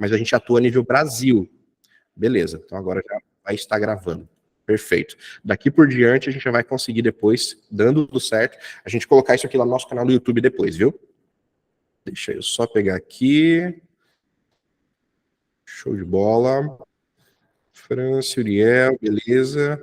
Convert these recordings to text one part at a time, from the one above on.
mas a gente atua a nível Brasil. Beleza, então agora já vai estar gravando. Perfeito. Daqui por diante a gente já vai conseguir depois, dando tudo certo, a gente colocar isso aqui lá no nosso canal do YouTube depois, viu? Deixa eu só pegar aqui. Show de bola. França, Uriel, beleza.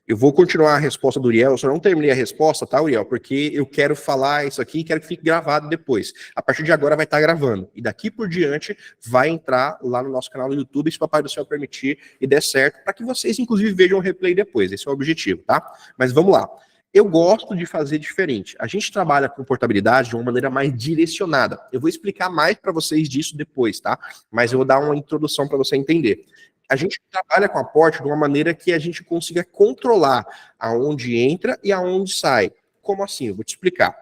Eu vou continuar a resposta do Uriel, eu só não terminei a resposta, tá, Uriel? Porque eu quero falar isso aqui e quero que fique gravado depois. A partir de agora vai estar gravando. E daqui por diante vai entrar lá no nosso canal do YouTube, se o Papai do Céu permitir e der certo, para que vocês, inclusive, vejam o replay depois. Esse é o objetivo, tá? Mas vamos lá. Eu gosto de fazer diferente. A gente trabalha com portabilidade de uma maneira mais direcionada. Eu vou explicar mais para vocês disso depois, tá? Mas eu vou dar uma introdução para você entender. A gente trabalha com a porta de uma maneira que a gente consiga controlar aonde entra e aonde sai. Como assim? Eu vou te explicar.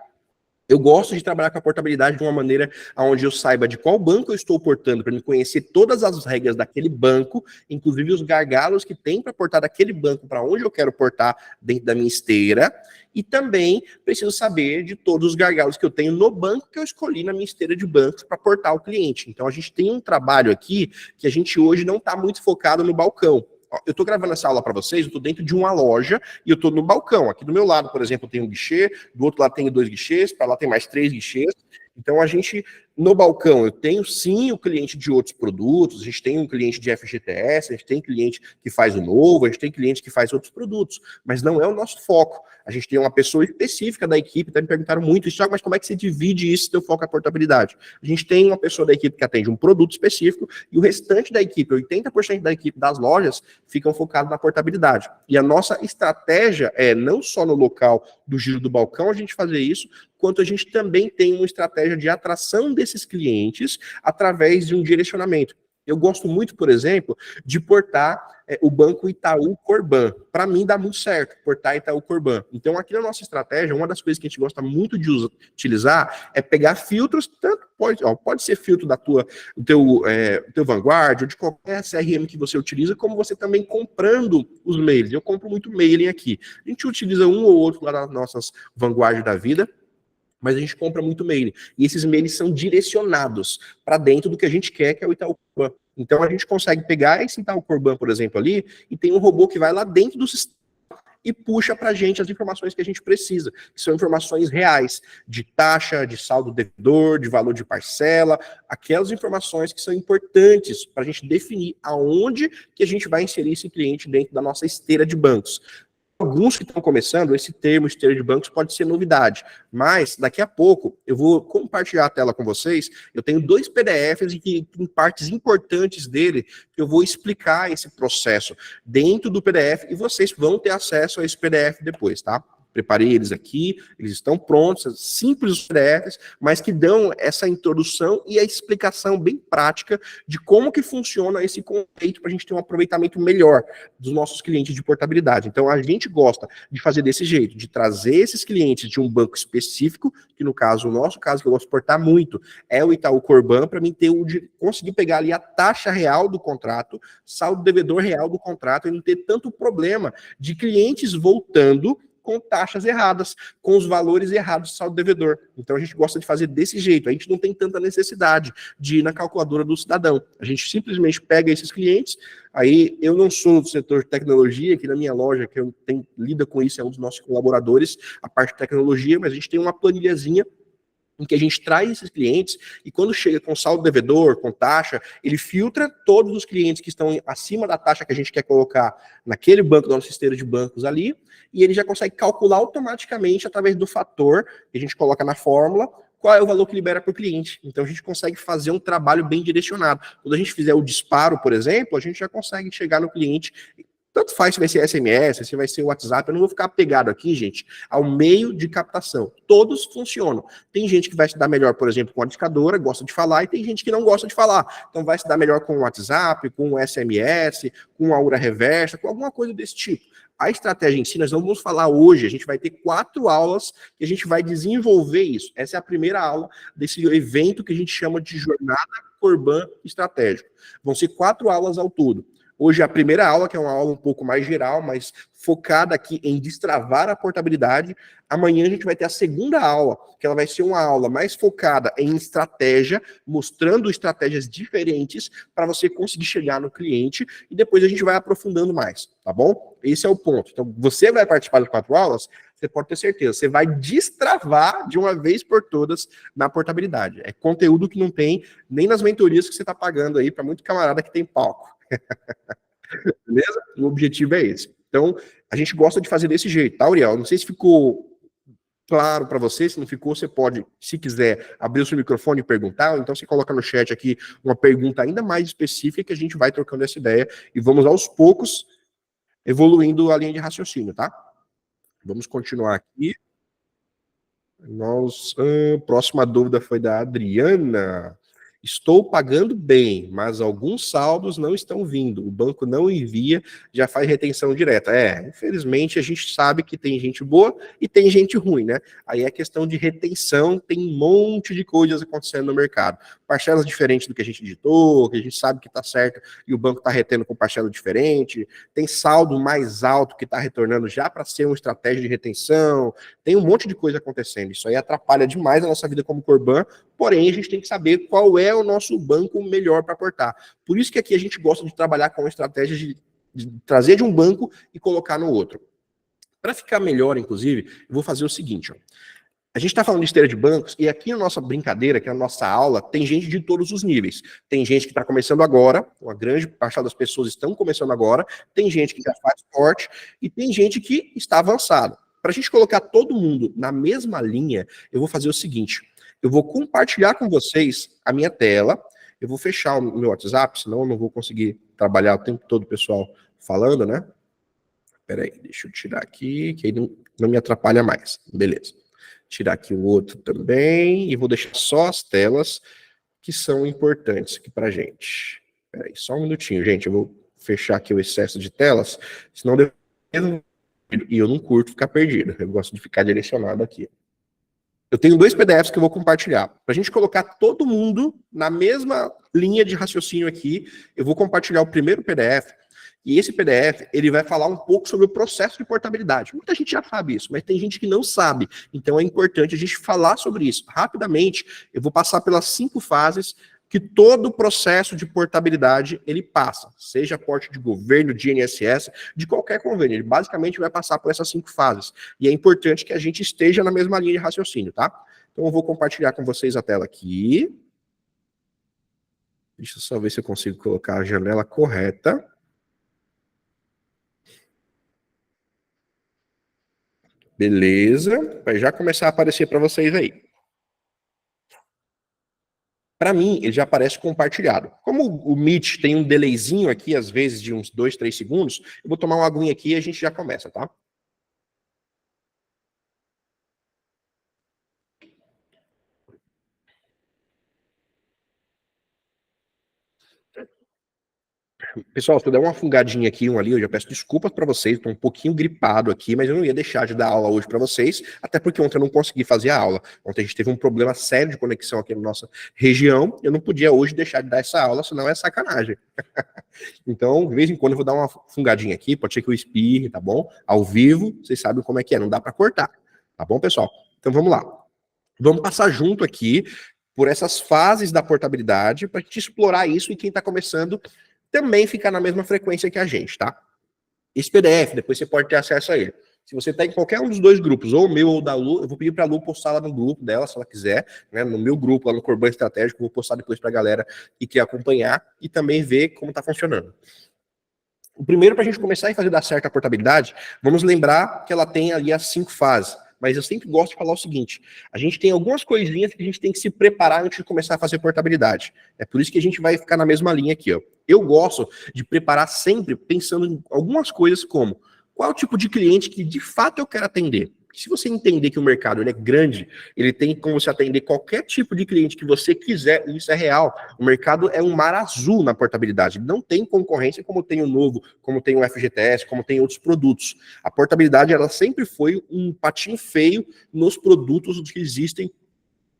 Eu gosto de trabalhar com a portabilidade de uma maneira onde eu saiba de qual banco eu estou portando, para me conhecer todas as regras daquele banco, inclusive os gargalos que tem para portar daquele banco para onde eu quero portar dentro da minha esteira, e também preciso saber de todos os gargalos que eu tenho no banco que eu escolhi na minha esteira de bancos para portar o cliente. Então a gente tem um trabalho aqui que a gente hoje não está muito focado no balcão. Eu estou gravando essa aula para vocês, eu estou dentro de uma loja e eu estou no balcão. Aqui do meu lado, por exemplo, tem um guichê, do outro lado tem 2 guichês, para lá tem mais 3 guichês. Então a gente, no balcão, eu tenho sim o cliente de outros produtos, a gente tem um cliente de FGTS, a gente tem cliente que faz o novo, a gente tem cliente que faz outros produtos, mas não é o nosso foco. A gente tem uma pessoa específica da equipe, até me perguntaram muito isso, mas como é que você divide isso, teu foco é a portabilidade? A gente tem uma pessoa da equipe que atende um produto específico e o restante da equipe, 80% da equipe das lojas, ficam focados na portabilidade. E a nossa estratégia é não só no local do giro do balcão a gente fazer isso, quanto a gente também tem uma estratégia de atração desses clientes através de um direcionamento. Eu gosto muito, por exemplo, de portar o Banco Itaú Corban. Para mim, dá muito certo portar Itaú Corban. Então, aqui na nossa estratégia, uma das coisas que a gente gosta muito de utilizar é pegar filtros, tanto pode ser filtro do teu Vanguard, ou de qualquer CRM que você utiliza, como você também comprando os mails. Eu compro muito mailing aqui. A gente utiliza um ou outro lá nas nossas Vanguard da vida, mas a gente compra muito mailing. E esses mails são direcionados para dentro do que a gente quer, que é o Itaú Corban. Então a gente consegue pegar esse Itaú Corban, por exemplo, ali, e tem um robô que vai lá dentro do sistema e puxa para a gente as informações que a gente precisa, que são informações reais, de taxa, de saldo devedor, de valor de parcela, aquelas informações que são importantes para a gente definir aonde que a gente vai inserir esse cliente dentro da nossa esteira de bancos. Alguns que estão começando, esse termo esteira de bancos pode ser novidade, mas daqui a pouco eu vou compartilhar a tela com vocês. Eu tenho 2 PDFs e que tem partes importantes dele que eu vou explicar esse processo dentro do PDF e vocês vão ter acesso a esse PDF depois, tá? Preparei eles aqui, eles estão prontos, simples os PDFs, mas que dão essa introdução e a explicação bem prática de como que funciona esse conceito para a gente ter um aproveitamento melhor dos nossos clientes de portabilidade. Então, a gente gosta de fazer desse jeito, de trazer esses clientes de um banco específico, que no caso, o nosso caso, que eu gosto de portar muito, é o Itaú Corban, para mim conseguir pegar ali a taxa real do contrato, saldo devedor real do contrato, e não ter tanto problema de clientes voltando com taxas erradas, com os valores errados do saldo devedor. Então a gente gosta de fazer desse jeito, a gente não tem tanta necessidade de ir na calculadora do cidadão. A gente simplesmente pega esses clientes, aí eu não sou do setor de tecnologia, aqui na minha loja, que eu lida com isso, é um dos nossos colaboradores, a parte de tecnologia, mas a gente tem uma planilhazinha em que a gente traz esses clientes e quando chega com saldo devedor, com taxa, ele filtra todos os clientes que estão acima da taxa que a gente quer colocar naquele banco, da nossa esteira de bancos ali, e ele já consegue calcular automaticamente através do fator que a gente coloca na fórmula, qual é o valor que libera para o cliente. Então a gente consegue fazer um trabalho bem direcionado. Quando a gente fizer o disparo, por exemplo, a gente já consegue chegar no cliente. Tanto faz se vai ser SMS, se vai ser WhatsApp, eu não vou ficar pegado aqui, gente, ao meio de captação. Todos funcionam. Tem gente que vai se dar melhor, por exemplo, com a discadora, gosta de falar, e tem gente que não gosta de falar. Então vai se dar melhor com o WhatsApp, com o SMS, com a Aura Reversa, com alguma coisa desse tipo. A estratégia em si, nós não vamos falar hoje, a gente vai ter 4 aulas que a gente vai desenvolver isso. Essa é a primeira aula desse evento que a gente chama de Jornada Corban Estratégico. Vão ser 4 aulas ao todo. Hoje a primeira aula, que é uma aula um pouco mais geral, mas focada aqui em destravar a portabilidade. Amanhã a gente vai ter a segunda aula, que ela vai ser uma aula mais focada em estratégia, mostrando estratégias diferentes para você conseguir chegar no cliente, e depois a gente vai aprofundando mais, tá bom? Esse é o ponto. Então, você vai participar das 4 aulas, você pode ter certeza, você vai destravar de uma vez por todas na portabilidade. É conteúdo que não tem nem nas mentorias que você está pagando aí para muito camarada que tem palco. Beleza? O objetivo é esse. Então, a gente gosta de fazer desse jeito, tá, Uriel? Não sei se ficou claro para você, se não ficou, você pode, se quiser, abrir o seu microfone e perguntar, ou então você coloca no chat aqui uma pergunta ainda mais específica que a gente vai trocando essa ideia e vamos aos poucos evoluindo a linha de raciocínio, tá? Vamos continuar aqui. Próxima dúvida foi da Adriana. Estou pagando bem, mas alguns saldos não estão vindo. O banco não envia, já faz retenção direta. Infelizmente a gente sabe que tem gente boa e tem gente ruim, né? Aí é questão de retenção, tem um monte de coisas acontecendo no mercado. Parcelas diferentes do que a gente digitou, que a gente sabe que está certo e o banco está retendo com parcela diferente. Tem saldo mais alto que está retornando já para ser uma estratégia de retenção. Tem um monte de coisa acontecendo. Isso aí atrapalha demais a nossa vida como Corban, porém a gente tem que saber qual é o nosso banco melhor para aportar. Por isso que aqui a gente gosta de trabalhar com estratégias de trazer de um banco e colocar no outro. Para ficar melhor, inclusive, eu vou fazer o seguinte, ó. A gente está falando de esteira de bancos, e aqui na nossa brincadeira, aqui na nossa aula, tem gente de todos os níveis. Tem gente que está começando agora, uma grande parcela das pessoas estão começando agora, tem gente que já faz forte, e tem gente que está avançado. Para a gente colocar todo mundo na mesma linha, eu vou fazer o seguinte, eu vou compartilhar com vocês a minha tela, eu vou fechar o meu WhatsApp, senão eu não vou conseguir trabalhar o tempo todo o pessoal falando, né? Peraí, deixa eu tirar aqui, que aí não me atrapalha mais. Beleza. Tirar aqui o outro também, e vou deixar só as telas que são importantes aqui pra gente. Peraí, só um minutinho, gente, eu vou fechar aqui o excesso de telas, senão e eu não curto ficar perdido, eu gosto de ficar direcionado aqui. Eu tenho 2 PDFs que eu vou compartilhar. Para a gente colocar todo mundo na mesma linha de raciocínio aqui, eu vou compartilhar o primeiro PDF, e esse PDF, ele vai falar um pouco sobre o processo de portabilidade. Muita gente já sabe isso, mas tem gente que não sabe. Então é importante a gente falar sobre isso. Rapidamente, eu vou passar pelas 5 fases que todo o processo de portabilidade ele passa. Seja aporte de governo, de INSS, de qualquer convênio. Ele basicamente vai passar por essas 5 fases. E é importante que a gente esteja na mesma linha de raciocínio, tá? Então eu vou compartilhar com vocês a tela aqui. Deixa eu só ver se eu consigo colocar a janela correta. Beleza, vai já começar a aparecer para vocês aí. Para mim, ele já aparece compartilhado. Como o Meet tem um delayzinho aqui, às vezes de uns 2, 3 segundos, eu vou tomar uma aguinha aqui e a gente já começa, tá? Pessoal, se eu der uma fungadinha aqui, um ali, eu já peço desculpas para vocês, estou um pouquinho gripado aqui, mas eu não ia deixar de dar aula hoje para vocês, até porque ontem eu não consegui fazer a aula. Ontem a gente teve um problema sério de conexão aqui na nossa região, eu não podia hoje deixar de dar essa aula, senão é sacanagem. Então, de vez em quando eu vou dar uma fungadinha aqui, pode ser que eu espirre, tá bom? Ao vivo, vocês sabem como é que é, não dá para cortar, tá bom, pessoal? Então vamos lá. Vamos passar junto aqui por essas fases da portabilidade para a gente explorar isso e quem está começando também ficar na mesma frequência que a gente, tá? Esse PDF, depois você pode ter acesso a ele. Se você está em qualquer um dos 2 grupos, ou o meu ou da Lu, eu vou pedir para a Lu postar lá no grupo dela, se ela quiser, né, no meu grupo, lá no Corban Estratégico, eu vou postar depois para a galera que quer acompanhar e também ver como está funcionando. O primeiro, para a gente começar e fazer dar certo a portabilidade, vamos lembrar que ela tem ali as 5 fases. Mas eu sempre gosto de falar o seguinte, a gente tem algumas coisinhas que a gente tem que se preparar antes de começar a fazer portabilidade. É por isso que a gente vai ficar na mesma linha aqui, ó. Eu gosto de preparar sempre pensando em algumas coisas como, qual é o tipo de cliente que de fato eu quero atender? Se você entender que o mercado ele é grande, ele tem como você atender qualquer tipo de cliente que você quiser, e isso é real. O mercado é um mar azul na portabilidade. Não tem concorrência como tem o Novo, como tem o FGTS, como tem outros produtos. A portabilidade ela sempre foi um patinho feio nos produtos que existem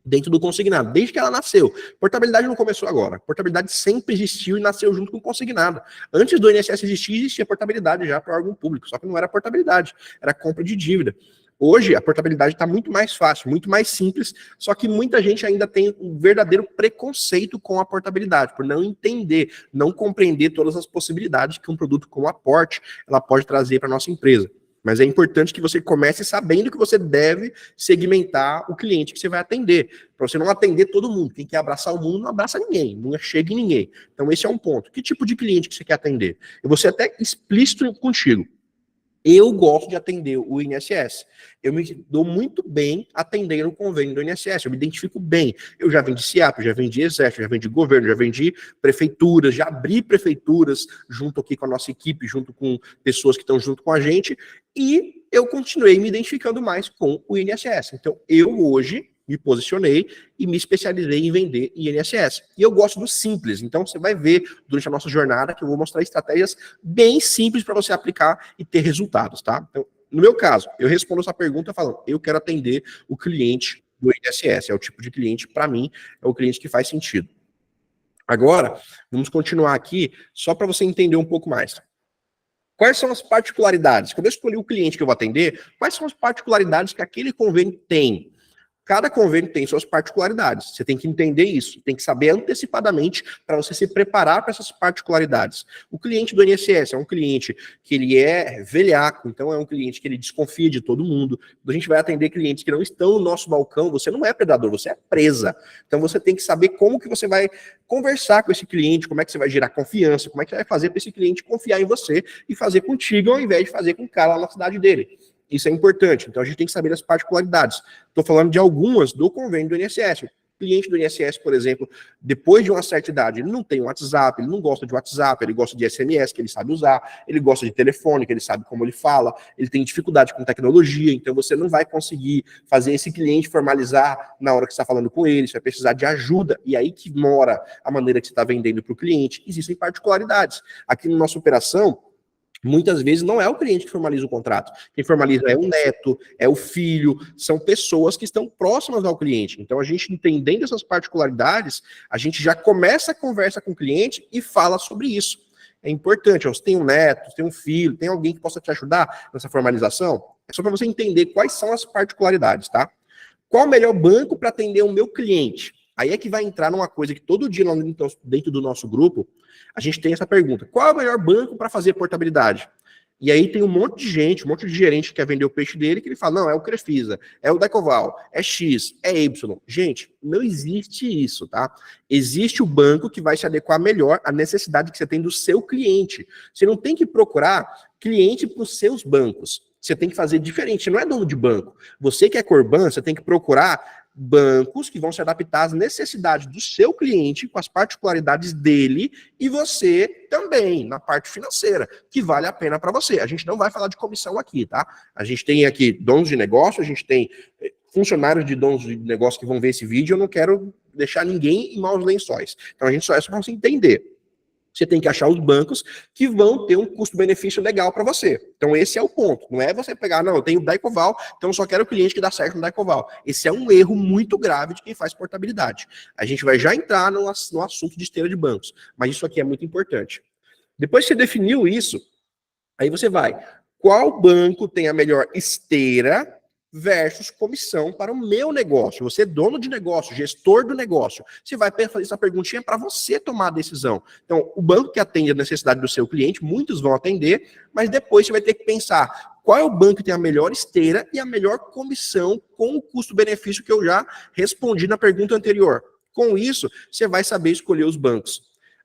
dentro do consignado, desde que ela nasceu. Portabilidade não começou agora. Portabilidade sempre existiu e nasceu junto com o consignado. Antes do INSS existir, existia portabilidade já para órgão público, só que não era portabilidade, era compra de dívida. Hoje, a portabilidade está muito mais fácil, muito mais simples, só que muita gente ainda tem um verdadeiro preconceito com a portabilidade, por não entender, não compreender todas as possibilidades que um produto como aporte ela pode trazer para a nossa empresa. Mas é importante que você comece sabendo que você deve segmentar o cliente que você vai atender, para você não atender todo mundo. Quem quer abraçar o mundo não abraça ninguém, não chega em ninguém. Então esse é um ponto. Que tipo de cliente que você quer atender? Eu vou ser até explícito contigo. Eu gosto de atender o INSS. Eu me dou muito bem atendendo o convênio do INSS. Eu me identifico bem. Eu já vendi SIAP, já vendi Exército, já vendi governo, já vendi prefeituras, já abri prefeituras junto aqui com a nossa equipe, junto com pessoas que estão junto com a gente. E eu continuei me identificando mais com o INSS. Então, eu hoje me posicionei e me especializei em vender INSS. E eu gosto do simples, então você vai ver durante a nossa jornada que eu vou mostrar estratégias bem simples para você aplicar e ter resultados, tá? Então, no meu caso, eu respondo essa pergunta falando, eu quero atender o cliente do INSS, é o tipo de cliente, para mim, é o cliente que faz sentido. Agora, vamos continuar aqui, só para você entender um pouco mais. Quais são as particularidades? Quando eu escolhi o cliente que eu vou atender, quais são as particularidades que aquele convênio tem? Cada convênio tem suas particularidades. Você tem que entender isso. Tem que saber antecipadamente para você se preparar para essas particularidades. O cliente do INSS é um cliente que ele é velhaco, então é um cliente que ele desconfia de todo mundo. A gente vai atender clientes que não estão no nosso balcão. Você não é predador, você é presa. Então você tem que saber como que você vai conversar com esse cliente, como é que você vai gerar confiança, como é que você vai fazer para esse cliente confiar em você e fazer contigo ao invés de fazer com o cara lá na cidade dele. Isso é importante, então a gente tem que saber as particularidades. Estou falando de algumas do convênio do INSS. O cliente do INSS, por exemplo, depois de uma certa idade, ele não tem WhatsApp, ele não gosta de WhatsApp, ele gosta de SMS, que ele sabe usar, ele gosta de telefone, que ele sabe como ele fala, ele tem dificuldade com tecnologia, então você não vai conseguir fazer esse cliente formalizar na hora que você está falando com ele, você vai precisar de ajuda, e aí que mora a maneira que você está vendendo para o cliente. Existem particularidades. Aqui na nossa operação, muitas vezes não é o cliente que formaliza o contrato. Quem formaliza é o neto, é o filho, são pessoas que estão próximas ao cliente. Então, a gente entendendo essas particularidades, a gente já começa a conversa com o cliente e fala sobre isso. É importante, ó, você tem um neto, você tem um filho, tem alguém que possa te ajudar nessa formalização? É só para você entender quais são as particularidades, tá? Qual o melhor banco para atender o meu cliente? Aí é que vai entrar numa coisa que todo dia dentro do nosso grupo, a gente tem essa pergunta. Qual é o melhor banco para fazer portabilidade? E aí tem um monte de gente, um monte de gerente que quer vender o peixe dele, que ele fala, não, é o Crefisa, é o Decoval, é X, é Y. Gente, não existe isso, tá? Existe o banco que vai se adequar melhor à necessidade que você tem do seu cliente. Você não tem que procurar cliente para os seus bancos. Você tem que fazer diferente, você não é dono de banco. Você que é Corban, você tem que procurar bancos que vão se adaptar às necessidades do seu cliente, com as particularidades dele, e você também, na parte financeira, que vale a pena para você. A gente não vai falar de comissão aqui, tá? A gente tem aqui donos de negócio, a gente tem funcionários de donos de negócio que vão ver esse vídeo, eu não quero deixar ninguém em maus lençóis. Então a gente só é só para você entender. Você tem que achar os bancos que vão ter um custo-benefício legal para você. Então, esse é o ponto. Não é você pegar, não, eu tenho o Decoval, então eu só quero o cliente que dá certo no Decoval. Esse é um erro muito grave de quem faz portabilidade. A gente vai já entrar no assunto de esteira de bancos, mas isso aqui é muito importante. Depois que você definiu isso, aí você vai. Qual banco tem a melhor esteira versus comissão para o meu negócio? Você é dono de negócio, gestor do negócio. Você vai fazer essa perguntinha para você tomar a decisão. Então, o banco que atende a necessidade do seu cliente, muitos vão atender, mas depois você vai ter que pensar qual é o banco que tem a melhor esteira e a melhor comissão com o custo-benefício que eu já respondi na pergunta anterior. Com isso, você vai saber escolher os bancos.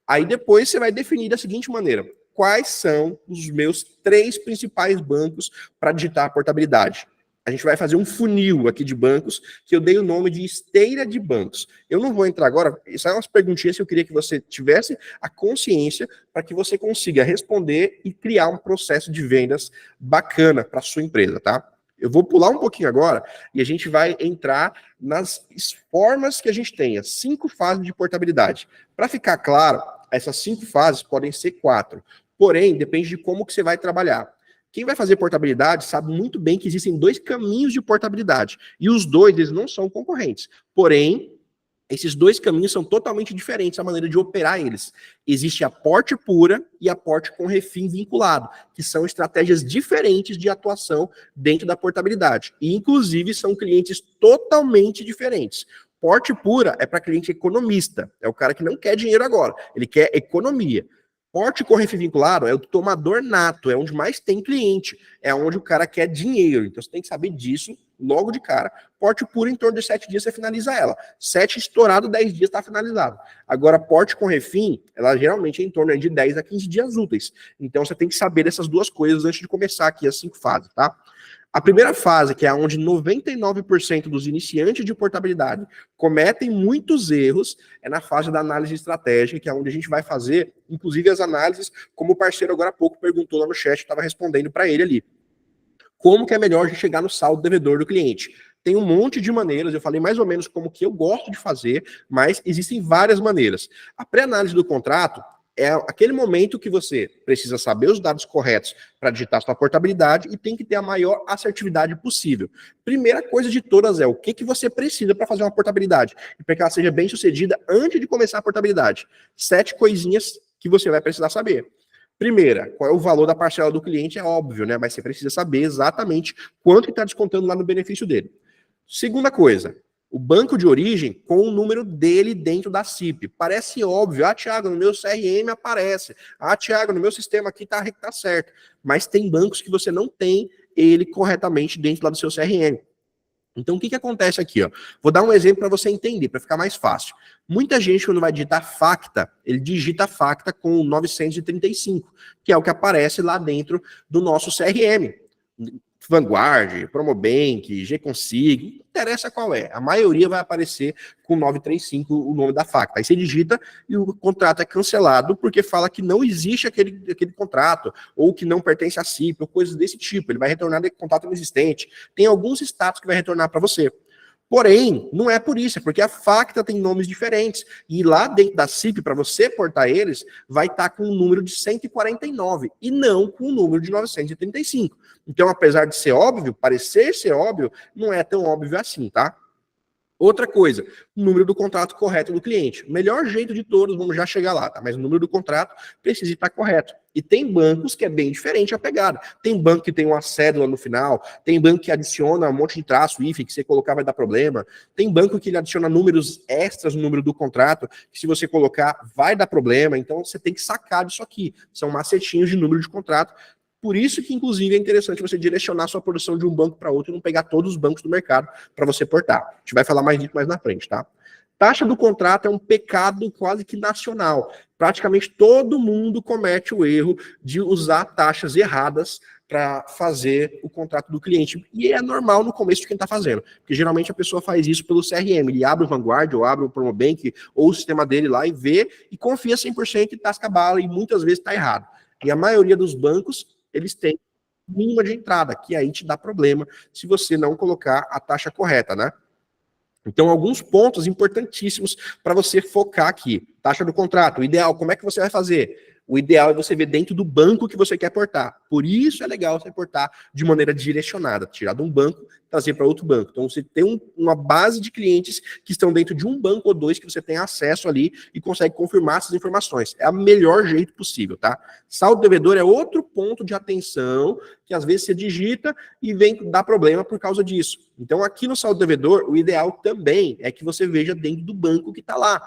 Aí depois você vai definir da seguinte maneira: quais são os meus 3 principais bancos para digitar a portabilidade? A gente vai fazer um funil aqui de bancos, que eu dei o nome de esteira de bancos. Eu não vou entrar agora, isso é umas perguntinhas que eu queria que você tivesse a consciência para que você consiga responder e criar um processo de vendas bacana para a sua empresa, tá? Eu vou pular um pouquinho agora e a gente vai entrar nas formas que a gente tem, as 5 fases de portabilidade. Para ficar claro, essas 5 fases podem ser 4, porém, depende de como que você vai trabalhar. Quem vai fazer portabilidade sabe muito bem que existem dois caminhos de portabilidade. E os dois, eles não são concorrentes. Porém, esses dois caminhos são totalmente diferentes a maneira de operar eles. Existe a porte pura e a porte com refim vinculado, que são estratégias diferentes de atuação dentro da portabilidade. E, inclusive, são clientes totalmente diferentes. Porte pura é para cliente economista, é o cara que não quer dinheiro agora, ele quer economia. Porte com refim vinculado é o tomador nato, é onde mais tem cliente, é onde o cara quer dinheiro. Então você tem que saber disso logo de cara. Porte puro, em torno de 7 dias você finaliza ela. 7 estourado, 10 dias está finalizado. Agora, porte com refim, ela geralmente é em torno de 10 a 15 dias úteis. Então você tem que saber dessas duas coisas antes de começar aqui as 5 fases, tá? A primeira fase, que é onde 99% dos iniciantes de portabilidade cometem muitos erros, é na fase da análise estratégica, que é onde a gente vai fazer, inclusive, as análises, como o parceiro agora há pouco perguntou lá no chat, eu estava respondendo para ele ali. Como que é melhor a gente chegar no saldo devedor do cliente? Tem um monte de maneiras, eu falei mais ou menos como que eu gosto de fazer, mas existem várias maneiras. A pré-análise do contrato é aquele momento que você precisa saber os dados corretos para digitar sua portabilidade e tem que ter a maior assertividade possível. Primeira coisa de todas é o que você precisa para fazer uma portabilidade e para que ela seja bem sucedida antes de começar a portabilidade. 7 coisinhas que você vai precisar saber. Primeira, qual é o valor da parcela do cliente? É óbvio, né? Mas você precisa saber exatamente quanto que está descontando lá no benefício dele. Segunda coisa, o banco de origem com o número dele dentro da CIP. Parece óbvio. Ah, Thiago, no meu CRM aparece. Ah, Thiago, no meu sistema aqui tá certo. Mas tem bancos que você não tem ele corretamente dentro lá do seu CRM. Então, o que acontece aqui? Ó? Vou dar um exemplo para você entender, para ficar mais fácil. Muita gente, quando vai digitar FACTA, ele digita FACTA com 935, que é o que aparece lá dentro do nosso CRM. Vanguard, Promobank, Gconsig, não interessa qual é. A maioria vai aparecer com 935 o nome da FACTA. Aí você digita e o contrato é cancelado porque fala que não existe aquele contrato, ou que não pertence à CIP, ou coisas desse tipo. Ele vai retornar de contrato inexistente. Tem alguns status que vai retornar para você. Porém, não é por isso, é porque a FACTA tem nomes diferentes. E lá dentro da CIP, para você portar eles, vai estar com um número de 149 e não com o número de 935. Então, apesar de ser óbvio, parecer ser óbvio, não é tão óbvio assim, tá? Outra coisa, o número do contrato correto do cliente. O melhor jeito de todos, vamos já chegar lá, tá? Mas o número do contrato precisa estar correto. E tem bancos que é bem diferente a pegada. Tem banco que tem uma cédula no final, tem banco que adiciona um monte de traço, IF, que você colocar vai dar problema. Tem banco que ele adiciona números extras no número do contrato, que se você colocar vai dar problema. Então você tem que sacar disso aqui. São macetinhos de número de contrato. Por isso que, inclusive, é interessante você direcionar sua produção de um banco para outro e não pegar todos os bancos do mercado para você portar. A gente vai falar mais disso mais na frente, tá? Taxa do contrato é um pecado quase que nacional. Praticamente todo mundo comete o erro de usar taxas erradas para fazer o contrato do cliente. E é normal no começo de quem está fazendo. Porque geralmente a pessoa faz isso pelo CRM. Ele abre o Vanguard, ou abre o Promobank, ou o sistema dele lá e vê, e confia 100% e tasca a bala, e muitas vezes está errado. E a maioria dos bancos, eles têm mínima de entrada, que aí te dá problema se você não colocar a taxa correta, né? Então, alguns pontos importantíssimos para você focar aqui. Taxa do contrato, o ideal, como é que você vai fazer? O ideal é você ver dentro do banco que você quer portar. Por isso é legal você portar de maneira direcionada, tirar de um banco, trazer para outro banco. Então você tem uma base de clientes que estão dentro de um banco ou dois que você tem acesso ali e consegue confirmar essas informações. É o melhor jeito possível, tá? Saldo devedor é outro ponto de atenção que às vezes você digita e vem dar problema por causa disso. Então aqui no saldo devedor, o ideal também é que você veja dentro do banco que está lá.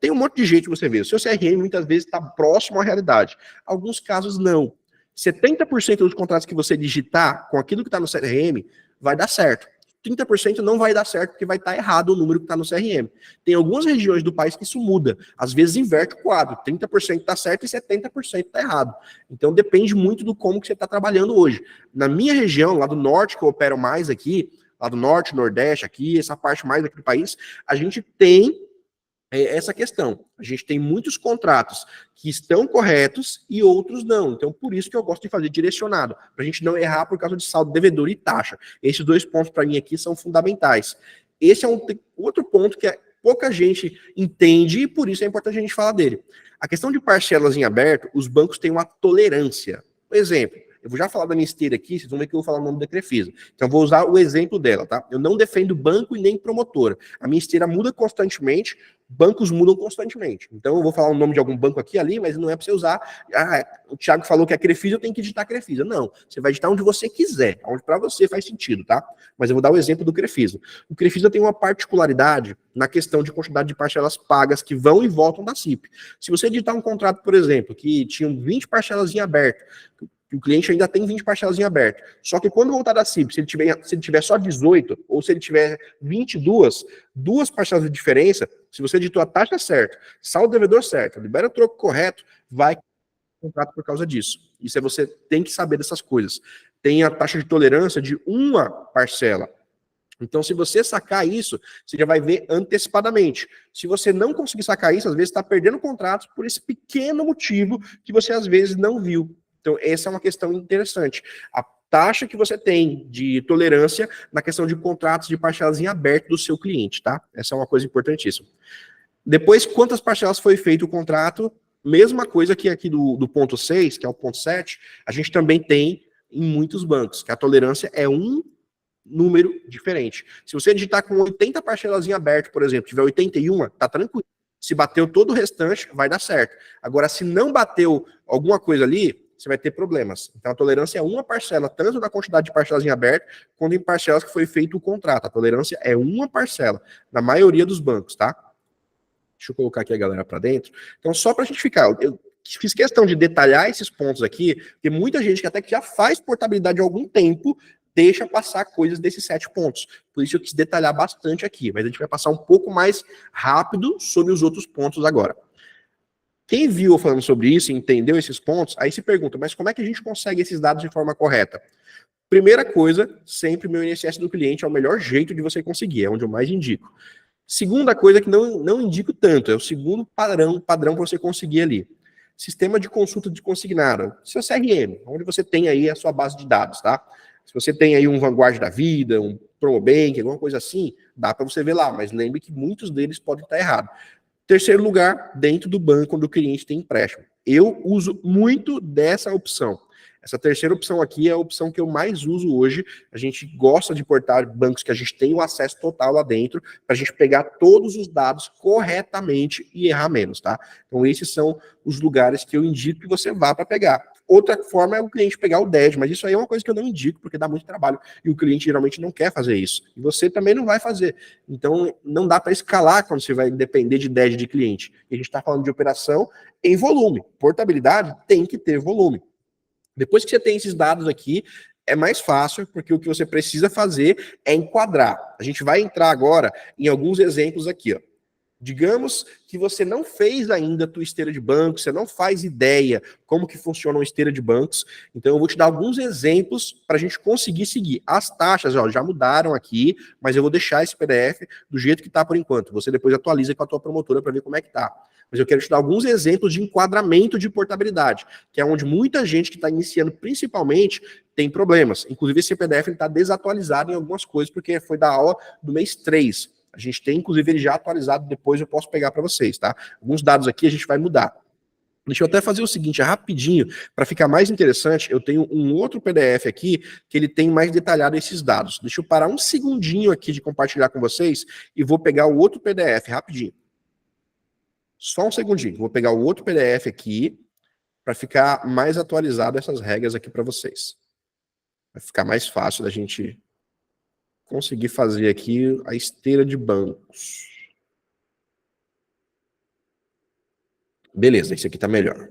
Tem um monte de jeito que você vê. O seu CRM muitas vezes está próximo à realidade. Alguns casos não. 70% dos contratos que você digitar com aquilo que está no CRM vai dar certo. 30% não vai dar certo porque vai estar errado o número que está no CRM. Tem algumas regiões do país que isso muda. Às vezes inverte o quadro. 30% está certo e 70% está errado. Então depende muito do como que você está trabalhando hoje. Na minha região, lá do norte, que eu opero mais aqui, lá do norte, nordeste, aqui, essa parte mais aqui do país, a gente tem essa questão. A gente tem muitos contratos que estão corretos e outros não. Então, por isso que eu gosto de fazer direcionado, para a gente não errar por causa de saldo devedor e taxa. Esses dois pontos, para mim, aqui são fundamentais. Esse é outro ponto que pouca gente entende e por isso é importante a gente falar dele. A questão de parcelas em aberto, os bancos têm uma tolerância. Por exemplo, Eu vou já falar da minha esteira aqui, vocês vão ver que eu vou falar o nome da Crefisa. Então, eu vou usar o exemplo dela, tá? Eu não defendo banco e nem promotora. A minha esteira muda constantemente, bancos mudam constantemente. Então, eu vou falar o nome de algum banco aqui ali, mas não é para você usar. Ah, o Thiago falou que é Crefisa, eu tenho que digitar Crefisa. Não, você vai digitar onde você quiser, onde para você faz sentido, tá? Mas eu vou dar o exemplo do Crefisa. O Crefisa tem uma particularidade na questão de quantidade de parcelas pagas que vão e voltam da CIP. Se você editar um contrato, por exemplo, que tinham 20 parcelas em aberto, que o cliente ainda tem 20 parcelas em aberto, só que quando voltar da CIP, se ele tiver só 18, ou se ele tiver 22, duas parcelas de diferença, se você editou a taxa certa, saldo devedor certo, libera o troco correto, vai contrato por causa disso. Isso é você tem que saber dessas coisas. Tem a taxa de tolerância de uma parcela. Então, se você sacar isso, você já vai ver antecipadamente. Se você não conseguir sacar isso, às vezes está perdendo contratos por esse pequeno motivo que você às vezes não viu. Então, essa é uma questão interessante. A taxa que você tem de tolerância na questão de contratos de parcelas em aberto do seu cliente, tá? Essa é uma coisa importantíssima. Depois, quantas parcelas foi feito o contrato? Mesma coisa que aqui do ponto 6, que é o ponto 7, a gente também tem em muitos bancos, que a tolerância é um número diferente. Se você digitar com 80 parcelas em aberto, por exemplo, tiver 81, tá tranquilo. Se bateu todo o restante, vai dar certo. Agora, se não bateu alguma coisa ali, você vai ter problemas. Então, a tolerância é uma parcela, tanto na quantidade de parcelas em aberto, quanto em parcelas que foi feito o contrato. A tolerância é uma parcela, na maioria dos bancos, tá? Deixa eu colocar aqui a galera para dentro. Então, só para a gente ficar, eu fiz questão de detalhar esses pontos aqui, porque muita gente que até que já faz portabilidade há algum tempo, deixa passar coisas desses 7 pontos. Por isso eu quis detalhar bastante aqui, mas a gente vai passar um pouco mais rápido sobre os outros pontos agora. Quem viu eu falando sobre isso e entendeu esses pontos, aí se pergunta, mas como é que a gente consegue esses dados de forma correta? Primeira coisa, sempre meu INSS do cliente é o melhor jeito de você conseguir, é onde eu mais indico. Segunda coisa que não indico tanto, é o segundo padrão para você conseguir ali. Sistema de consulta de consignado, seu CRM, onde você tem aí a sua base de dados, tá? Se você tem aí um Vanguard da vida, um Promobank, alguma coisa assim, dá para você ver lá, mas lembre que muitos deles podem estar errados. Terceiro lugar, dentro do banco onde o cliente tem empréstimo. Eu uso muito dessa opção. Essa terceira opção aqui é a opção que eu mais uso hoje. A gente gosta de portar bancos que a gente tem o acesso total lá dentro, para a gente pegar todos os dados corretamente e errar menos, tá? Então, esses são os lugares que eu indico que você vá para pegar. Outra forma é o cliente pegar o DED, mas isso aí é uma coisa que eu não indico, porque dá muito trabalho, e o cliente geralmente não quer fazer isso. E você também não vai fazer. Então, não dá para escalar quando você vai depender de DED de cliente. E a gente está falando de operação em volume. Portabilidade tem que ter volume. Depois que você tem esses dados aqui, é mais fácil, porque o que você precisa fazer é enquadrar. A gente vai entrar agora em alguns exemplos aqui, ó. Digamos que você não fez ainda a tua esteira de bancos, você não faz ideia como que funciona uma esteira de bancos, então eu vou te dar alguns exemplos para a gente conseguir seguir. As taxas, ó, já mudaram aqui, mas eu vou deixar esse PDF do jeito que está por enquanto. Você depois atualiza com a tua promotora para ver como é que tá. Mas eu quero te dar alguns exemplos de enquadramento de portabilidade, que é onde muita gente que está iniciando principalmente tem problemas. Inclusive esse PDF está desatualizado em algumas coisas, porque foi da aula do mês 3. A gente tem, inclusive, ele já atualizado, depois eu posso pegar para vocês, tá? Alguns dados aqui a gente vai mudar. Deixa eu até fazer o seguinte, rapidinho, para ficar mais interessante, eu tenho um outro PDF aqui, que ele tem mais detalhado esses dados. Deixa eu parar um segundinho aqui de compartilhar com vocês, e vou pegar o outro PDF, rapidinho. Só um segundinho, vou pegar o outro PDF aqui, para ficar mais atualizado essas regras aqui para vocês. Vai ficar mais fácil da gente conseguir fazer aqui a esteira de bancos. Beleza, esse aqui tá melhor.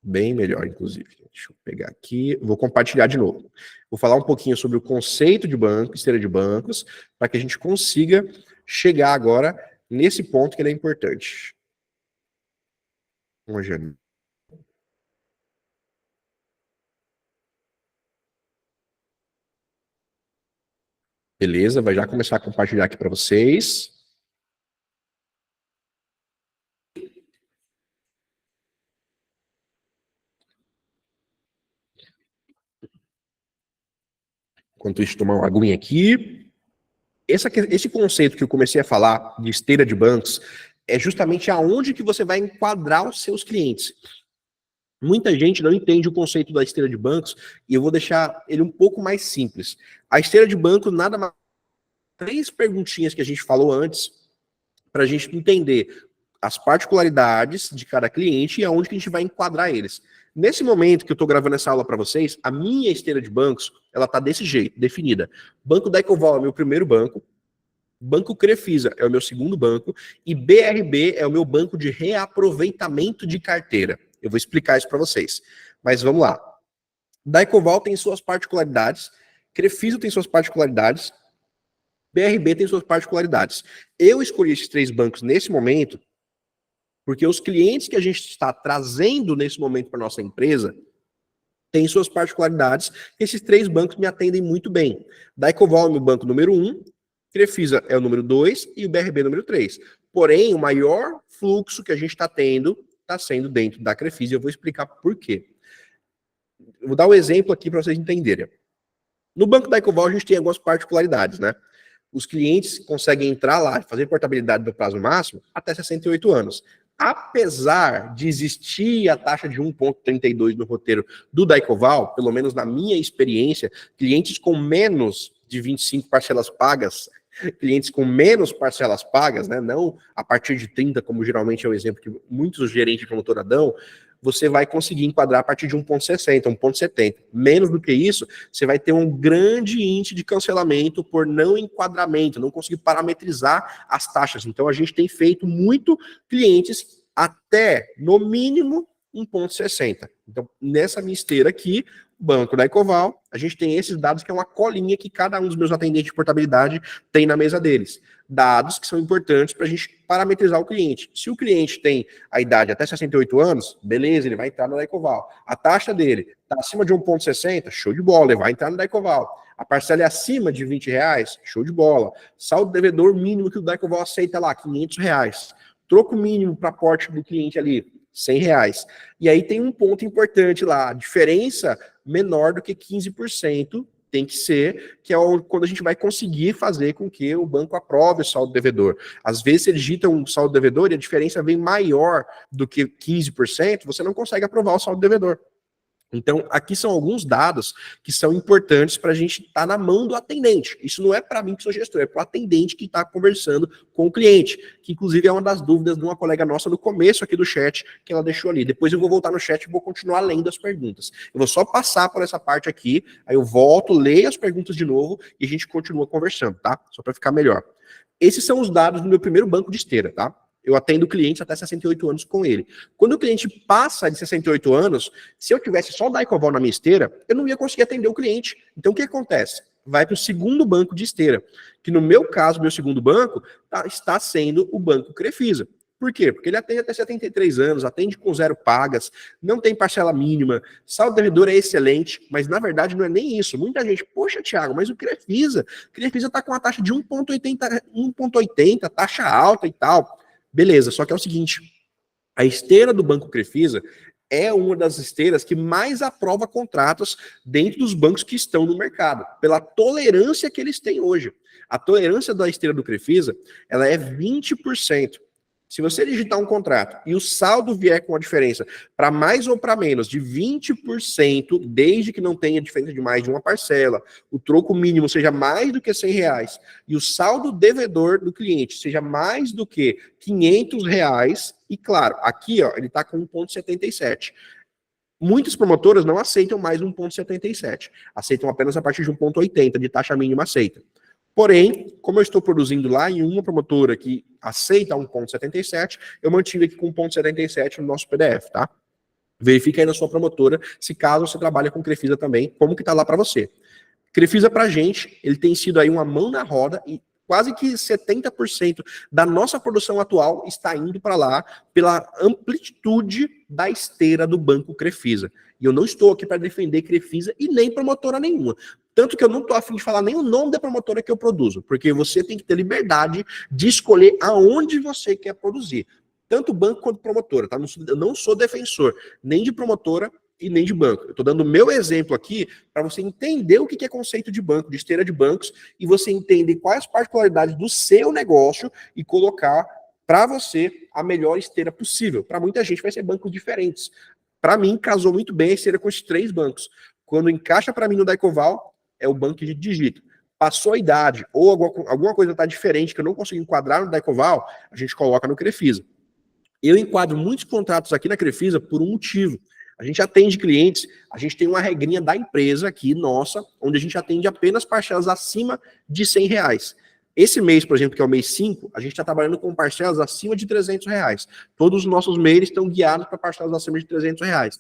Bem melhor, inclusive. Deixa eu pegar aqui. Vou compartilhar de novo. Vou falar um pouquinho sobre o conceito de banco, esteira de bancos, para que a gente consiga chegar agora nesse ponto que ele é importante. Vamos ver. Beleza, vai já começar a compartilhar aqui para vocês. Enquanto isso, tomar uma aguinha aqui. Esse conceito que eu comecei a falar de esteira de bancos é justamente aonde que você vai enquadrar os seus clientes. Muita gente não entende o conceito da esteira de bancos e eu vou deixar ele um pouco mais simples. A esteira de banco nada mais 3 perguntinhas que a gente falou antes para a gente entender as particularidades de cada cliente e aonde que a gente vai enquadrar eles. Nesse momento que eu estou gravando essa aula para vocês, a minha esteira de bancos, ela está desse jeito, definida. Banco da Ecoval é o meu primeiro banco, Banco Crefisa é o meu segundo banco e BRB é o meu banco de reaproveitamento de carteira. Eu vou explicar isso para vocês. Mas vamos lá. Da Ecoval tem suas particularidades, Crefisa tem suas particularidades, BRB tem suas particularidades. Eu escolhi esses 3 bancos nesse momento porque os clientes que a gente está trazendo nesse momento para nossa empresa têm suas particularidades. Esses 3 bancos me atendem muito bem. Da Ecoval é o meu banco número 1, Crefisa é o número 2 e o BRB é o número 3. Porém, o maior fluxo que a gente está tendo está sendo dentro da Crefisa e eu vou explicar por quê. Eu vou dar um exemplo aqui para vocês entenderem. No banco da Ecoval a gente tem algumas particularidades, né? Os clientes conseguem entrar lá e fazer portabilidade do prazo máximo até 68 anos. Apesar de existir a taxa de 1,32 no roteiro do Daicoval, pelo menos na minha experiência, clientes com menos de 25 parcelas pagas, clientes com menos parcelas pagas, né, não a partir de 30, como geralmente é o exemplo que muitos gerentes de promotora dão, você vai conseguir enquadrar a partir de 1,60, 1,70. Menos do que isso, você vai ter um grande índice de cancelamento por não enquadramento, não conseguir parametrizar as taxas. Então, a gente tem feito muito clientes até, no mínimo, 1,60. Então, nessa minha esteira aqui, Banco da Ecoval, a gente tem esses dados que é uma colinha que cada um dos meus atendentes de portabilidade tem na mesa deles. Dados que são importantes para a gente parametrizar o cliente. Se o cliente tem a idade até 68 anos, beleza, ele vai entrar na Ecoval. A taxa dele está acima de 1,60, show de bola, ele vai entrar na Ecoval. A parcela é acima de R$20, show de bola. Saldo devedor mínimo que o Ecoval aceita lá, R$500. Troco mínimo para porte do cliente ali, R$100. E aí tem um ponto importante lá, a diferença menor do que 15% tem que ser, que é quando a gente vai conseguir fazer com que o banco aprove o saldo devedor. Às vezes, ele digita um saldo devedor e a diferença vem maior do que 15%, você não consegue aprovar o saldo devedor. Então, aqui são alguns dados que são importantes para a gente estar na mão do atendente. Isso não é para mim que sou gestor, é para o atendente que está conversando com o cliente, que inclusive é uma das dúvidas de uma colega nossa no começo aqui do chat, que ela deixou ali. Depois eu vou voltar no chat e vou continuar lendo as perguntas. Eu vou só passar por essa parte aqui, aí eu volto, leio as perguntas de novo e a gente continua conversando, tá? Só para ficar melhor. Esses são os dados do meu primeiro banco de esteira, tá? Eu atendo clientes até 68 anos com ele. Quando o cliente passa de 68 anos, se eu tivesse só o Daicoval na minha esteira, eu não ia conseguir atender o cliente. Então, o que acontece? Vai para o segundo banco de esteira, que no meu caso, meu segundo banco, está sendo o Banco Crefisa. Por quê? Porque ele atende até 73 anos, atende com 0 pagas, não tem parcela mínima, saldo devedor é excelente, mas na verdade não é nem isso. Muita gente, poxa, Thiago, mas o Crefisa está com uma taxa de 1,80, taxa alta e tal. Beleza, só que é o seguinte, a esteira do Banco Crefisa é uma das esteiras que mais aprova contratos dentro dos bancos que estão no mercado, pela tolerância que eles têm hoje. A tolerância da esteira do Crefisa, ela é 20%. Se você digitar um contrato e o saldo vier com a diferença para mais ou para menos de 20%, desde que não tenha diferença de mais de uma parcela, o troco mínimo seja mais do que R$100 e o saldo devedor do cliente seja mais do que R$500, e claro, aqui ó, ele está com 1,77. Muitas promotoras não aceitam mais 1,77, aceitam apenas a partir de 1,80 de taxa mínima aceita. Porém, como eu estou produzindo lá em uma promotora que aceita 1,77, eu mantive aqui com 1,77 no nosso PDF, tá? Verifique aí na sua promotora, se caso você trabalha com Crefisa também, como que tá lá para você. Crefisa pra gente, ele tem sido aí uma mão na roda e quase que 70% da nossa produção atual está indo para lá pela amplitude da esteira do Banco Crefisa. E eu não estou aqui para defender Crefisa e nem promotora nenhuma. Tanto que eu não estou afim de falar nem o nome da promotora que eu produzo, porque você tem que ter liberdade de escolher aonde você quer produzir. Tanto banco quanto promotora, tá? Eu não sou defensor nem de promotora e nem de banco. Eu estou dando o meu exemplo aqui para você entender o que é conceito de banco, de esteira de bancos, e você entender quais as particularidades do seu negócio e colocar para você a melhor esteira possível. Para muita gente vai ser bancos diferentes. Para mim, casou muito bem a esteira com esses 3 bancos. Quando encaixa para mim no Daicoval, é o banco que a gente digita. Passou a idade, ou alguma coisa está diferente que eu não consigo enquadrar no Daicoval, a gente coloca no Crefisa. Eu enquadro muitos contratos aqui na Crefisa por um motivo. A gente atende clientes, a gente tem uma regrinha da empresa aqui, nossa, onde a gente atende apenas parcelas acima de R$100. Esse mês, por exemplo, que é o mês 5, a gente está trabalhando com parcelas acima de R$300. Todos os nossos mails estão guiados para parcelas acima de R$300.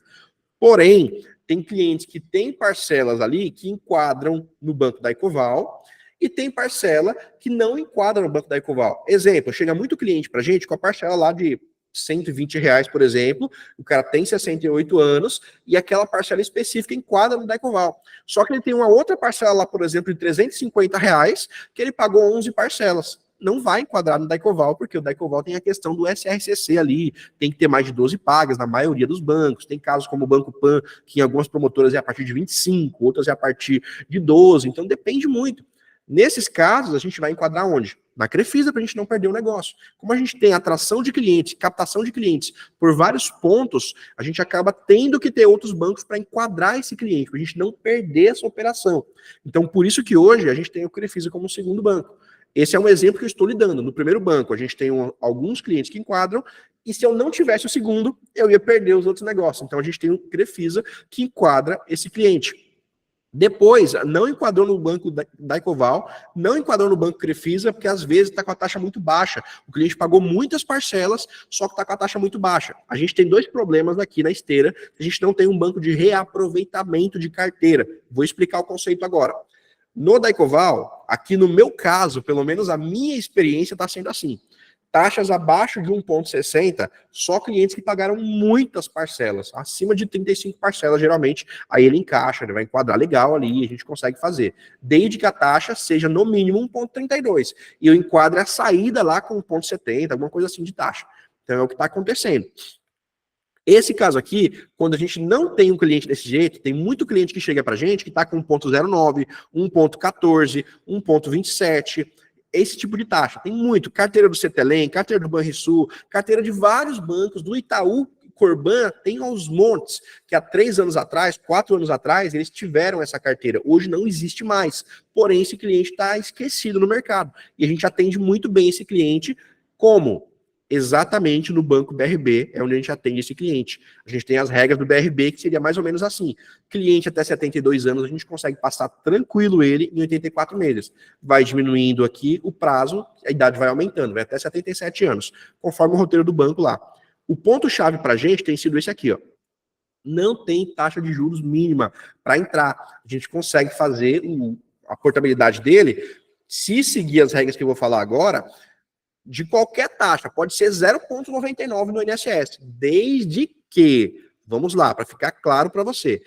Porém, tem clientes que têm parcelas ali que enquadram no banco da Ecoval e tem parcela que não enquadra no banco da Ecoval. Exemplo, chega muito cliente para a gente com a parcela lá de R$120, por exemplo, o cara tem 68 anos e aquela parcela específica enquadra no Daicoval. Só que ele tem uma outra parcela lá, por exemplo, de R$350, que ele pagou 11 parcelas. Não vai enquadrar no Daicoval, porque o Daicoval tem a questão do SRCC ali, tem que ter mais de 12 pagas na maioria dos bancos. Tem casos como o Banco Pan, que em algumas promotoras é a partir de 25, outras é a partir de 12, então depende muito. Nesses casos, a gente vai enquadrar onde? Na Crefisa, para a gente não perder o negócio. Como a gente tem atração de clientes, captação de clientes por vários pontos, a gente acaba tendo que ter outros bancos para enquadrar esse cliente, para a gente não perder essa operação. Então, por isso que hoje a gente tem o Crefisa como segundo banco. Esse é um exemplo que eu estou lhe dando. No primeiro banco, a gente tem alguns clientes que enquadram, e se eu não tivesse o segundo, eu ia perder os outros negócios. Então, a gente tem o Crefisa que enquadra esse cliente. Depois, não enquadrou no banco da Ecoval, não enquadrou no banco Crefisa, porque às vezes está com a taxa muito baixa. O cliente pagou muitas parcelas, só que está com a taxa muito baixa. A gente tem 2 problemas aqui na esteira, a gente não tem um banco de reaproveitamento de carteira. Vou explicar o conceito agora. No Daicoval, aqui no meu caso, pelo menos a minha experiência está sendo assim. Taxas abaixo de 1,60, só clientes que pagaram muitas parcelas, acima de 35 parcelas, geralmente, aí ele encaixa, ele vai enquadrar legal ali, a gente consegue fazer. Desde que a taxa seja no mínimo 1,32, e eu enquadro a saída lá com 1,70, alguma coisa assim de taxa. Então é o que está acontecendo. Esse caso aqui, quando a gente não tem um cliente desse jeito, tem muito cliente que chega pra gente que está com 1,09, 1,14, 1,27, esse tipo de taxa. Tem muito. Carteira do Cetelem, carteira do Banrisul, carteira de vários bancos, do Itaú, Corban, tem aos montes, que há 3 anos atrás, 4 anos atrás, eles tiveram essa carteira. Hoje não existe mais. Porém, esse cliente está esquecido no mercado. E a gente atende muito bem esse cliente. Como? Exatamente no banco BRB, é onde a gente atende esse cliente. A gente tem as regras do BRB, que seria mais ou menos assim. Cliente até 72 anos, a gente consegue passar tranquilo ele em 84 meses. Vai diminuindo aqui o prazo, a idade vai aumentando, vai até 77 anos, conforme o roteiro do banco lá. O ponto-chave para a gente tem sido esse aqui, ó. Não tem taxa de juros mínima para entrar. A gente consegue fazer a portabilidade dele, se seguir as regras que eu vou falar agora, de qualquer taxa, pode ser 0,99 no INSS, desde que, vamos lá, para ficar claro para você,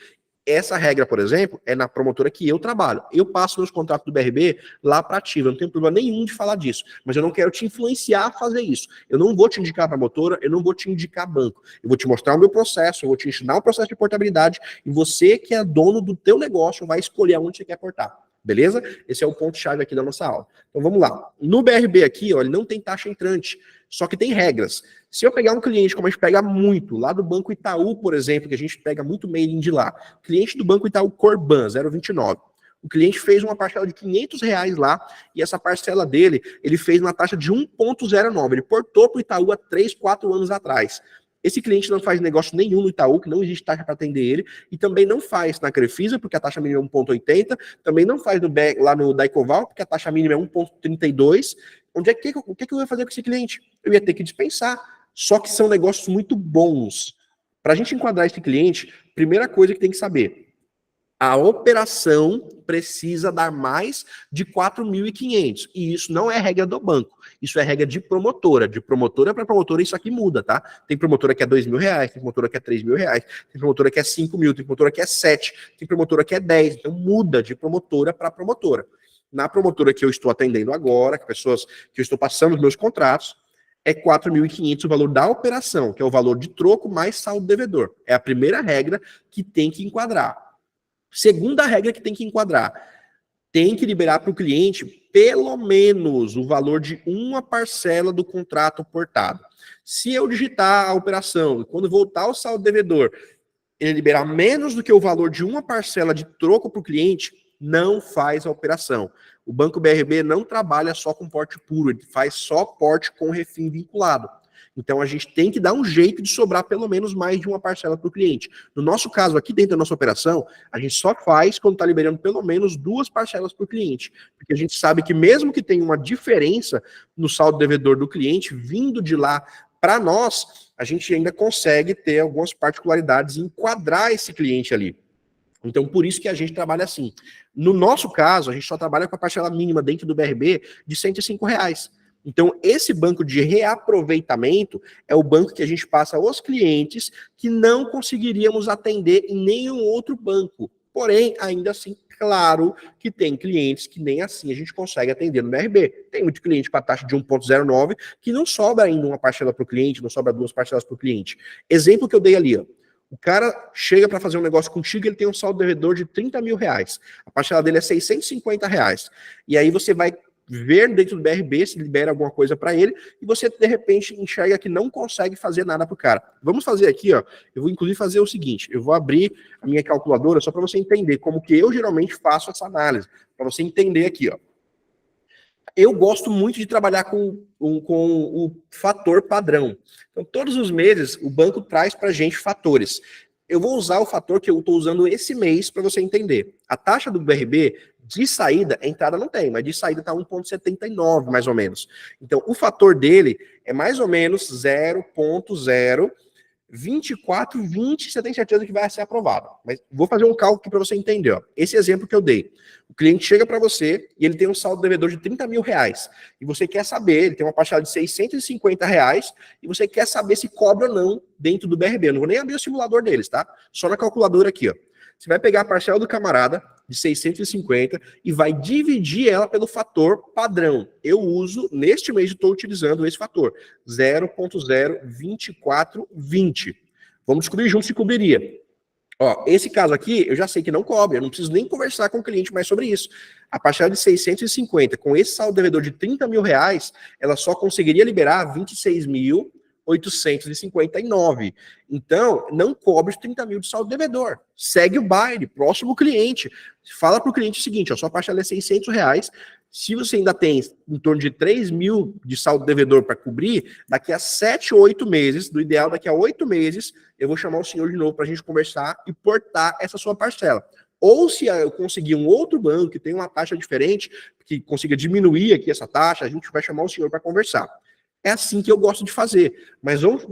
essa regra, por exemplo, é na promotora que eu trabalho. Eu passo meus contratos do BRB lá para ativa, eu não tenho problema nenhum de falar disso, mas eu não quero te influenciar a fazer isso. Eu não vou te indicar promotora, eu não vou te indicar banco. Eu vou te mostrar o meu processo, eu vou te ensinar o processo de portabilidade, e você que é dono do teu negócio vai escolher aonde você quer portar. Beleza? Esse é o ponto-chave aqui da nossa aula. Então vamos lá. No BRB aqui, ó, ele não tem taxa entrante, só que tem regras. Se eu pegar um cliente, como a gente pega muito, lá do Banco Itaú, por exemplo, que a gente pega muito mailing de lá, cliente do Banco Itaú Corban, 0,29. O cliente fez uma parcela de R$500 lá, e essa parcela dele, ele fez uma taxa de 1,09. Ele portou para o Itaú há 3, 4 anos atrás. Esse cliente não faz negócio nenhum no Itaú, que não existe taxa para atender ele, e também não faz na Crefisa, porque a taxa mínima é 1,80, também não faz lá no Daicoval, porque a taxa mínima é 1,32. O que eu ia fazer com esse cliente? Eu ia ter que dispensar. Só que são negócios muito bons. Para a gente enquadrar esse cliente, primeira coisa que tem que saber, a operação precisa dar mais de 4.500. E isso não é regra do banco. Isso é regra de promotora. De promotora para promotora, isso aqui muda, tá? Tem promotora que é R$2.000, tem promotora que é R$3.000, tem promotora que é 5.000, tem promotora que é 7, tem promotora que é 10. Então muda de promotora para promotora. Na promotora que eu estou atendendo agora, que pessoas que eu estou passando os meus contratos, é 4.500 o valor da operação, que é o valor de troco mais saldo devedor. É a primeira regra que tem que enquadrar. Segunda regra que tem que enquadrar, tem que liberar para o cliente pelo menos o valor de uma parcela do contrato portado. Se eu digitar a operação e quando voltar o saldo devedor, ele liberar menos do que o valor de uma parcela de troco para o cliente, não faz a operação. O Banco BRB não trabalha só com porte puro, ele faz só porte com refim vinculado. Então a gente tem que dar um jeito de sobrar pelo menos mais de uma parcela para o cliente. No nosso caso, aqui dentro da nossa operação, a gente só faz quando está liberando pelo menos 2 parcelas para o cliente. Porque a gente sabe que mesmo que tenha uma diferença no saldo devedor do cliente, vindo de lá para nós, a gente ainda consegue ter algumas particularidades e enquadrar esse cliente ali. Então, por isso que a gente trabalha assim. No nosso caso, a gente só trabalha com a parcela mínima dentro do BRB de R$105. Então, esse banco de reaproveitamento é o banco que a gente passa aos clientes que não conseguiríamos atender em nenhum outro banco. Porém, ainda assim, claro que tem clientes que nem assim a gente consegue atender no BRB. Tem muito cliente com a taxa de 1,09 que não sobra ainda uma parcela para o cliente, não sobra 2 parcelas para o cliente. Exemplo que eu dei ali, ó. O cara chega para fazer um negócio contigo, ele tem um saldo devedor de R$30 mil. A parcela dele é R$650. E aí você vai ver dentro do BRB se libera alguma coisa para ele e você, de repente, enxerga que não consegue fazer nada para o cara. Vamos fazer aqui, ó. Eu vou, inclusive, fazer o seguinte. Eu vou abrir a minha calculadora só para você entender como que eu geralmente faço essa análise. Para você entender aqui, ó. Eu gosto muito de trabalhar com o fator padrão. Então, todos os meses, o banco traz para a gente fatores. Eu vou usar o fator que eu estou usando esse mês para você entender. A taxa do BRB, de saída, a entrada não tem, mas de saída está 1,79, mais ou menos. Então, o fator dele é mais ou menos 0,02420, você tem certeza que vai ser aprovado. Mas vou fazer um cálculo aqui para você entender. Ó. Esse exemplo que eu dei. O cliente chega para você e ele tem um saldo devedor de R$30 mil. E você quer saber, ele tem uma parcela de R$650 e você quer saber se cobra ou não dentro do BRB. Eu não vou nem abrir o simulador deles, tá? Só na calculadora aqui, ó. Você vai pegar a parcela do camarada de 650 e vai dividir ela pelo fator padrão. Eu uso, neste mês, estou utilizando esse fator, 0,02420. Vamos descobrir junto se cobriria. Ó, esse caso aqui, eu já sei que não cobre, eu não preciso nem conversar com o cliente mais sobre isso. A parcela de 650, com esse saldo devedor de R$30 mil, ela só conseguiria liberar 26.859. Então, não cobre os 30 mil de saldo devedor. Segue o baile, próximo cliente. Fala para o cliente o seguinte, ó, sua parcela é R$600, se você ainda tem em torno de 3 mil de saldo devedor para cobrir, daqui a 7 ou 8 meses, do ideal daqui a 8 meses, eu vou chamar o senhor de novo para a gente conversar e portar essa sua parcela. Ou se eu conseguir um outro banco que tem uma taxa diferente, que consiga diminuir aqui essa taxa, a gente vai chamar o senhor para conversar. É assim que eu gosto de fazer. Mas vamos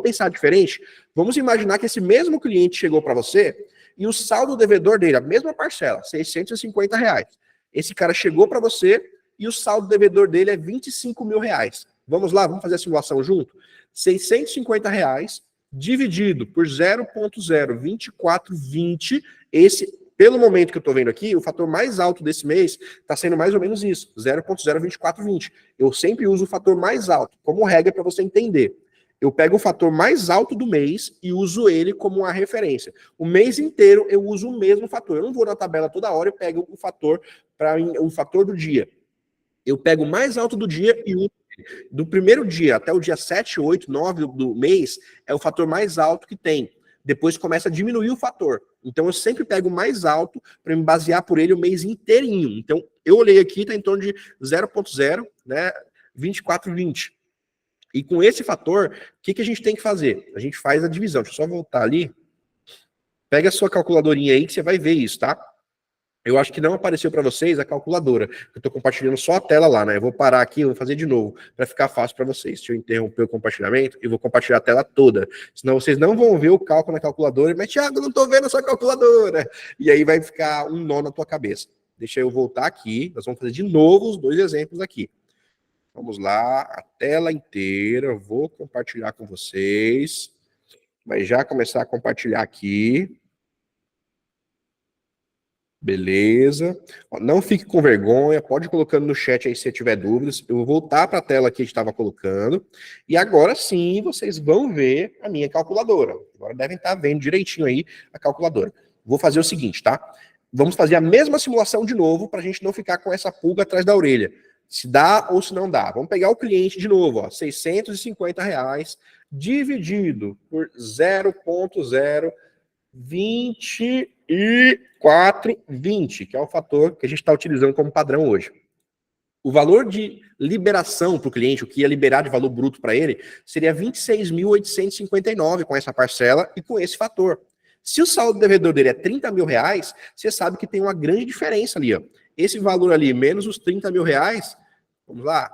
pensar diferente? Vamos imaginar que esse mesmo cliente chegou para você e o saldo devedor dele, a mesma parcela, R$650. Esse cara chegou para você e o saldo devedor dele é R$25 mil. Vamos lá, vamos fazer a simulação junto? R$650 dividido por 0,02420, esse, pelo momento que eu estou vendo aqui, o fator mais alto desse mês está sendo mais ou menos isso, 0,02420. Eu sempre uso o fator mais alto, como regra para você entender. Eu pego o fator mais alto do mês e uso ele como uma referência. O mês inteiro eu uso o mesmo fator. Eu não vou na tabela toda hora e pego o fator do dia. Eu pego o mais alto do dia e uso do primeiro dia até o dia 7, 8, 9 do mês é o fator mais alto que tem. Depois começa a diminuir o fator. Então eu sempre pego o mais alto para me basear por ele o mês inteirinho. Então eu olhei aqui, está em torno de 0,0, né, 2420. E com esse fator, o que a gente tem que fazer? A gente faz a divisão. Deixa eu só voltar ali. Pega a sua calculadorinha aí que você vai ver isso, tá? Eu acho que não apareceu para vocês a calculadora. Eu estou compartilhando só a tela lá, né? Eu vou parar aqui, eu vou fazer de novo, para ficar fácil para vocês. Deixa eu interromper o compartilhamento e vou compartilhar a tela toda. Senão vocês não vão ver o cálculo na calculadora. Mas, Thiago, eu não estou vendo a sua calculadora. E aí vai ficar um nó na tua cabeça. Deixa eu voltar aqui. Nós vamos fazer de novo os 2 exemplos aqui. Vamos lá, a tela inteira, vou compartilhar com vocês. Vai já começar a compartilhar aqui. Beleza. Não fique com vergonha, pode ir colocando no chat aí se tiver dúvidas. Eu vou voltar para a tela que a gente estava colocando. E agora sim, vocês vão ver a minha calculadora. Agora devem estar vendo direitinho aí a calculadora. Vou fazer o seguinte, tá? Vamos fazer a mesma simulação de novo para a gente não ficar com essa pulga atrás da orelha. Se dá ou se não dá. Vamos pegar o cliente de novo, ó, R$650 dividido por 0,02420. 24,20, que é o fator que a gente está utilizando como padrão hoje. O valor de liberação para o cliente, o que ia liberar de valor bruto para ele, seria 26.859 com essa parcela e com esse fator. Se o saldo devedor dele é 30 mil reais, você sabe que tem uma grande diferença ali. Ó. Esse valor ali, menos os 30 mil reais, vamos lá,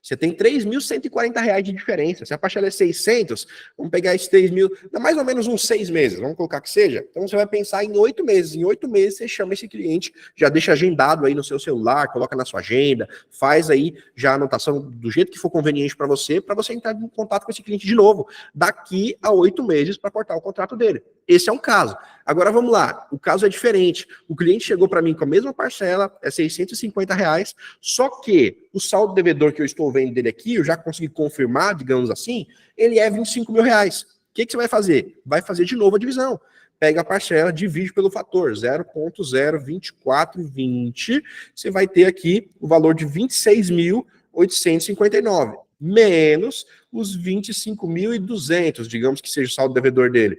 você tem 3.140 reais de diferença. Se a parcela é 600, vamos pegar esses 3 mil, dá mais ou menos uns 6 meses, vamos colocar que seja. Então você vai pensar em 8 meses. Em 8 meses você chama esse cliente, já deixa agendado aí no seu celular, coloca na sua agenda, faz aí já a anotação do jeito que for conveniente para você entrar em contato com esse cliente de novo, daqui a 8 meses para cortar o contrato dele. Esse é um caso. Agora vamos lá, o caso é diferente. O cliente chegou para mim com a mesma parcela, é 650 reais, só que o saldo devedor que eu estou vendo dele aqui, eu já consegui confirmar, digamos assim, ele é 25 mil reais. O que você vai fazer? Vai fazer de novo a divisão. Pega a parcela, divide pelo fator 0,02420, você vai ter aqui o valor de 26.859, menos os 25.200, digamos que seja o saldo devedor dele.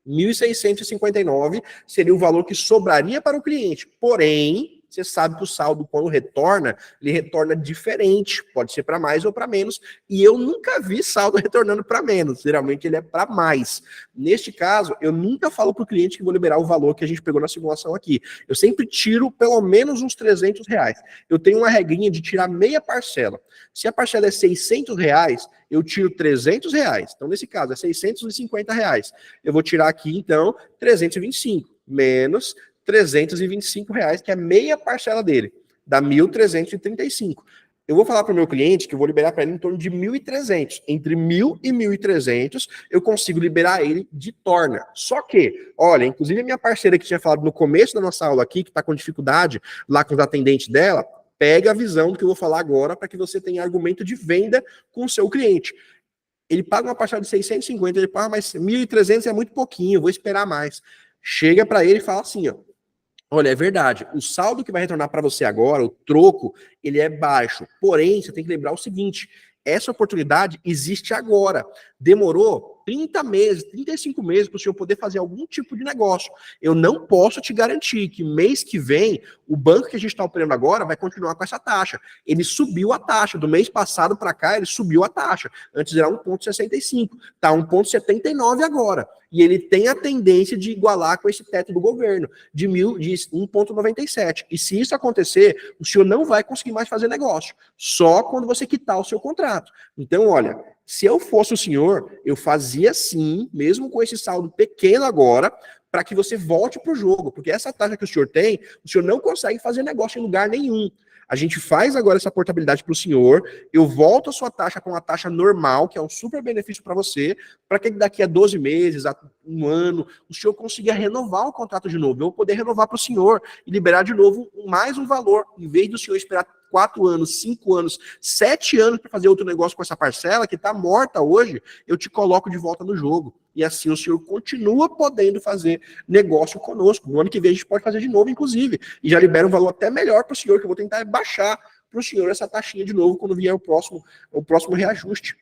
1.659 seria o valor que sobraria para o cliente. Porém, você sabe que o saldo, quando retorna, ele retorna diferente. Pode ser para mais ou para menos. E eu nunca vi saldo retornando para menos. Geralmente ele é para mais. Neste caso, eu nunca falo para o cliente que vou liberar o valor que a gente pegou na simulação aqui. Eu sempre tiro pelo menos uns 300 reais. Eu tenho uma regrinha de tirar meia parcela. Se a parcela é 600 reais, eu tiro 300 reais. Então, nesse caso, é 650 reais. Eu vou tirar aqui, então, 325, menos 325 reais, que é meia parcela dele. Dá 1.335. Eu vou falar para o meu cliente que eu vou liberar para ele em torno de 1.300. Entre 1.000 e 1.300, eu consigo liberar ele de torna. Só que, olha, inclusive a minha parceira que tinha falado no começo da nossa aula aqui, que está com dificuldade lá com os atendentes dela, pega a visão do que eu vou falar agora para que você tenha argumento de venda com o seu cliente. Ele paga uma parcela de 650, ele paga, mas 1.300 é muito pouquinho, eu vou esperar mais. Chega para ele e fala assim, ó, olha, é verdade, o saldo que vai retornar para você agora, o troco, ele é baixo. Porém, você tem que lembrar o seguinte, essa oportunidade existe agora. Demorou 30 meses, 35 meses para o senhor poder fazer algum tipo de negócio. Eu não posso te garantir que mês que vem, o banco que a gente está operando agora vai continuar com essa taxa. Ele subiu a taxa. Do mês passado para cá, ele subiu a taxa. Antes era 1,65. Está 1,79 agora. E ele tem a tendência de igualar com esse teto do governo, de 1,97. E se isso acontecer, o senhor não vai conseguir mais fazer negócio. Só quando você quitar o seu contrato. Então, olha, se eu fosse o senhor, eu fazia sim, mesmo com esse saldo pequeno agora, para que você volte para o jogo. Porque essa taxa que o senhor tem, o senhor não consegue fazer negócio em lugar nenhum. A gente faz agora essa portabilidade para o senhor, eu volto a sua taxa com a taxa normal, que é um super benefício para você, para que daqui a 12 meses, a um ano, o senhor consiga renovar o contrato de novo. Eu vou poder renovar para o senhor e liberar de novo mais um valor, em vez do senhor esperar 4 anos, 5 anos, 7 anos para fazer outro negócio com essa parcela que está morta hoje, eu te coloco de volta no jogo. E assim o senhor continua podendo fazer negócio conosco. No ano que vem a gente pode fazer de novo, inclusive. E já libera um valor até melhor para o senhor, que eu vou tentar baixar para o senhor essa taxinha de novo quando vier o próximo reajuste.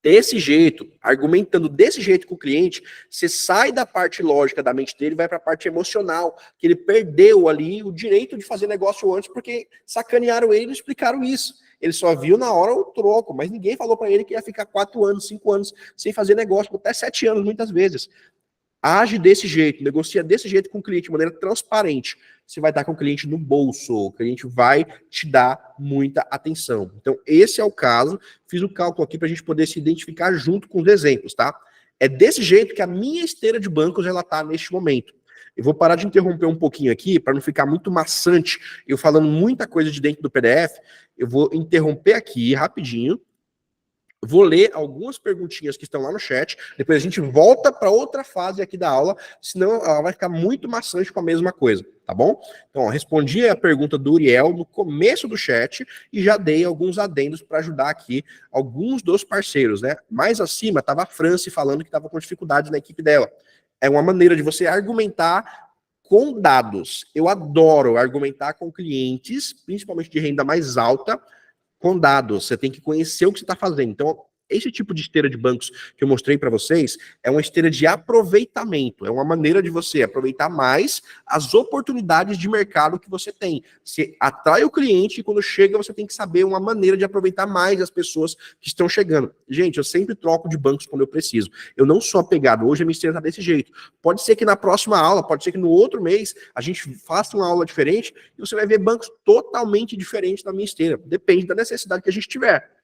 Desse jeito, argumentando desse jeito com o cliente, você sai da parte lógica da mente dele e vai para a parte emocional, que ele perdeu ali o direito de fazer negócio antes porque sacanearam ele e não explicaram isso. Ele só viu na hora o troco, mas ninguém falou para ele que ia ficar 4 anos, 5 anos sem fazer negócio, até 7 anos muitas vezes. Age desse jeito, negocia desse jeito com o cliente, de maneira transparente. Você vai estar com o cliente no bolso, o cliente vai te dar muita atenção. Então, esse é o caso. Fiz o cálculo aqui para a gente poder se identificar junto com os exemplos, tá? É desse jeito que a minha esteira de bancos ela está neste momento. Eu vou parar de interromper um pouquinho aqui, para não ficar muito maçante, eu falando muita coisa de dentro do PDF. Eu vou interromper aqui rapidinho. Vou ler algumas perguntinhas que estão lá no chat, depois a gente volta para outra fase aqui da aula, senão ela vai ficar muito maçante com a mesma coisa, tá bom? Então, ó, respondi a pergunta do Uriel no começo do chat e já dei alguns adendos para ajudar aqui alguns dos parceiros, né? Mais acima estava a Franci falando que estava com dificuldade na equipe dela. É uma maneira de você argumentar com dados. Eu adoro argumentar com clientes, principalmente de renda mais alta, com dados, você tem que conhecer o que você está fazendo. Então, Esse tipo de esteira de bancos que eu mostrei para vocês é uma esteira de aproveitamento, é uma maneira de você aproveitar mais as oportunidades de mercado que você tem. Você atrai o cliente e quando chega você tem que saber uma maneira de aproveitar mais as pessoas que estão chegando. Gente, eu sempre troco de bancos quando eu preciso. Eu não sou apegado, hoje a minha esteira está desse jeito. Pode ser que na próxima aula, pode ser que no outro mês a gente faça uma aula diferente e você vai ver bancos totalmente diferentes da minha esteira. Depende da necessidade que a gente tiver.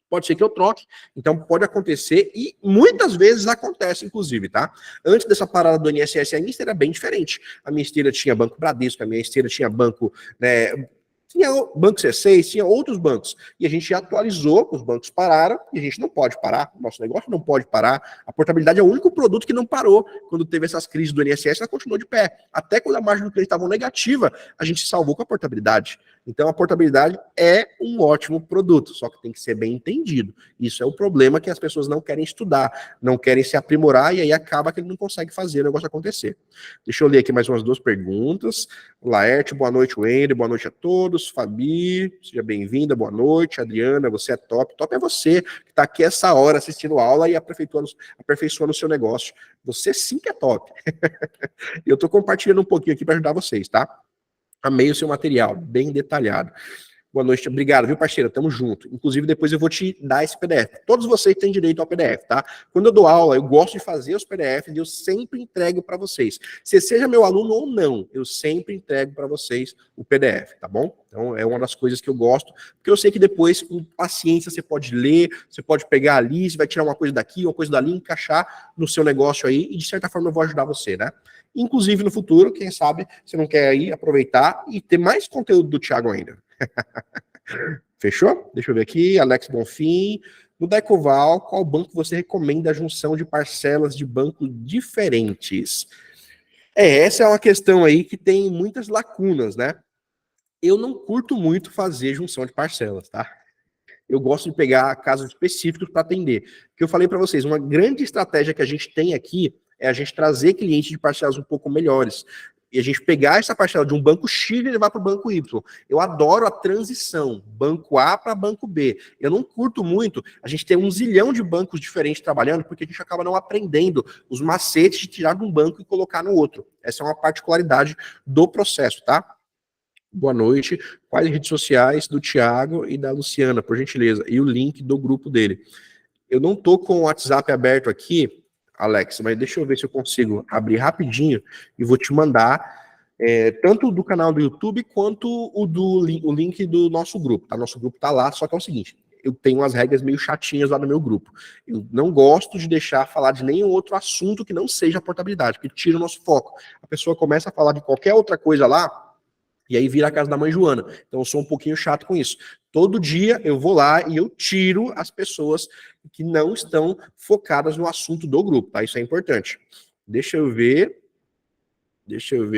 Pode ser que eu troque, então pode acontecer, e muitas vezes acontece, inclusive, tá? Antes dessa parada do INSS, a minha esteira era bem diferente. A minha esteira tinha Banco Bradesco, a minha esteira tinha banco, né, tinha Banco C6, tinha outros bancos, e a gente atualizou, os bancos pararam, e a gente não pode parar, o nosso negócio não pode parar, a portabilidade é o único produto que não parou. Quando teve essas crises do INSS, ela continuou de pé. Até quando a margem do cliente estava negativa, a gente salvou com a portabilidade. Então a portabilidade é um ótimo produto, só que tem que ser bem entendido. Isso é o problema, que as pessoas não querem estudar, não querem se aprimorar, e aí acaba que ele não consegue fazer o negócio acontecer. Deixa eu ler aqui mais umas 2 perguntas. Laerte, boa noite, Wender, boa noite a todos. Fabi, seja bem-vinda, boa noite. Adriana, você é top. Top é você, que está aqui essa hora assistindo a aula e aperfeiçoando o seu negócio. Você sim que é top. Eu estou compartilhando um pouquinho aqui para ajudar vocês, tá? Amei o seu material, bem detalhado. Boa noite, obrigado, viu, parceiro? Tamo junto. Inclusive, depois eu vou te dar esse PDF. Todos vocês têm direito ao PDF, tá? Quando eu dou aula, eu gosto de fazer os PDFs e eu sempre entrego para vocês. Se seja meu aluno ou não, eu sempre entrego para vocês o PDF, tá bom? Então, é uma das coisas que eu gosto, porque eu sei que depois, com paciência, você pode ler, você pode pegar ali, você vai tirar uma coisa daqui, uma coisa dali, encaixar no seu negócio aí, e de certa forma eu vou ajudar você, né? Inclusive, no futuro, quem sabe, você não quer aí aproveitar e ter mais conteúdo do Thiago ainda. Fechou? Deixa eu ver aqui, Alex Bonfim. No Decoval, qual banco você recomenda a junção de parcelas de bancos diferentes? Essa é uma questão aí que tem muitas lacunas, né? Eu não curto muito fazer junção de parcelas, tá? Eu gosto de pegar casos específicos para atender. Porque eu falei para vocês, uma grande estratégia que a gente tem aqui é a gente trazer clientes de parcelas um pouco melhores. E a gente pegar essa parcela de um banco X e levar para o banco Y. Eu adoro a transição, banco A para banco B. Eu não curto muito a gente ter um zilhão de bancos diferentes trabalhando, porque a gente acaba não aprendendo os macetes de tirar de um banco e colocar no outro. Essa é uma particularidade do processo, tá? Boa noite. Quais redes sociais do Thiago e da Luciana, por gentileza? E o link do grupo dele. Eu não tô com o WhatsApp aberto aqui, Alex, mas deixa eu ver se eu consigo abrir rapidinho e vou te mandar tanto do canal do YouTube quanto o link do nosso grupo, tá? Nosso grupo tá lá, só que é o seguinte, eu tenho umas regras meio chatinhas lá no meu grupo. Eu não gosto de deixar falar de nenhum outro assunto que não seja a portabilidade, porque tira o nosso foco. A pessoa começa a falar de qualquer outra coisa lá, e aí vira a casa da mãe Joana. Então eu sou um pouquinho chato com isso. Todo dia eu vou lá e eu tiro as pessoas que não estão focadas no assunto do grupo, tá? Isso é importante. Deixa eu ver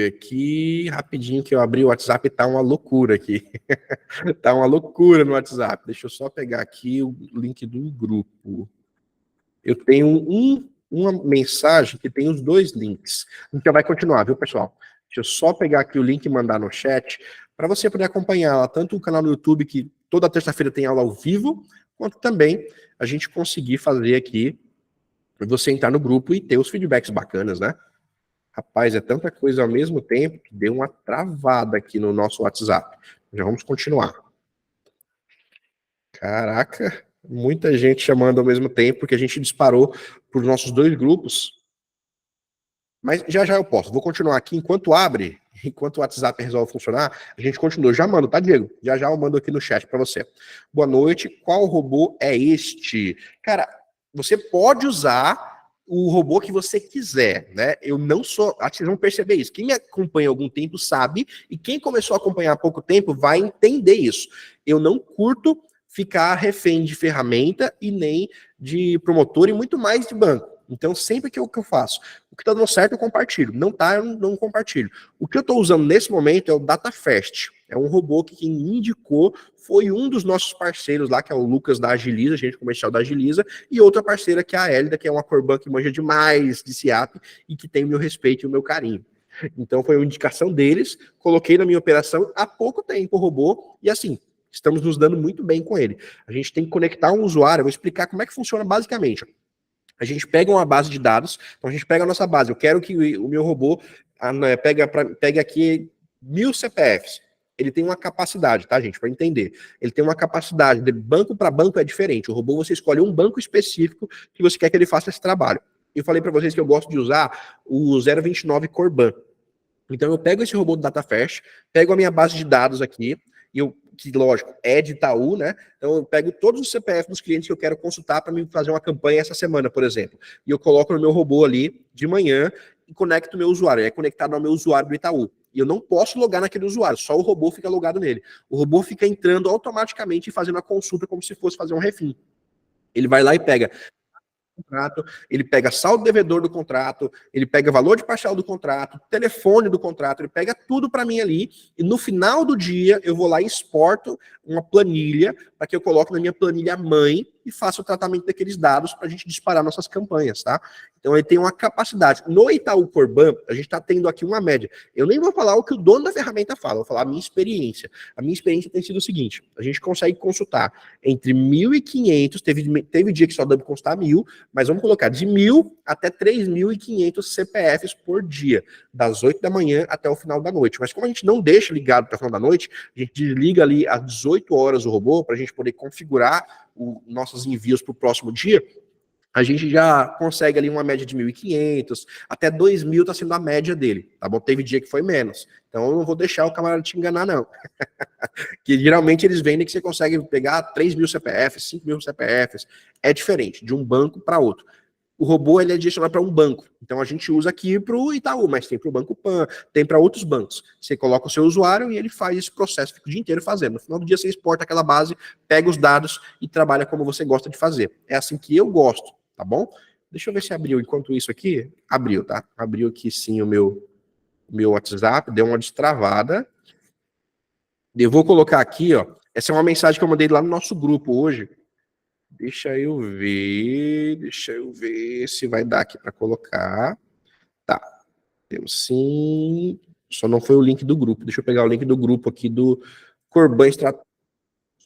aqui rapidinho que eu abri o WhatsApp e tá uma loucura aqui. Tá uma loucura no WhatsApp. Deixa eu só pegar aqui o link do grupo. Eu tenho uma mensagem que tem os 2 links. A gente já vai continuar, viu, pessoal? Deixa eu só pegar aqui o link e mandar no chat para você poder acompanhar tanto o canal do YouTube, que toda terça-feira tem aula ao vivo, quanto também a gente conseguir fazer aqui, você entrar no grupo e ter os feedbacks bacanas, né? Rapaz, é tanta coisa ao mesmo tempo que deu uma travada aqui no nosso WhatsApp. Já vamos continuar. Caraca, muita gente chamando ao mesmo tempo, porque a gente disparou para os nossos 2 grupos. Mas já eu posso. Vou continuar aqui. Enquanto abre, enquanto o WhatsApp resolve funcionar, a gente continua. Já mando, tá, Diego? Já eu mando aqui no chat para você. Boa noite. Qual robô é este? Cara, você pode usar o robô que você quiser, né? Eu não sou... Acho que vocês vão perceber isso. Quem me acompanha há algum tempo sabe, e quem começou a acompanhar há pouco tempo vai entender isso. Eu não curto ficar refém de ferramenta e nem de promotor e muito mais de banco. Então, sempre que eu faço, o que está dando certo eu compartilho, não tá, eu não compartilho. O que eu estou usando nesse momento é o DataFast, é um robô que quem me indicou foi um dos nossos parceiros lá, que é o Lucas da Agiliza, agente comercial da Agiliza, e outra parceira que é a Hélida, que é uma Corban que manja demais de SIAP e que tem o meu respeito e o meu carinho. Então, foi uma indicação deles, coloquei na minha operação há pouco tempo o robô, e assim, estamos nos dando muito bem com ele. A gente tem que conectar um usuário, eu vou explicar como é que funciona basicamente. A gente pega uma base de dados, então a gente pega a nossa base, eu quero que o meu robô pegue aqui 1000 CPFs. Ele tem uma capacidade, tá, gente, para entender. Ele tem uma capacidade, de banco para banco é diferente. O robô, você escolhe um banco específico que você quer que ele faça esse trabalho. Eu falei para vocês que eu gosto de usar o 029 Corban. Então eu pego esse robô do DataFast, pego a minha base de dados aqui, que lógico, é de Itaú, né? Então eu pego todos os CPF dos clientes que eu quero consultar para me fazer uma campanha essa semana, por exemplo. E eu coloco no meu robô ali de manhã e conecto o meu usuário. É conectado ao meu usuário do Itaú. E eu não posso logar naquele usuário, só o robô fica logado nele. O robô fica entrando automaticamente e fazendo a consulta como se fosse fazer um refim. Ele vai lá e pega contrato, ele pega saldo devedor do contrato, ele pega valor de parcial do contrato, telefone do contrato, ele pega tudo para mim ali, e no final do dia eu vou lá e exporto uma planilha para que eu coloque na minha planilha mãe e faça o tratamento daqueles dados para a gente disparar nossas campanhas, tá? Então ele tem uma capacidade. No Itaú Corban, a gente está tendo aqui uma média. Eu nem vou falar o que o dono da ferramenta fala, vou falar a minha experiência. A minha experiência tem sido o seguinte, a gente consegue consultar entre 1.500, teve dia que só deu para consultar 1.000, mas vamos colocar de 1.000 até 3.500 CPFs por dia, das 8 da manhã até o final da noite. Mas como a gente não deixa ligado até o final da noite, a gente desliga ali às 18 horas o robô para a gente poder configurar nossos envios para o próximo dia, a gente já consegue ali uma média de 1.500, até 2.000 está sendo a média dele, tá bom? Teve dia que foi menos. Então eu não vou deixar o camarada te enganar, não. Que geralmente eles vendem que você consegue pegar 3.000 CPFs, 5.000 CPFs. É diferente, de um banco para outro. O robô ele é direcionado para um banco. Então a gente usa aqui para o Itaú, mas tem para o Banco Pan, tem para outros bancos. Você coloca o seu usuário e ele faz esse processo, fica o dia inteiro fazendo. No final do dia você exporta aquela base, pega os dados e trabalha como você gosta de fazer. É assim que eu gosto, tá bom? Deixa eu ver se abriu. Enquanto isso aqui, abriu, tá? Abriu aqui sim o meu WhatsApp, deu uma destravada. Eu vou colocar aqui, ó. Essa é uma mensagem que eu mandei lá no nosso grupo hoje. Deixa eu ver se vai dar aqui para colocar. Tá, temos sim. Só não foi o link do grupo. Deixa eu pegar o link do grupo aqui do Corban Estratégico.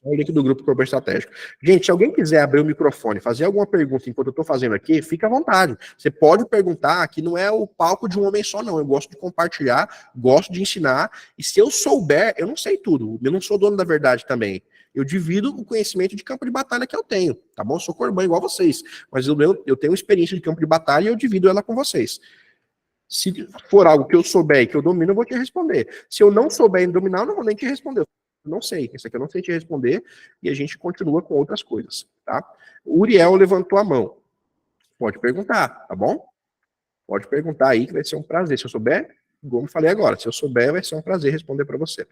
O link do grupo Corban Estratégico. Gente, se alguém quiser abrir o microfone, fazer alguma pergunta enquanto eu estou fazendo aqui, fica à vontade. Você pode perguntar, aqui não é o palco de um homem só, não. Eu gosto de compartilhar, gosto de ensinar, e se eu souber, eu não sei tudo. Eu não sou dono da verdade também. Eu divido o conhecimento de campo de batalha que eu tenho, tá bom? Eu sou Corban igual vocês, mas eu tenho experiência de campo de batalha e eu divido ela com vocês. Se for algo que eu souber e que eu domino, eu vou te responder. Se eu não souber e dominar, eu não vou nem te responder. Eu não sei, isso aqui eu não sei te responder, e a gente continua com outras coisas, tá? O Uriel levantou a mão. Pode perguntar, tá bom? Pode perguntar aí, que vai ser um prazer. Se eu souber, como falei agora, se eu souber, vai ser um prazer responder para você.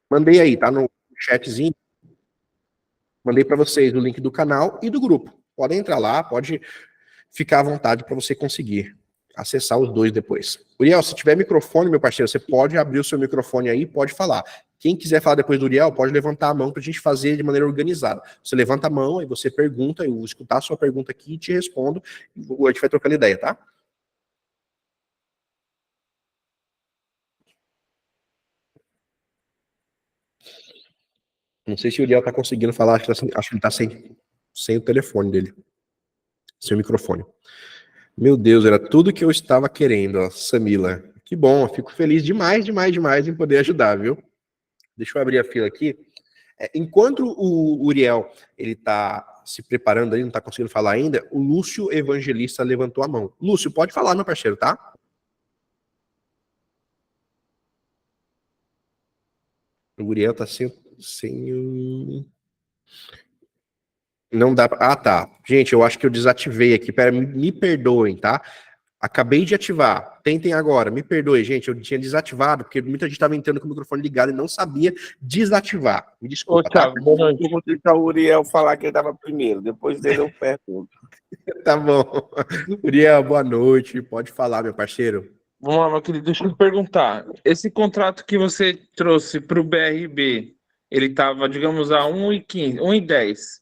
Mandei aí, tá no chatzinho. Mandei para vocês o link do canal e do grupo. Podem entrar lá, pode ficar à vontade para você conseguir acessar os dois depois. Uriel, se tiver microfone, meu parceiro, você pode abrir o seu microfone aí e pode falar. Quem quiser falar depois do Uriel, pode levantar a mão para a gente fazer de maneira organizada. Você levanta a mão, aí você pergunta, eu vou escutar a sua pergunta aqui e te respondo, e a gente vai trocando ideia, tá? Não sei se o Uriel está conseguindo falar, acho que ele está sem o telefone dele, sem o microfone. Meu Deus, era tudo que eu estava querendo, ó, Samila. Que bom, eu fico feliz demais, demais, demais em poder ajudar, viu? Deixa eu abrir a fila aqui. Enquanto o Uriel ele está se preparando aí, não está conseguindo falar ainda, o Lúcio Evangelista levantou a mão. Lúcio, pode falar, meu parceiro, tá? O Uriel tá sem. Não dá. Ah, tá. Gente, eu acho que eu desativei aqui. Pera, me perdoem, tá? Acabei de ativar. Tentem agora. Me perdoe, gente. Eu tinha desativado, porque muita gente estava entrando com o microfone ligado e não sabia desativar. Me desculpa, Ô, Thiago, boa noite. Eu vou deixar o Uriel falar que ele estava primeiro. Depois dele eu pergunto. Tá bom. Uriel, boa noite. Pode falar, meu parceiro. Vamos lá, meu querido. Deixa eu te perguntar. Esse contrato que você trouxe para o BRB, ele estava, digamos, a 1,15, 1,10.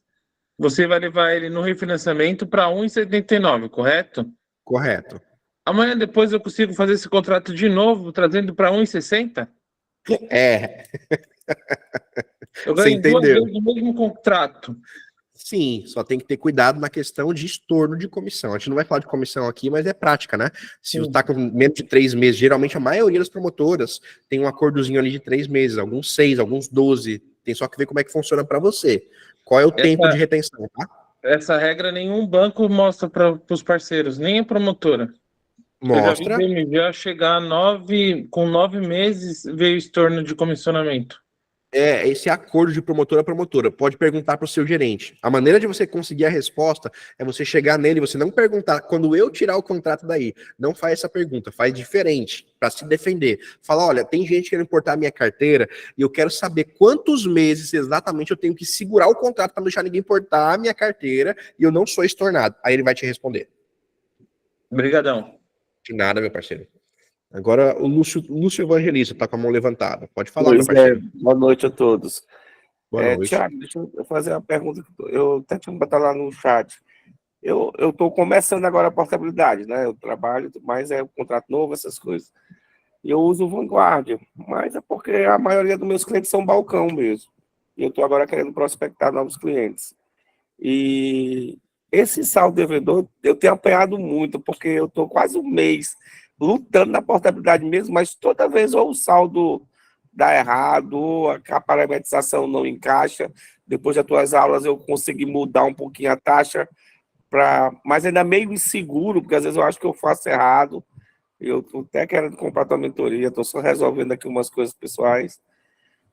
Você vai levar ele no refinanciamento para 1,79, correto? Correto. Amanhã depois eu consigo fazer esse contrato de novo, trazendo para 1,60? É. Eu Você ganho duas entendeu? vezes o mesmo contrato. Sim, só tem que ter cuidado na questão de estorno de comissão. A gente não vai falar de comissão aqui, mas é prática, né? Se você está com menos de 3 meses, geralmente a maioria das promotoras tem um acordozinho ali de 3 meses, alguns 6, alguns 12. Tem só que ver como é que funciona para você. Qual é o tempo de retenção, tá? Essa regra nenhum banco mostra para os parceiros, nem a promotora. Eu já vi Mostra. BMG chegar com 9 meses veio estorno de comissionamento. É esse acordo de promotora a promotora. Pode perguntar para o seu gerente. A maneira de você conseguir a resposta é você chegar nele e você não perguntar, quando eu tirar o contrato daí, não faz essa pergunta, faz diferente, para se defender. Fala, olha, tem gente querendo importar a minha carteira e eu quero saber quantos meses exatamente eu tenho que segurar o contrato para não deixar ninguém importar a minha carteira e eu não sou estornado. Aí ele vai te responder. Obrigadão. De nada, meu parceiro. Agora o Lúcio Evangelista está com a mão levantada. Pode falar, meu Pois é, parceiro. boa noite a todos. Boa noite. Tiago, deixa eu fazer uma pergunta. Eu até tinha que botar lá no chat. Eu estou começando agora a portabilidade, né? Eu trabalho, mas é um contrato novo, essas coisas. E eu uso o Vanguard, mas é porque a maioria dos meus clientes são balcão mesmo. E eu estou agora querendo prospectar novos clientes. E esse saldo devedor eu tenho apanhado muito, porque eu estou quase um mês lutando na portabilidade mesmo, mas toda vez ou o saldo dá errado, ou a parametrização não encaixa. Depois das tuas aulas eu consegui mudar um pouquinho a taxa, mas ainda meio inseguro, porque às vezes eu acho que eu faço errado. Eu estou até querendo comprar tua mentoria, estou só resolvendo aqui umas coisas pessoais.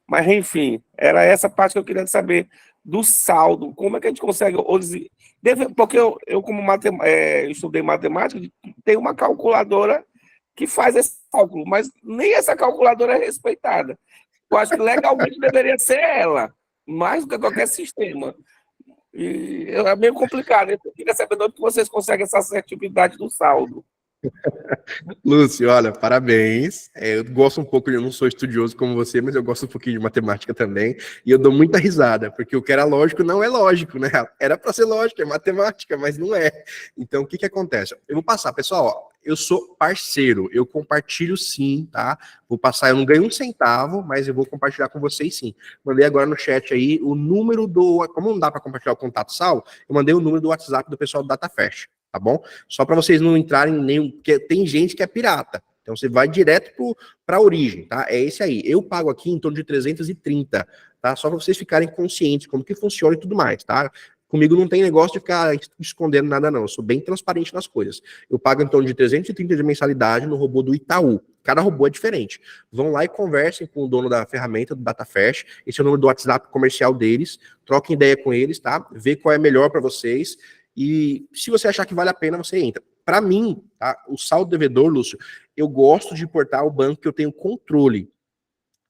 Mas, enfim, era essa parte que eu queria saber do saldo. Como é que a gente consegue... Porque eu como estudei matemática, tenho uma calculadora que faz esse cálculo, mas nem essa calculadora é respeitada. Eu acho que legalmente deveria ser ela, mais do que qualquer sistema. E é meio complicado. Eu queria saber de onde vocês conseguem essa assertividade do saldo. Lúcio, olha, parabéns. Eu gosto um pouco, eu não sou estudioso como você, mas eu gosto um pouquinho de matemática também. E eu dou muita risada, porque o que era lógico não é lógico, né? Era para ser lógico, é matemática, mas não é. Então, o que acontece? Eu vou passar, pessoal, ó, eu sou parceiro, eu compartilho sim, tá? Vou passar, eu não ganho um centavo, mas eu vou compartilhar com vocês sim. Mandei agora no chat aí o número do... Como não dá para compartilhar o contato salvo, eu mandei o número do WhatsApp do pessoal do DataFest. Tá bom? Só para vocês não entrarem em nenhum... Porque tem gente que é pirata. Então você vai direto para a origem, tá? É esse aí. Eu pago aqui em torno de 330, tá? Só para vocês ficarem conscientes como que funciona e tudo mais, tá? Comigo não tem negócio de ficar escondendo nada, não. Eu sou bem transparente nas coisas. Eu pago em torno de 330 de mensalidade no robô do Itaú. Cada robô é diferente. Vão lá e conversem com o dono da ferramenta, do DataFast. Esse é o número do WhatsApp comercial deles. Troquem ideia com eles, tá? Vê qual é melhor para vocês. E se você achar que vale a pena, você entra. Para mim, tá, o saldo devedor, Lúcio, eu gosto de portar o banco que eu tenho controle.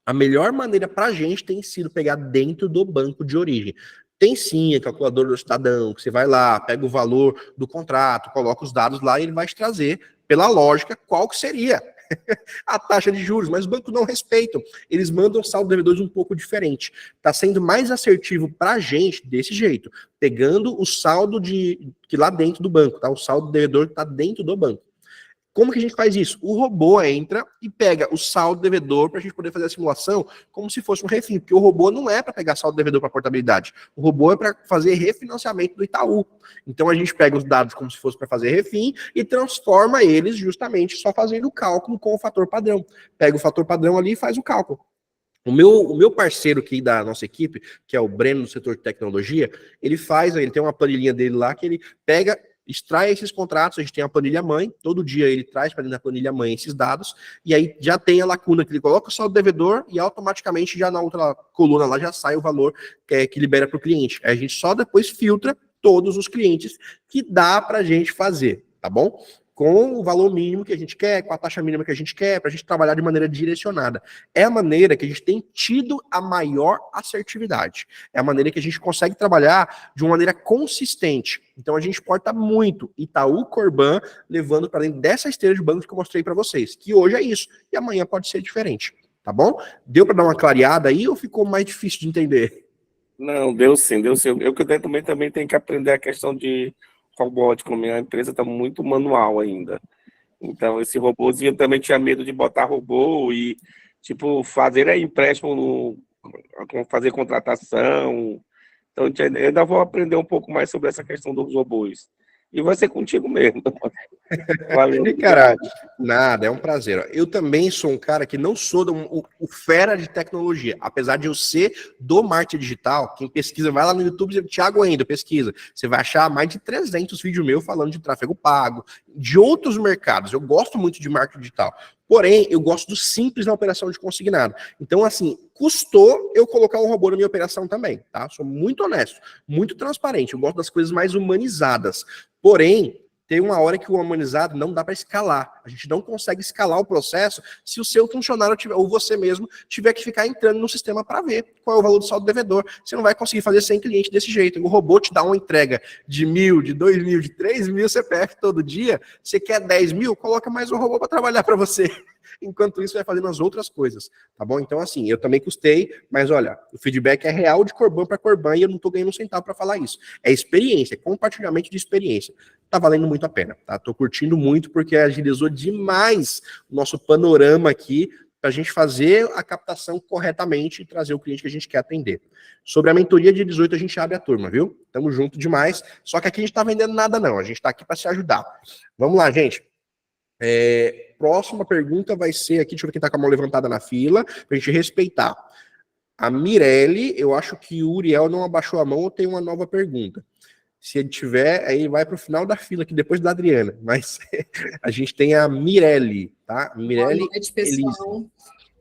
A melhor maneira para a gente tem sido pegar dentro do banco de origem. Tem sim a calculadora do cidadão, que você vai lá, pega o valor do contrato, coloca os dados lá e ele vai te trazer, pela lógica, qual que seria a taxa de juros, mas os bancos não respeitam. Eles mandam saldo devedores um pouco diferente. Está sendo mais assertivo para a gente desse jeito, pegando o saldo que lá dentro do banco, tá? O saldo devedor está dentro do banco. Como que a gente faz isso? O robô entra e pega o saldo devedor para a gente poder fazer a simulação como se fosse um refim, porque o robô não é para pegar saldo devedor para portabilidade. O robô é para fazer refinanciamento do Itaú. Então a gente pega os dados como se fosse para fazer refim e transforma eles justamente só fazendo o cálculo com o fator padrão. Pega o fator padrão ali e faz o cálculo. O meu parceiro aqui da nossa equipe, que é o Breno do setor de tecnologia, ele tem uma planilhinha dele lá que ele pega, extrai esses contratos, a gente tem a planilha mãe, todo dia ele traz para dentro da planilha mãe esses dados, e aí já tem a lacuna que ele coloca só o devedor e automaticamente já na outra coluna lá já sai o valor que libera para o cliente. Aí a gente só depois filtra todos os clientes que dá para a gente fazer, tá bom? Com o valor mínimo que a gente quer, com a taxa mínima que a gente quer, para a gente trabalhar de maneira direcionada. É a maneira que a gente tem tido a maior assertividade. É a maneira que a gente consegue trabalhar de uma maneira consistente. Então a gente porta muito Itaú Corban levando para dentro dessa esteira de bancos que eu mostrei para vocês, que hoje é isso, e amanhã pode ser diferente. Tá bom? Deu para dar uma clareada aí ou ficou mais difícil de entender? Não, deu sim, deu sim. Eu que também tenho que aprender a questão de robótica. Minha empresa está muito manual ainda. Então, esse robôzinho, eu também tinha medo de botar robô e, tipo, fazer empréstimo fazer contratação. Então, eu ainda vou aprender um pouco mais sobre essa questão dos robôs. E vai ser contigo mesmo. Valeu. Cara, nada, é um prazer. Eu também sou um cara que não sou o fera de tecnologia, apesar de eu ser do marketing digital. Quem pesquisa, vai lá no YouTube, Thiago Endo, pesquisa. Você vai achar mais de 300 vídeos meus falando de tráfego pago, de outros mercados. Eu gosto muito de marketing digital. Porém, eu gosto do simples na operação de consignado. Então, assim, custou eu colocar um robô na minha operação também, tá? Sou muito honesto, muito transparente. Eu gosto das coisas mais humanizadas. Porém, tem uma hora que o humanizado não dá para escalar. A gente não consegue escalar o processo se o seu funcionário tiver, ou você mesmo tiver que ficar entrando no sistema para ver qual é o valor do saldo devedor. Você não vai conseguir fazer 100 clientes desse jeito. O robô te dá uma entrega de 1.000, de 2.000, de 3.000 CPF todo dia. Você quer 10.000? Coloca mais um robô para trabalhar para você. Enquanto isso, vai fazendo as outras coisas, tá bom? Então, assim, eu também custei, mas olha, o feedback é real de Corban para Corban e eu não tô ganhando um centavo para falar isso. É experiência, é compartilhamento de experiência. Tá valendo muito a pena, tá? Tô curtindo muito porque agilizou demais o nosso panorama aqui para a gente fazer a captação corretamente e trazer o cliente que a gente quer atender. Sobre a mentoria de 18, a gente abre a turma, viu? Tamo junto demais. Só que aqui a gente tá vendendo nada, não. A gente tá aqui para se ajudar. Vamos lá, gente. Próxima pergunta vai ser aqui, deixa eu ver quem tá com a mão levantada na fila, pra gente respeitar. A Mirelle, eu acho que o Uriel não abaixou a mão ou tem uma nova pergunta. Se ele tiver, aí vai pro final da fila, aqui depois da Adriana. Mas a gente tem a Mirelle, tá? Mirelle. Boa noite, pessoal.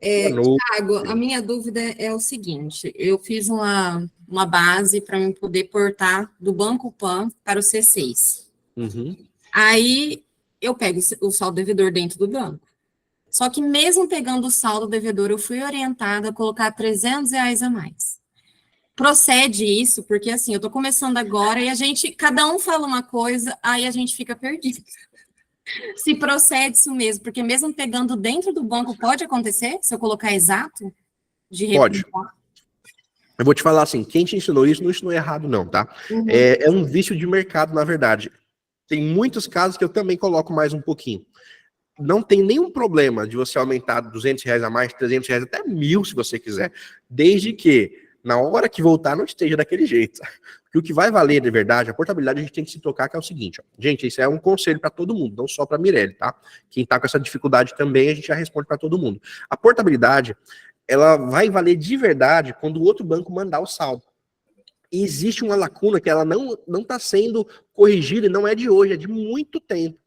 Thiago, a minha dúvida é o seguinte: eu fiz uma base para eu poder portar do Banco Pan para o C6. Uhum. Aí eu pego o saldo devedor dentro do banco. Só que mesmo pegando o saldo devedor, eu fui orientada a colocar R$300 a mais. Procede isso, porque assim, eu tô começando agora e cada um fala uma coisa, aí a gente fica perdido. Se procede isso mesmo, porque mesmo pegando dentro do banco, pode acontecer? Se eu colocar exato? Pode. Eu vou te falar assim, quem te ensinou isso não ensinou errado não, tá? Uhum. É um vício de mercado, na verdade. Tem muitos casos que eu também coloco mais um pouquinho. Não tem nenhum problema de você aumentar R$200 a mais, R$300, até 1.000 se você quiser. Desde que, na hora que voltar, não esteja daquele jeito. Porque o que vai valer de verdade, a portabilidade, a gente tem que se tocar, que é o seguinte. Ó. Gente, isso é um conselho para todo mundo, não só para a Mirelle, tá? Quem tá com essa dificuldade também, a gente já responde para todo mundo. A portabilidade, ela vai valer de verdade quando o outro banco mandar o saldo. E existe uma lacuna que ela não está sendo corrigida, e não é de hoje, é de muito tempo.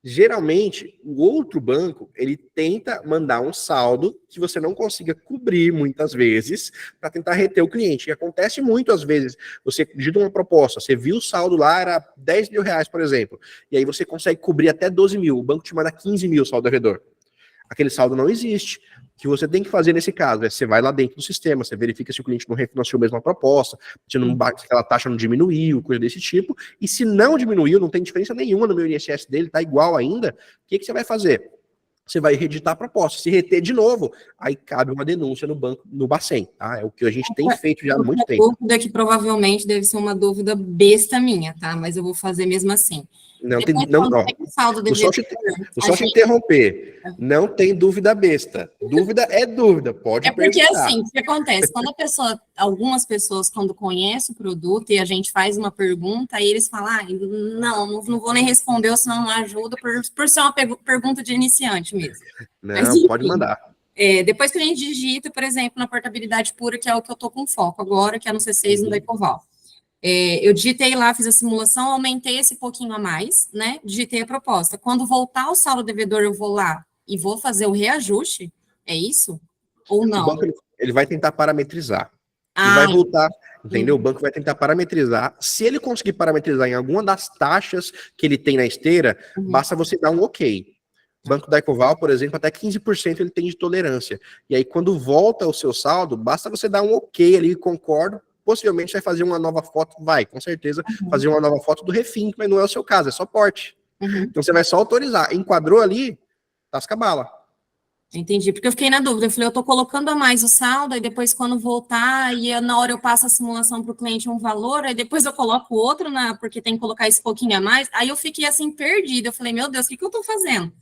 Geralmente, o outro banco, ele tenta mandar um saldo que você não consiga cobrir muitas vezes para tentar reter o cliente. E acontece muito às vezes, você digita uma proposta, você viu o saldo lá, era R$10.000, por exemplo, e aí você consegue cobrir até 12.000, o banco te manda 15.000 saldo devedor. Aquele saldo não existe. O que você tem que fazer nesse caso é você vai lá dentro do sistema, você verifica se o cliente não refinanciou a mesma proposta, se não bate, aquela taxa não diminuiu, coisa desse tipo, e se não diminuiu, não tem diferença nenhuma no meu INSS dele, tá igual ainda, o que você vai fazer? Você vai reeditar a proposta, se reter de novo, aí cabe uma denúncia no banco, no Bacen, tá? É o que a gente tem feito já há muito tempo. Dúvida que provavelmente deve ser uma dúvida besta minha, tá? Mas eu vou fazer mesmo assim. Não tem, não, ó, vou só te interromper. Não tem dúvida besta. Dúvida é dúvida, pode perguntar. É porque assim, o que acontece? Quando algumas pessoas, quando conhecem o produto e a gente faz uma pergunta, aí eles falam, não vou nem responder, ou senão não ajuda, por ser uma pergunta de iniciante mesmo. Não, mas, enfim, pode mandar. Depois que a gente digita, por exemplo, na portabilidade pura, que é o que eu tô com foco agora, que é no C6 no Decoval. Eu digitei lá, fiz a simulação, aumentei esse pouquinho a mais, né? Digitei a proposta. Quando voltar o saldo devedor, eu vou lá e vou fazer o reajuste? É isso? Ou não? O banco, ele vai tentar parametrizar. E vai voltar, entendeu? O banco vai tentar parametrizar. Se ele conseguir parametrizar em alguma das taxas que ele tem na esteira, basta você dar um ok. Banco da Ecoval, por exemplo, até 15% ele tem de tolerância. E aí, quando volta o seu saldo, basta você dar um ok ali, concordo. Possivelmente vai fazer uma nova foto, com certeza, fazer uma nova foto do refim, mas não é o seu caso, é só porte. Então você vai só autorizar. Enquadrou ali, tasca a bala. Entendi, porque eu fiquei na dúvida. Eu falei, eu tô colocando a mais o saldo, aí depois quando voltar, e na hora eu passo a simulação para o cliente um valor, aí depois eu coloco outro, porque tem que colocar esse pouquinho a mais. Aí eu fiquei assim, perdida. Eu falei, meu Deus, o que eu tô fazendo?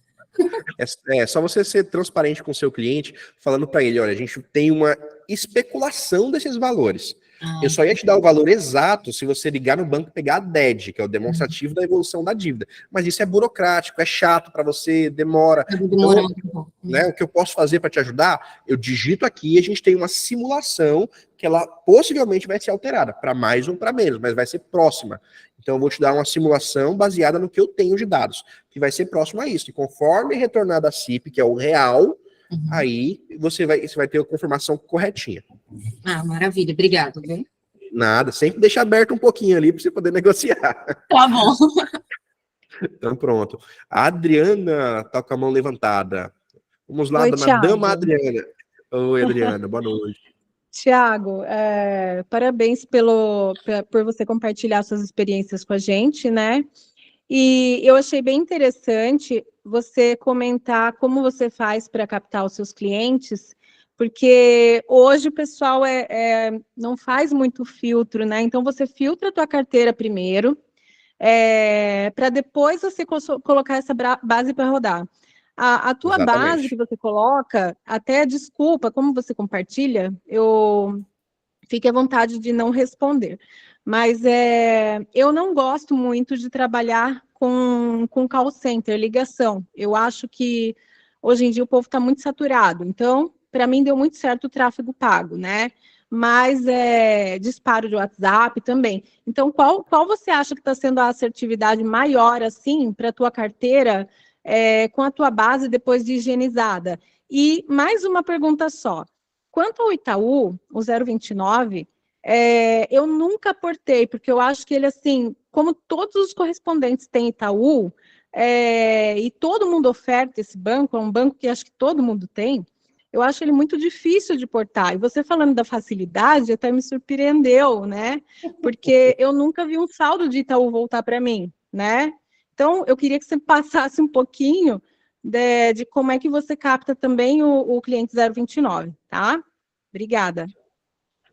É só você ser transparente com o seu cliente, falando para ele, olha, a gente tem uma especulação desses valores. Eu só ia te dar o valor exato se você ligar no banco e pegar a DED, que é o demonstrativo da evolução da dívida. Mas isso é burocrático, é chato para você, demora. Então, né, o que eu posso fazer para te ajudar? Eu digito aqui e a gente tem uma simulação que ela possivelmente vai ser alterada, para mais ou para menos, mas vai ser próxima. Então, eu vou te dar uma simulação baseada no que eu tenho de dados, que vai ser próximo a isso. E conforme retornar da CIP, que é o real, aí você vai ter a confirmação corretinha. Ah, maravilha, obrigado. Viu? Nada, sempre deixa aberto um pouquinho ali para você poder negociar. Tá bom. Então, pronto. A Adriana tá com a mão levantada. Vamos lá, Oi, dona Thiago. Dama Adriana. Oi, Adriana, boa noite. Tiago, parabéns por você compartilhar suas experiências com a gente, né? E eu achei bem interessante você comentar como você faz para captar os seus clientes, porque hoje o pessoal não faz muito filtro, né? Então você filtra a tua carteira primeiro, para depois você colocar essa base para rodar. A tua Exatamente. base que você coloca, até desculpa, como você compartilha, fique à vontade de não responder. Mas eu não gosto muito de trabalhar com call center, ligação. Eu acho que hoje em dia o povo está muito saturado. Então, para mim, deu muito certo o tráfego pago, né? Mas disparo de WhatsApp também. Então, qual você acha que está sendo a assertividade maior, assim, para a tua carteira, com a tua base depois de higienizada? E mais uma pergunta só. Quanto ao Itaú, o 029, eu nunca portei, porque eu acho que ele, assim, como todos os correspondentes têm Itaú, e todo mundo oferta esse banco, é um banco que acho que todo mundo tem, eu acho ele muito difícil de portar. E você falando da facilidade, até me surpreendeu, né? Porque eu nunca vi um saldo de Itaú voltar para mim, né? Então, eu queria que você passasse um pouquinho de como é que você capta também o cliente 029, tá? Obrigada.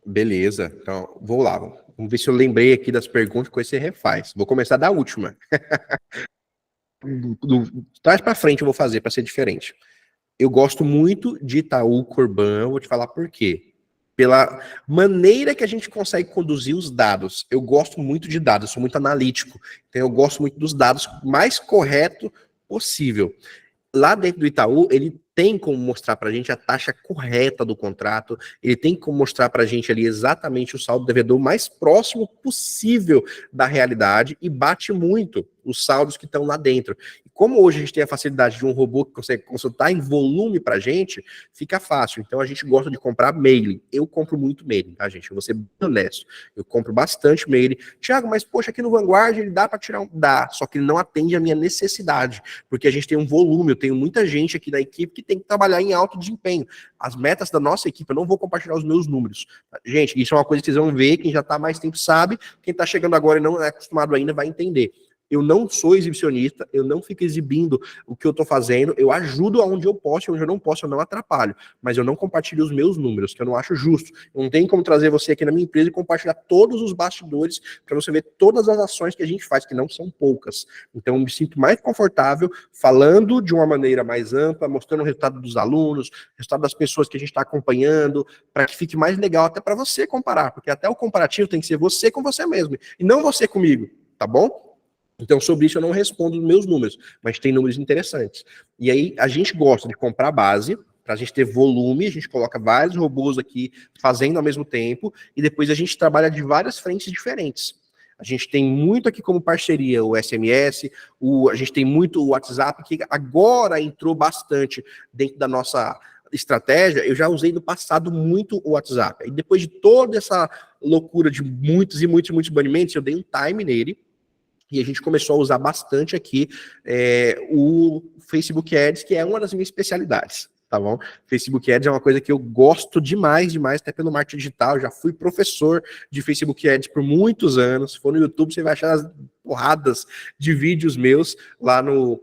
Beleza, então vou lá. Vamos ver se eu lembrei aqui das perguntas que você refaz. Vou começar da última. Trás para frente eu vou fazer para ser diferente. Eu gosto muito de Itaú Corban, vou te falar por quê. Pela maneira que a gente consegue conduzir os dados. Eu gosto muito de dados, sou muito analítico. Então eu gosto muito dos dados mais correto possível. Lá dentro do Itaú, ele tem como mostrar para a gente a taxa correta do contrato, ele tem como mostrar para a gente ali exatamente o saldo devedor mais próximo possível da realidade e bate muito os saldos que estão lá dentro. E como hoje a gente tem a facilidade de um robô que consegue consultar em volume para a gente, fica fácil. Então a gente gosta de comprar mailing. Eu compro muito mailing, tá, gente? Eu vou ser bem honesto. Eu compro bastante mailing. Tiago, mas poxa, aqui no Vanguard ele dá para tirar um... Dá, só que ele não atende a minha necessidade, porque a gente tem um volume, eu tenho muita gente aqui da equipe que tem que trabalhar em alto desempenho. As metas da nossa equipe, eu não vou compartilhar os meus números. Gente, isso é uma coisa que vocês vão ver, quem já está há mais tempo sabe, quem está chegando agora e não é acostumado ainda vai entender. Eu não sou exibicionista, eu não fico exibindo o que eu estou fazendo, eu ajudo aonde eu posso, onde eu não posso, eu não atrapalho, mas eu não compartilho os meus números, que eu não acho justo. Eu não tenho como trazer você aqui na minha empresa e compartilhar todos os bastidores para você ver todas as ações que a gente faz, que não são poucas. Então eu me sinto mais confortável falando de uma maneira mais ampla, mostrando o resultado dos alunos, o resultado das pessoas que a gente está acompanhando, para que fique mais legal até para você comparar, porque até o comparativo tem que ser você com você mesmo, e não você comigo, tá bom? Então, sobre isso eu não respondo os meus números, mas tem números interessantes. E aí, a gente gosta de comprar base, para a gente ter volume, a gente coloca vários robôs aqui fazendo ao mesmo tempo, e depois a gente trabalha de várias frentes diferentes. A gente tem muito aqui como parceria o SMS, a gente tem muito o WhatsApp, que agora entrou bastante dentro da nossa estratégia. Eu já usei no passado muito o WhatsApp. E depois de toda essa loucura de muitos banimentos, eu dei um time nele, e a gente começou a usar bastante aqui o Facebook Ads, que é uma das minhas especialidades, tá bom? Facebook Ads é uma coisa que eu gosto demais, até pelo marketing digital. Eu já fui professor de Facebook Ads por muitos anos. Se for no YouTube, você vai achar as porradas de vídeos meus lá no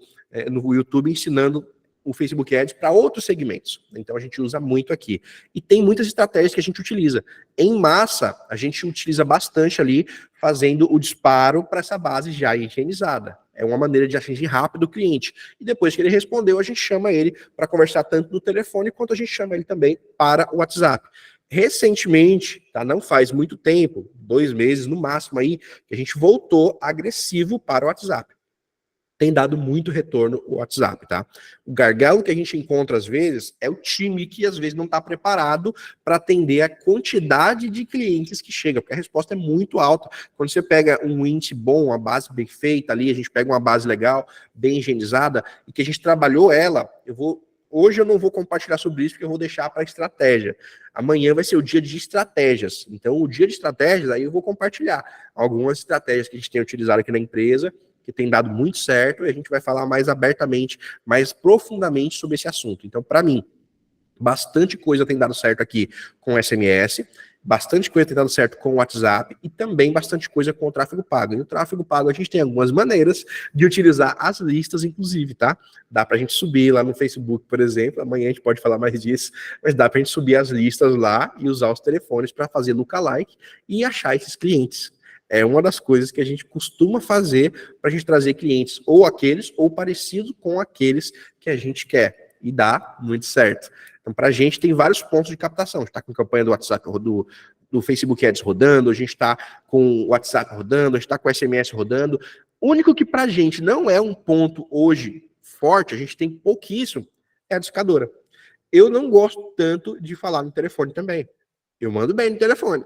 YouTube ensinando o Facebook Ads para outros segmentos. Então a gente usa muito aqui. E tem muitas estratégias que a gente utiliza. Em massa, a gente utiliza bastante ali, fazendo o disparo para essa base já higienizada. É uma maneira de atingir rápido o cliente. E depois que ele respondeu, a gente chama ele para conversar tanto no telefone, quanto a gente chama ele também para o WhatsApp. Recentemente, tá, não faz muito tempo, 2 meses no máximo aí, que a gente voltou agressivo para o WhatsApp. Tem dado muito retorno o WhatsApp, tá? O gargalo que a gente encontra às vezes é o time que às vezes não está preparado para atender a quantidade de clientes que chega, porque a resposta é muito alta. Quando você pega um índice bom, uma base bem feita ali, a gente pega uma base legal, bem higienizada, e que a gente trabalhou ela, hoje eu não vou compartilhar sobre isso, porque eu vou deixar para estratégia. Amanhã vai ser o dia de estratégias. Então, o dia de estratégias, aí eu vou compartilhar algumas estratégias que a gente tem utilizado aqui na empresa, que tem dado muito certo, e a gente vai falar mais abertamente, mais profundamente sobre esse assunto. Então, para mim, bastante coisa tem dado certo aqui com o SMS, bastante coisa tem dado certo com o WhatsApp e também bastante coisa com o tráfego pago. E no tráfego pago a gente tem algumas maneiras de utilizar as listas, inclusive, tá? Dá pra gente subir lá no Facebook, por exemplo, amanhã a gente pode falar mais disso, mas dá pra gente subir as listas lá e usar os telefones para fazer lookalike e achar esses clientes. É uma das coisas que a gente costuma fazer para a gente trazer clientes ou aqueles ou parecidos com aqueles que a gente quer. E dá muito certo. Então, para a gente tem vários pontos de captação. A gente está com campanha do WhatsApp, do Facebook Ads rodando, a gente está com o WhatsApp rodando, a gente está com o SMS rodando. O único que para a gente não é um ponto hoje forte, a gente tem pouquíssimo, é a discadora. Eu não gosto tanto de falar no telefone também. Eu mando bem no telefone,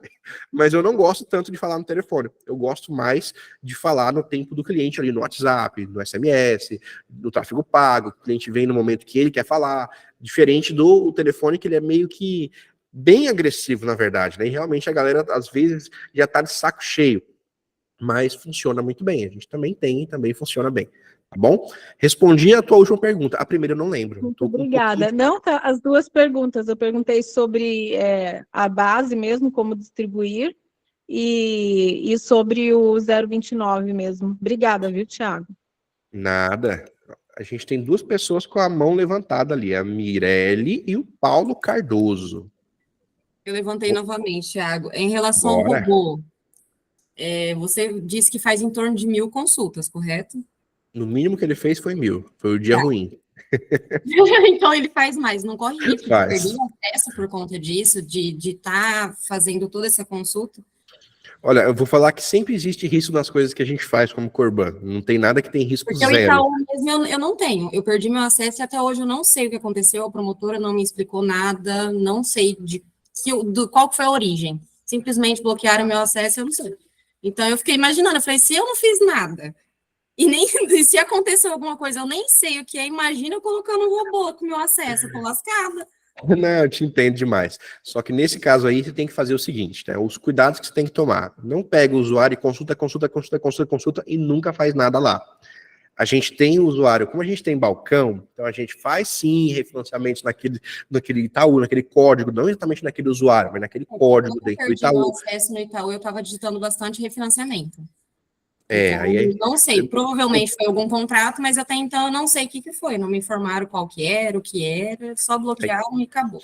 mas eu não gosto tanto de falar no telefone. Eu gosto mais de falar no tempo do cliente ali no WhatsApp, no SMS, no tráfego pago. O cliente vem no momento que ele quer falar, diferente do telefone, que ele é meio que bem agressivo, na verdade, né? E realmente a galera, às vezes, já tá de saco cheio, mas funciona muito bem. A gente também tem e também funciona bem. Tá bom? Respondi a tua última pergunta. A primeira eu não lembro. Muito obrigada. Não, tá, as duas perguntas. Eu perguntei sobre a base mesmo, como distribuir, e sobre o 029 mesmo. Obrigada, viu, Thiago? Nada. A gente tem 2 pessoas com a mão levantada ali, a Mirelle e o Paulo Cardoso. Eu levantei novamente, Thiago. Em relação ao robô, você disse que faz em torno de 1.000 consultas, correto? No mínimo que ele fez foi 1.000. Foi o dia ruim. Então ele faz mais. Não corre risco de Faz. perder acesso por conta disso, de estar fazendo toda essa consulta? Olha, eu vou falar que sempre existe risco nas coisas que a gente faz como Corban. Não tem nada que tem risco Porque o zero. Itaú mesmo eu não tenho. Eu perdi meu acesso e até hoje eu não sei o que aconteceu. A promotora não me explicou nada. Não sei qual foi a origem. Simplesmente bloquearam meu acesso e eu não sei. Então eu fiquei imaginando. Eu falei, se eu não fiz nada e nem se aconteceu alguma coisa, eu nem sei o que é. Imagina eu colocando um robô com meu acesso. Eu tô lascada. Não, eu te entendo demais. Só que nesse caso aí, você tem que fazer o seguinte, né? Os cuidados que você tem que tomar. Não pega o usuário e consulta e nunca faz nada lá. A gente tem o usuário, como a gente tem balcão, então a gente faz sim refinanciamentos naquele Itaú, naquele código, não exatamente naquele usuário, mas naquele código dentro do Itaú. Quando eu perdi meu acesso no Itaú, eu estava digitando bastante refinanciamento. Então, aí não sei, provavelmente foi algum contrato, mas até então eu não sei o que foi, não me informaram qual que era, o que era, só bloquearam e acabou.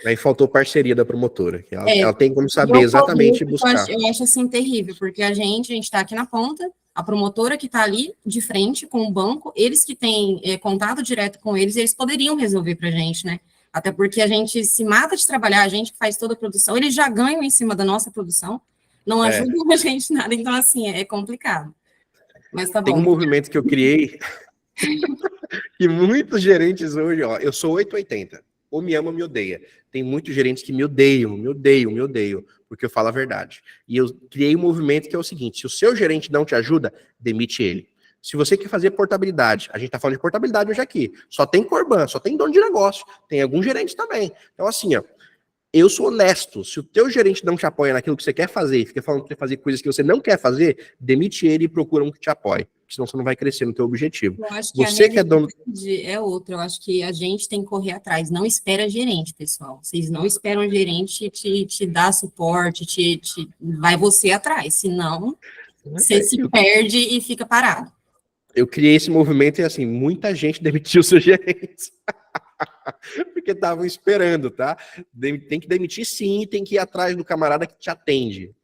Aí faltou parceria da promotora, que ela tem como saber exatamente buscar. Eu acho assim terrível, porque a gente está aqui na ponta, a promotora que está ali de frente com o banco, eles que têm contato direto com eles poderiam resolver para a gente, né? Até porque a gente se mata de trabalhar, a gente que faz toda a produção, eles já ganham em cima da nossa produção, não ajudam a gente nada, então assim, é complicado. Mas tá bom. Tem um movimento que eu criei que muitos gerentes hoje, ó, eu sou 880, ou me ama ou me odeia. Tem muitos gerentes que me odeiam, porque eu falo a verdade. E eu criei um movimento que é o seguinte, se o seu gerente não te ajuda, demite ele. Se você quer fazer portabilidade, a gente tá falando de portabilidade hoje aqui, só tem Corban, só tem dono de negócio, tem alguns gerentes também. Então assim, ó, eu sou honesto. Se o teu gerente não te apoia naquilo que você quer fazer e fica falando que você fazer coisas que você não quer fazer, demite ele e procura um que te apoie. Senão você não vai crescer no teu objetivo. Eu acho que você que é dono... é outra. Eu acho que a gente tem que correr atrás. Não espera gerente, pessoal. Vocês não esperam gerente te dar suporte, vai você atrás. Senão, você se perde e fica parado. Eu criei esse movimento e, assim, muita gente demitiu seus gerentes. Porque estavam esperando, tá? Tem que demitir sim, tem que ir atrás do camarada que te atende.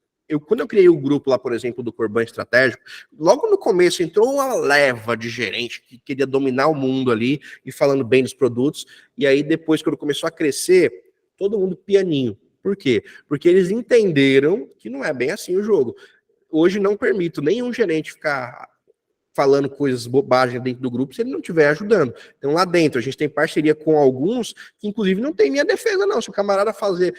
Quando eu criei o grupo lá, por exemplo, do Corban Estratégico, logo no começo entrou uma leva de gerente que queria dominar o mundo ali e falando bem dos produtos, e aí depois, quando começou a crescer, todo mundo pianinho. Por quê? Porque eles entenderam que não é bem assim o jogo. Hoje não permito nenhum gerente ficar falando coisas, bobagem dentro do grupo, se ele não estiver ajudando. Então lá dentro a gente tem parceria com alguns que inclusive não tem minha defesa não, se o camarada fazer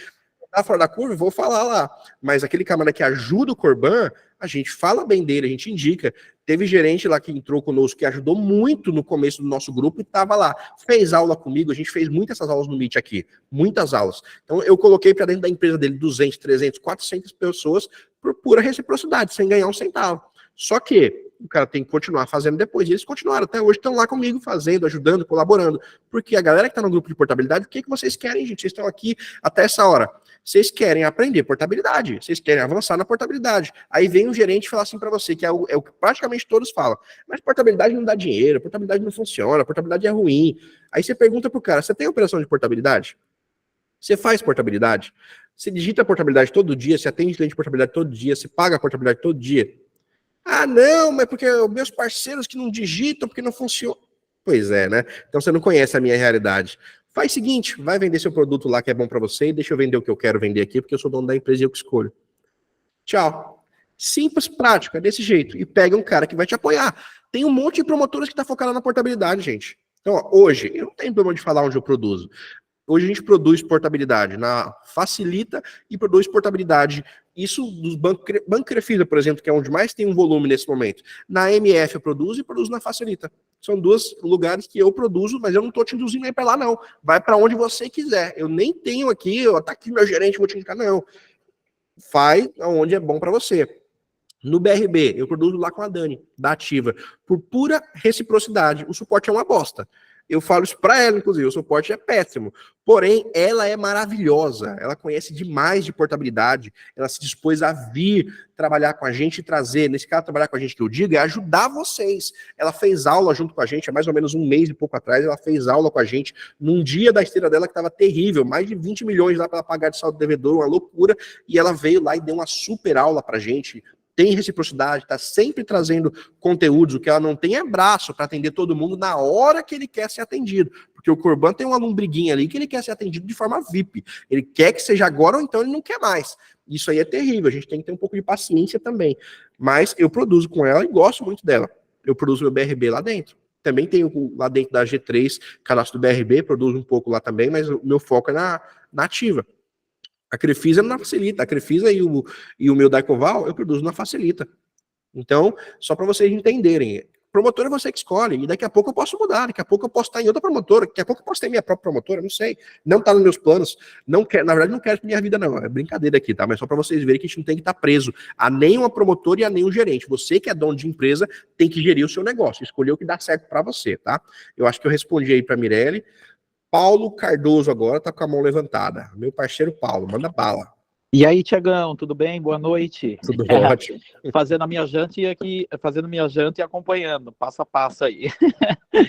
tá fora da curva, eu vou falar lá. Mas aquele camarada que ajuda o Corban, a gente fala bem dele, a gente indica. Teve gerente lá que entrou conosco, que ajudou muito no começo do nosso grupo e estava lá. Fez aula comigo, a gente fez muitas essas aulas no Meet aqui. Muitas aulas. Então eu coloquei para dentro da empresa dele 200, 300, 400 pessoas por pura reciprocidade, sem ganhar um centavo. Só que o cara tem que continuar fazendo depois. E eles continuaram, até hoje estão lá comigo, fazendo, ajudando, colaborando. Porque a galera que está no grupo de portabilidade, o que vocês querem, gente? Vocês estão aqui até essa hora. Vocês querem aprender portabilidade, vocês querem avançar na portabilidade. Aí vem um gerente falar assim para você, que é o que praticamente todos falam, mas portabilidade não dá dinheiro, portabilidade não funciona, portabilidade é ruim. Aí você pergunta pro cara, você tem operação de portabilidade? Você faz portabilidade? Você digita portabilidade todo dia, você atende cliente de portabilidade todo dia, você paga a portabilidade todo dia? Ah, não, mas porque os meus parceiros que não digitam, porque não funciona. Pois é, né? Então você não conhece a minha realidade. Faz o seguinte, vai vender seu produto lá que é bom para você e deixa eu vender o que eu quero vender aqui, porque eu sou dono da empresa e eu que escolho. Tchau. Simples, prático, é desse jeito. E pega um cara que vai te apoiar. Tem um monte de promotoras que tá focada na portabilidade, gente. Então, ó, hoje, eu não tenho problema de falar onde eu produzo. Hoje a gente produz portabilidade na Facilita e produz portabilidade. Isso dos Banco Crefisa, por exemplo, que é onde mais tem um volume nesse momento. Na MF eu produzo e produzo na Facilita. São dois lugares que eu produzo, mas eu não estou te induzindo aí para lá, não. Vai para onde você quiser. Eu nem tenho aqui, tá aqui meu gerente, vou te indicar, não. Faz aonde é bom para você. No BRB, eu produzo lá com a Dani, da Ativa, por pura reciprocidade. O suporte é uma bosta. Eu falo isso para ela, inclusive, o suporte é péssimo. Porém, ela é maravilhosa, ela conhece demais de portabilidade, ela se dispôs a vir trabalhar com a gente e trazer, nesse caso, trabalhar com a gente que eu digo, é ajudar vocês. Ela fez aula junto com a gente, há mais ou menos um mês e pouco atrás, ela fez aula com a gente num dia da esteira dela que estava terrível, mais de 20 milhões lá para ela pagar de saldo devedor, uma loucura, e ela veio lá e deu uma super aula pra gente. Tem reciprocidade, está sempre trazendo conteúdos, o que ela não tem é braço para atender todo mundo na hora que ele quer ser atendido, porque o Corban tem uma lombriguinha ali que ele quer ser atendido de forma VIP, ele quer que seja agora ou então ele não quer mais. Isso aí é terrível, a gente tem que ter um pouco de paciência também, mas eu produzo com ela e gosto muito dela, eu produzo meu BRB lá dentro, também tenho lá dentro da G3, cadastro do BRB, produzo um pouco lá também, mas o meu foco é na Ativa. A Crefisa não facilita, a Crefisa e o meu Daicoval eu produzo na Facilita. Então, só para vocês entenderem, promotora é você que escolhe, e daqui a pouco eu posso mudar, daqui a pouco eu posso estar em outra promotora, daqui a pouco eu posso ter minha própria promotora, não sei, não está nos meus planos, não quero, na verdade não quero minha vida não, é brincadeira aqui, tá? Mas só para vocês verem que a gente não tem que estar preso a nenhuma promotora e a nenhum gerente. Você que é dono de empresa tem que gerir o seu negócio, escolher o que dá certo para você, tá? Eu acho que eu respondi aí para Mirelle. Paulo Cardoso agora tá com a mão levantada. Meu parceiro Paulo, manda bala. E aí, Tiagão, tudo bem? Boa noite. Tudo ótimo. Fazendo minha janta e acompanhando, passo a passo aí.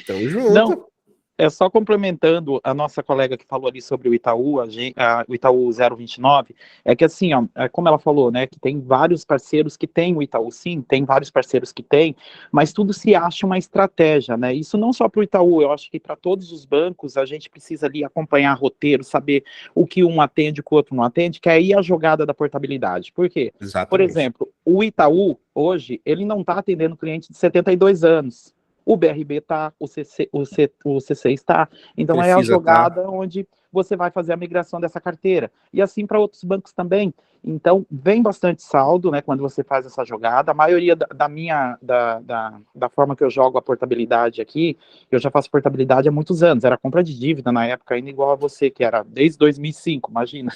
Tamo junto. Não, é só complementando a nossa colega que falou ali sobre o Itaú, o Itaú 029, é que assim, ó, como ela falou, né, que tem vários parceiros que tem o Itaú, sim, tem vários parceiros que tem, mas tudo se acha uma estratégia, né, isso não só para o Itaú, eu acho que para todos os bancos a gente precisa ali acompanhar roteiro, saber o que um atende, o que o outro não atende, que é aí a jogada da portabilidade. Por quê? Exatamente. Por exemplo, o Itaú, hoje, ele não está atendendo cliente de 72 anos, o BRB está, o C6 está. Então é a jogada onde você vai fazer a migração dessa carteira. E assim para outros bancos também. Então vem bastante saldo, né, quando você faz essa jogada. A maioria da forma que eu jogo a portabilidade aqui, eu já faço portabilidade há muitos anos. Era compra de dívida na época, ainda igual a você, que era desde 2005, imagina.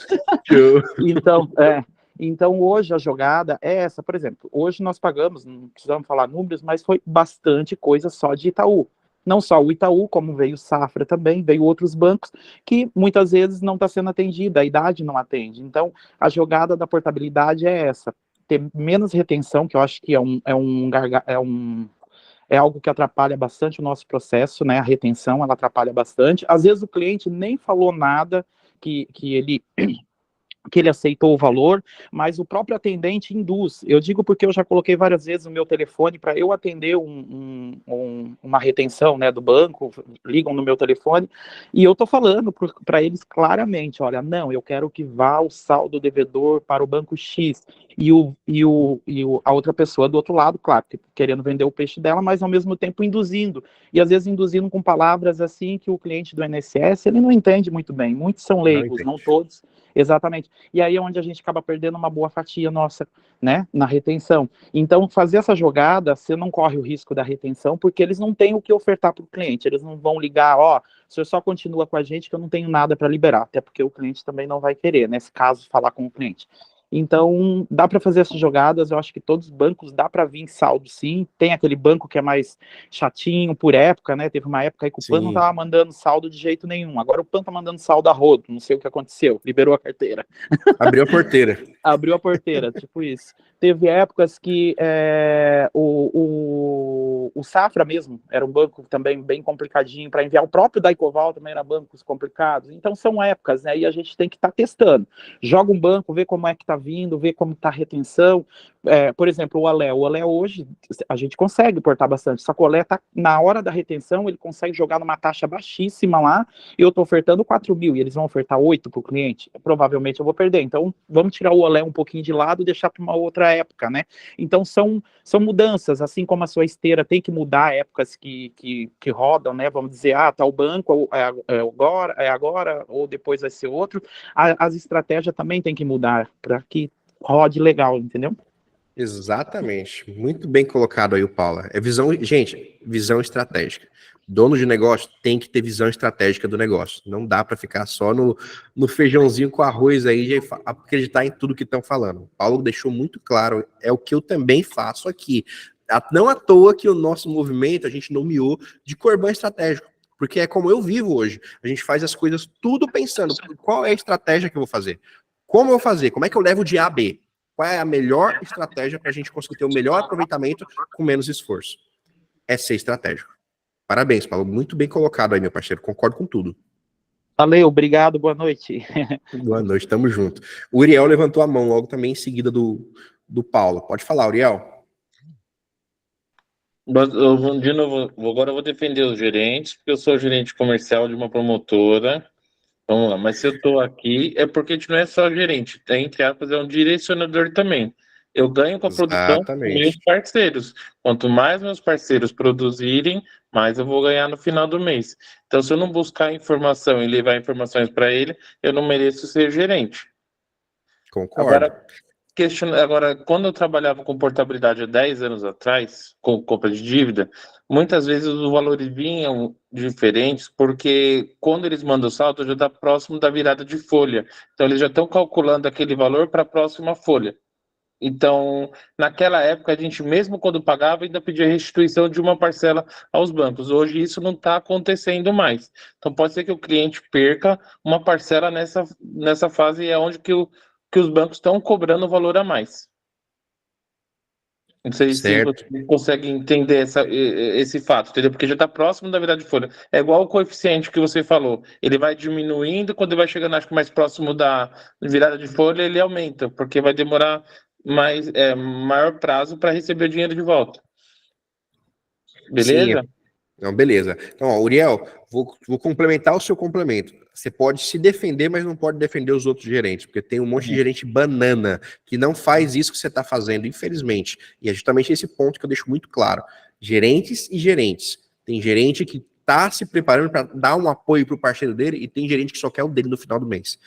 Então, hoje a jogada é essa, por exemplo, hoje nós pagamos, não precisamos falar números, mas foi bastante coisa só de Itaú. Não só o Itaú, como veio o Safra também, veio outros bancos, que muitas vezes não está sendo atendida, a idade não atende. Então, a jogada da portabilidade é essa, ter menos retenção, que eu acho que é algo que atrapalha bastante o nosso processo, né? A retenção, ela atrapalha bastante. Às vezes o cliente nem falou nada que ele aceitou o valor, mas o próprio atendente induz. Eu digo porque eu já coloquei várias vezes o meu telefone para eu atender uma retenção, né, do banco, ligam no meu telefone, e eu estou falando para eles claramente, olha, não, eu quero que vá o saldo devedor para o banco X, a outra pessoa do outro lado, claro, querendo vender o peixe dela, mas ao mesmo tempo induzindo, e às vezes induzindo com palavras assim que o cliente do INSS, ele não entende muito bem, muitos são leigos, não todos. Exatamente. E aí é onde a gente acaba perdendo uma boa fatia nossa, né, na retenção. Então, fazer essa jogada, você não corre o risco da retenção, porque eles não têm o que ofertar para o cliente. Eles não vão ligar, ó, o senhor só continua com a gente que eu não tenho nada para liberar, até porque o cliente também não vai querer, nesse caso, falar com o cliente. Então, dá para fazer essas jogadas, eu acho que todos os bancos dá para vir em saldo, sim. Tem aquele banco que é mais chatinho por época, né? Teve uma época aí que o PAN não estava mandando saldo de jeito nenhum. Agora o PAN tá mandando saldo a rodo, não sei o que aconteceu, liberou a carteira. Abriu a porteira. Abriu a porteira, tipo isso. Teve épocas que o Safra mesmo era um banco também bem complicadinho para enviar. O próprio Daicoval também era bancos complicados. Então são épocas, né? E a gente tem que estar testando. Joga um banco, vê como é que está vindo, vê como está a retenção. Por exemplo, o Alé. O Alé hoje a gente consegue portar bastante. Só que o Alé tá na hora da retenção, ele consegue jogar numa taxa baixíssima lá. E eu estou ofertando 4 mil e eles vão ofertar 8 para o cliente. Provavelmente eu vou perder. Então vamos tirar o Olé um pouquinho de lado e deixar para uma outra época, né? Então são mudanças, assim como a sua esteira tem que mudar épocas que rodam, né? Vamos dizer, tá o banco é agora, ou depois vai ser outro. As estratégias também tem que mudar para que rode legal, entendeu? Exatamente. Muito bem colocado aí o Paula. É visão, gente, visão estratégica. Dono de negócio tem que ter visão estratégica do negócio. Não dá para ficar só no feijãozinho com arroz aí de acreditar em tudo que estão falando. O Paulo deixou muito claro, é o que eu também faço aqui. Não à toa que o nosso movimento a gente nomeou de Corban estratégico, porque é como eu vivo hoje. A gente faz as coisas tudo pensando, qual é a estratégia que eu vou fazer? Como eu vou fazer? Como é que eu levo de A a B? Qual é a melhor estratégia para a gente conseguir ter o melhor aproveitamento com menos esforço? É ser estratégico. Parabéns, Paulo. Muito bem colocado aí, meu parceiro. Concordo com tudo. Valeu, obrigado, boa noite. Boa noite, tamo junto. O Uriel levantou a mão logo também em seguida do Paulo. Pode falar, Uriel. De novo, agora eu vou defender os gerentes, porque eu sou gerente comercial de uma promotora. Vamos lá, mas se eu estou aqui é porque a gente não é só gerente, entre aspas, é um direcionador também. Eu ganho com a produção dos meus parceiros. Quanto mais meus parceiros produzirem, mais eu vou ganhar no final do mês. Então, se eu não buscar informação e levar informações para ele, eu não mereço ser gerente. Concordo. Agora, quando eu trabalhava com portabilidade há 10 anos atrás, com compra de dívida, muitas vezes os valores vinham diferentes, porque quando eles mandam o saldo, já está próximo da virada de folha. Então, eles já estão calculando aquele valor para a próxima folha. Então, naquela época, a gente, mesmo quando pagava, ainda pedia restituição de uma parcela aos bancos. Hoje, isso não está acontecendo mais. Então, pode ser que o cliente perca uma parcela nessa fase, e é onde que os bancos estão cobrando o valor a mais. Não sei se você consegue entender esse fato, entendeu? Porque já está próximo da virada de folha. É igual o coeficiente que você falou. Ele vai diminuindo, quando ele vai chegando, acho que mais próximo da virada de folha, ele aumenta, porque vai demorar maior prazo para receber o dinheiro de volta. Beleza? Sim. Não, beleza. Então, ó, Uriel, vou complementar o seu complemento. Você pode se defender, mas não pode defender os outros gerentes, porque tem um monte de gerente banana que não faz isso que você está fazendo, infelizmente. E é justamente esse ponto que eu deixo muito claro. Gerentes e gerentes. Tem gerente que está se preparando para dar um apoio para o parceiro dele e tem gerente que só quer o dele no final do mês.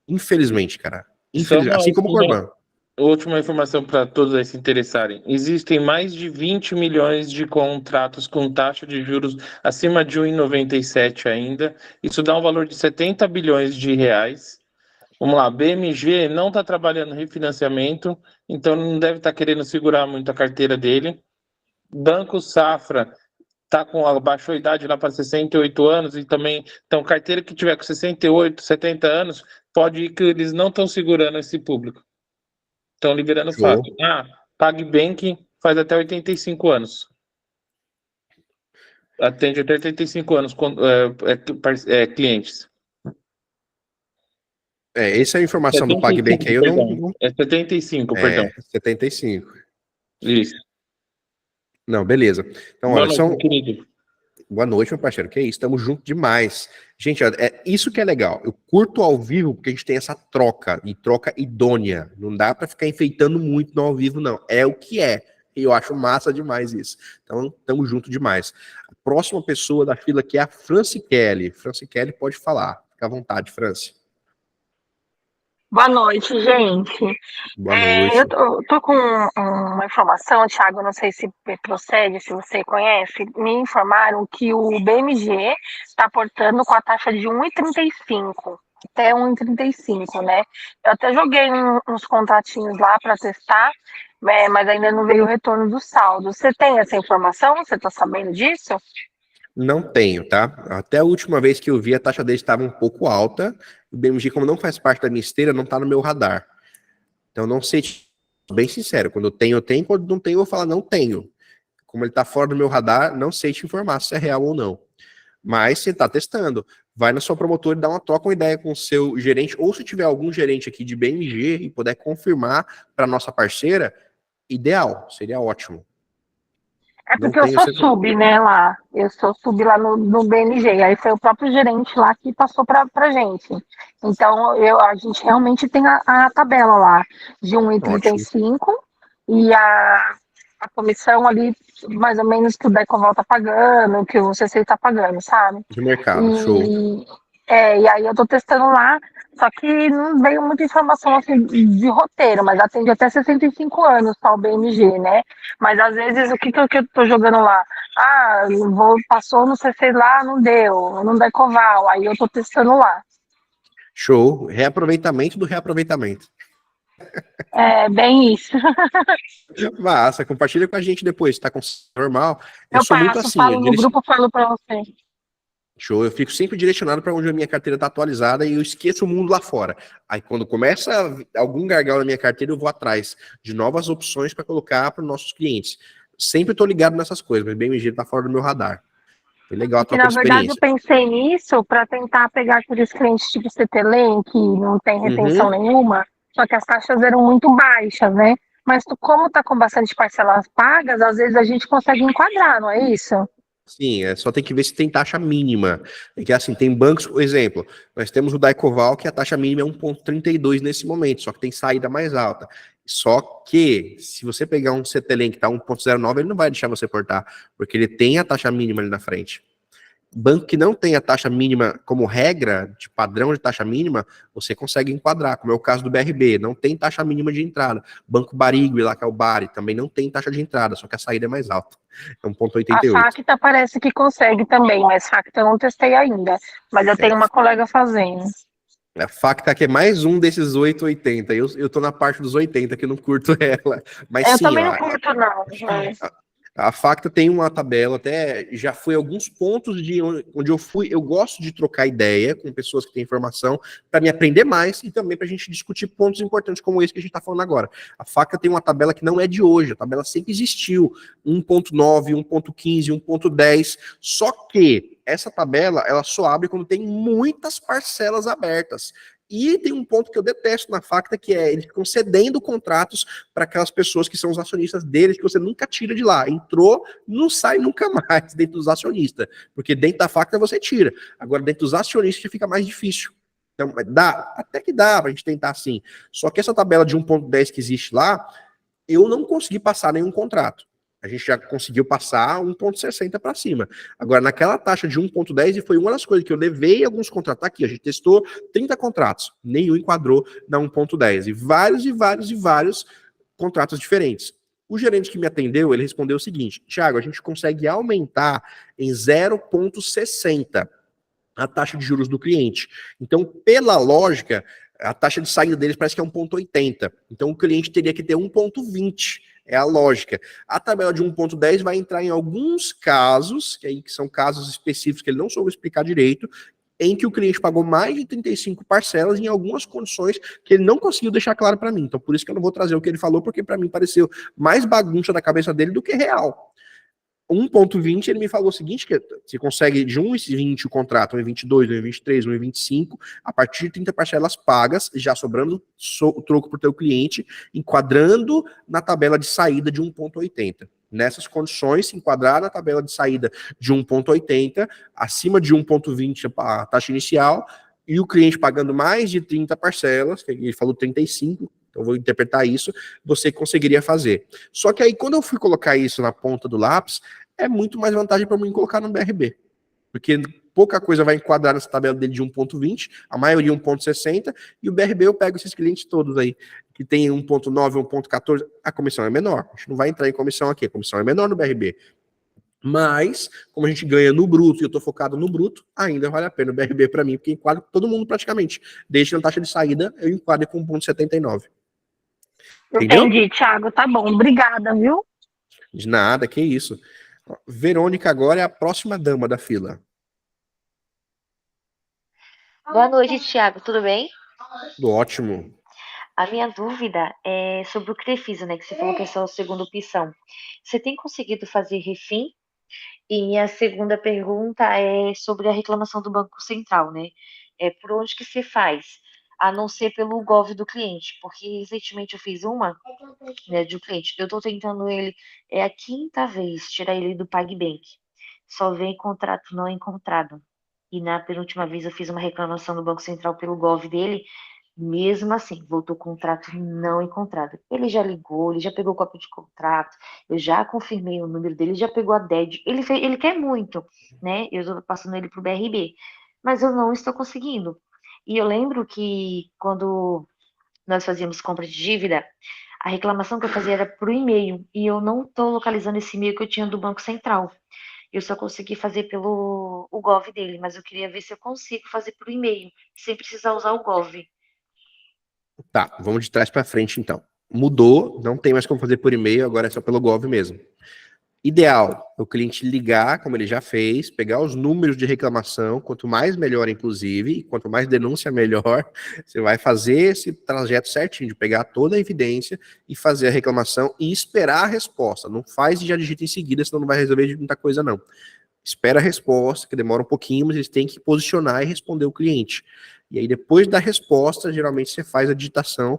Infelizmente, cara. Infelizmente. Assim como o Corban. Última informação para todos se interessarem. Existem mais de 20 milhões de contratos com taxa de juros acima de 1,97 ainda. Isso dá um valor de 70 bilhões de reais. Vamos lá, BMG não está trabalhando refinanciamento, então não deve estar querendo segurar muito a carteira dele. Banco Safra baixou a idade lá para 68 anos e também, então, carteira que tiver com 68, 70 anos, pode ir que eles não estão segurando esse público. Estão liberando fácil. PagBank faz até 85 anos. atende até 85 anos clientes. Essa é a informação do PagBank aí, eu não... É 75, perdão. 75. Isso. Não, beleza. Então, Boa olha, noite, querido. Boa noite, meu parceiro. Que isso, estamos juntos demais. Gente, é isso que é legal. Eu curto ao vivo porque a gente tem essa troca, e troca idônea. Não dá para ficar enfeitando muito no ao vivo, não. É o que é. E eu acho massa demais isso. Então, estamos juntos demais. A próxima pessoa da fila aqui é a Franci Kelly. Franci Kelly pode falar. Fica à vontade, Franci. Boa noite, gente. Boa noite. Eu tô com uma informação, Thiago, não sei se procede, se você conhece. Me informaram que o BMG está aportando com a taxa de 1,35, até 1,35, né? Eu até joguei uns contratinhos lá para testar, mas ainda não veio o retorno do saldo. Você tem essa informação? Você está sabendo disso? Não tenho, tá? Até a última vez que eu vi, a taxa dele estava um pouco alta. O BMG, como não faz parte da minha esteira, não está no meu radar. Então, não sei, bem sincero, quando eu tenho, quando não tenho, eu vou falar não tenho. Como ele está fora do meu radar, não sei te informar se é real ou não. Mas você está testando. Vai na sua promotora e dá uma ideia com o seu gerente, ou se tiver algum gerente aqui de BMG e puder confirmar para nossa parceira, ideal, seria ótimo. É porque eu sou sub, né, lá. Eu sou sub lá no BMG. Aí foi o próprio gerente lá que passou pra gente. Então, a gente realmente tem a tabela lá de 1,35 e a comissão ali, mais ou menos, que o Decoval tá pagando, que o CC tá pagando, sabe? De mercado, show. E aí eu tô testando lá, só que não veio muita informação assim de roteiro, mas atende até 65 anos só o BMG, né? Mas às vezes o que eu tô jogando lá? Passou no CC lá, não deu, não Decoval, aí eu tô testando lá. Show, reaproveitamento do reaproveitamento. É, bem isso. Massa, compartilha com a gente depois, tá com normal. Eu sou passo, muito assim. falo no grupo, falo pra você. Show, eu fico sempre direcionado para onde a minha carteira está atualizada e eu esqueço o mundo lá fora. Aí quando começa algum gargalo na minha carteira, eu vou atrás de novas opções para colocar para os nossos clientes. Sempre estou ligado nessas coisas, mas BMG está fora do meu radar. Foi legal a troca de experiência. Na verdade, eu pensei nisso para tentar pegar aqueles clientes tipo CTLM, que não tem retenção nenhuma, só que as taxas eram muito baixas, né? Mas como está com bastante parcelas pagas, às vezes a gente consegue enquadrar, não é isso? Sim, só tem que ver se tem taxa mínima. É que assim, tem bancos, por exemplo, nós temos o Daicoval, que a taxa mínima é 1,32 nesse momento, só que tem saída mais alta. Só que, se você pegar um CTLM que está 1,09, ele não vai deixar você portar, porque ele tem a taxa mínima ali na frente. Banco que não tem a taxa mínima como regra, de padrão de taxa mínima, você consegue enquadrar, como é o caso do BRB, não tem taxa mínima de entrada. Banco Barigui, lá que é o Bari, também não tem taxa de entrada, só que a saída é mais alta. É 1,88. A Facta parece que consegue também, mas Facta eu não testei ainda. Mas eu tenho uma colega fazendo. A Facta que é mais um desses 8,80. Eu tô na parte dos 80, que eu não curto ela. Mas eu sim, também não curto, não. A Facta tem uma tabela, até já foi alguns pontos de onde eu fui. Eu gosto de trocar ideia com pessoas que têm informação para me aprender mais e também para a gente discutir pontos importantes como esse que a gente está falando agora. A Facta tem uma tabela que não é de hoje, a tabela sempre existiu, 1,9, 1,15, 1,10. Só que essa tabela ela só abre quando tem muitas parcelas abertas. E tem um ponto que eu detesto na Facta, que é eles ficam cedendo contratos para aquelas pessoas que são os acionistas deles, que você nunca tira de lá. Entrou, não sai nunca mais dentro dos acionistas. Porque dentro da Facta você tira. Agora, dentro dos acionistas fica mais difícil. Então, até que dá pra gente tentar assim. Só que essa tabela de 1,10 que existe lá, eu não consegui passar nenhum contrato. A gente já conseguiu passar 1,60 para cima. Agora, naquela taxa de 1,10, e foi uma das coisas que eu levei alguns contratos aqui. A gente testou 30 contratos, nenhum enquadrou na 1,10. E vários contratos diferentes. O gerente que me atendeu, ele respondeu o seguinte: Thiago, a gente consegue aumentar em 0,60 a taxa de juros do cliente. Então, pela lógica, a taxa de saída deles parece que é 1,80. Então, o cliente teria que ter 1,20. É a lógica. A tabela de 1,10 vai entrar em alguns casos, que são casos específicos que ele não soube explicar direito, em que o cliente pagou mais de 35 parcelas em algumas condições que ele não conseguiu deixar claro para mim. Então, por isso que eu não vou trazer o que ele falou, porque para mim pareceu mais bagunça da cabeça dele do que real. 1,20 ele me falou o seguinte, que você consegue de 1,20 o contrato, 1,22, 1,23, 1,25, a partir de 30 parcelas pagas, já sobrando o troco para o teu cliente, enquadrando na tabela de saída de 1,80. Nessas condições, se enquadrar na tabela de saída de 1,80, acima de 1,20 a taxa inicial, e o cliente pagando mais de 30 parcelas, que ele falou 35, então eu vou interpretar isso, você conseguiria fazer. Só que aí, quando eu fui colocar isso na ponta do lápis, é muito mais vantagem para mim colocar no BRB. Porque pouca coisa vai enquadrar nessa tabela dele de 1,20, a maioria 1,60, e o BRB eu pego esses clientes todos aí, que tem 1,9, 1,14, a comissão é menor. A gente não vai entrar em comissão aqui, a comissão é menor no BRB. Mas, como a gente ganha no bruto e eu estou focado no bruto, ainda vale a pena o BRB para mim, porque enquadra todo mundo praticamente. Desde na taxa de saída, eu enquadro com 1,79. Entendeu? Entendi, Thiago, tá bom. Obrigada, viu? De nada, que isso. Verônica agora é a próxima dama da fila. Boa noite, Thiago, tudo bem? Tudo ótimo. A minha dúvida é sobre o Crefisa, né? Que você falou que é só a segunda opção. Você tem conseguido fazer refim? E minha segunda pergunta é sobre a reclamação do Banco Central, né? Por onde que você faz? A não ser pelo Gov do cliente, porque recentemente eu fiz uma, né, de um cliente. Eu estou tentando ele, é a quinta vez, tirar ele do PagBank. Só vem contrato não encontrado. E na penúltima vez eu fiz uma reclamação do Banco Central pelo Gov dele, mesmo assim, voltou contrato não encontrado. Ele já ligou, ele já pegou cópia de contrato, eu já confirmei o número dele, já pegou a DED. Ele quer muito, né? Eu estou passando ele para o BRB, mas eu não estou conseguindo. E eu lembro que quando nós fazíamos compra de dívida, a reclamação que eu fazia era por e-mail, e eu não estou localizando esse e-mail que eu tinha do Banco Central. Eu só consegui fazer pelo o Gov dele, mas eu queria ver se eu consigo fazer por e-mail, sem precisar usar o Gov. Tá, vamos de trás para frente então. Mudou, não tem mais como fazer por e-mail, agora é só pelo Gov mesmo. Ideal, o cliente ligar, como ele já fez, pegar os números de reclamação, quanto mais melhor, inclusive, e quanto mais denúncia melhor, você vai fazer esse trajeto certinho, de pegar toda a evidência e fazer a reclamação e esperar a resposta. Não faz e já digita em seguida, senão não vai resolver muita coisa não. Espera a resposta, que demora um pouquinho, mas eles têm que posicionar e responder o cliente. E aí depois da resposta, geralmente você faz a digitação,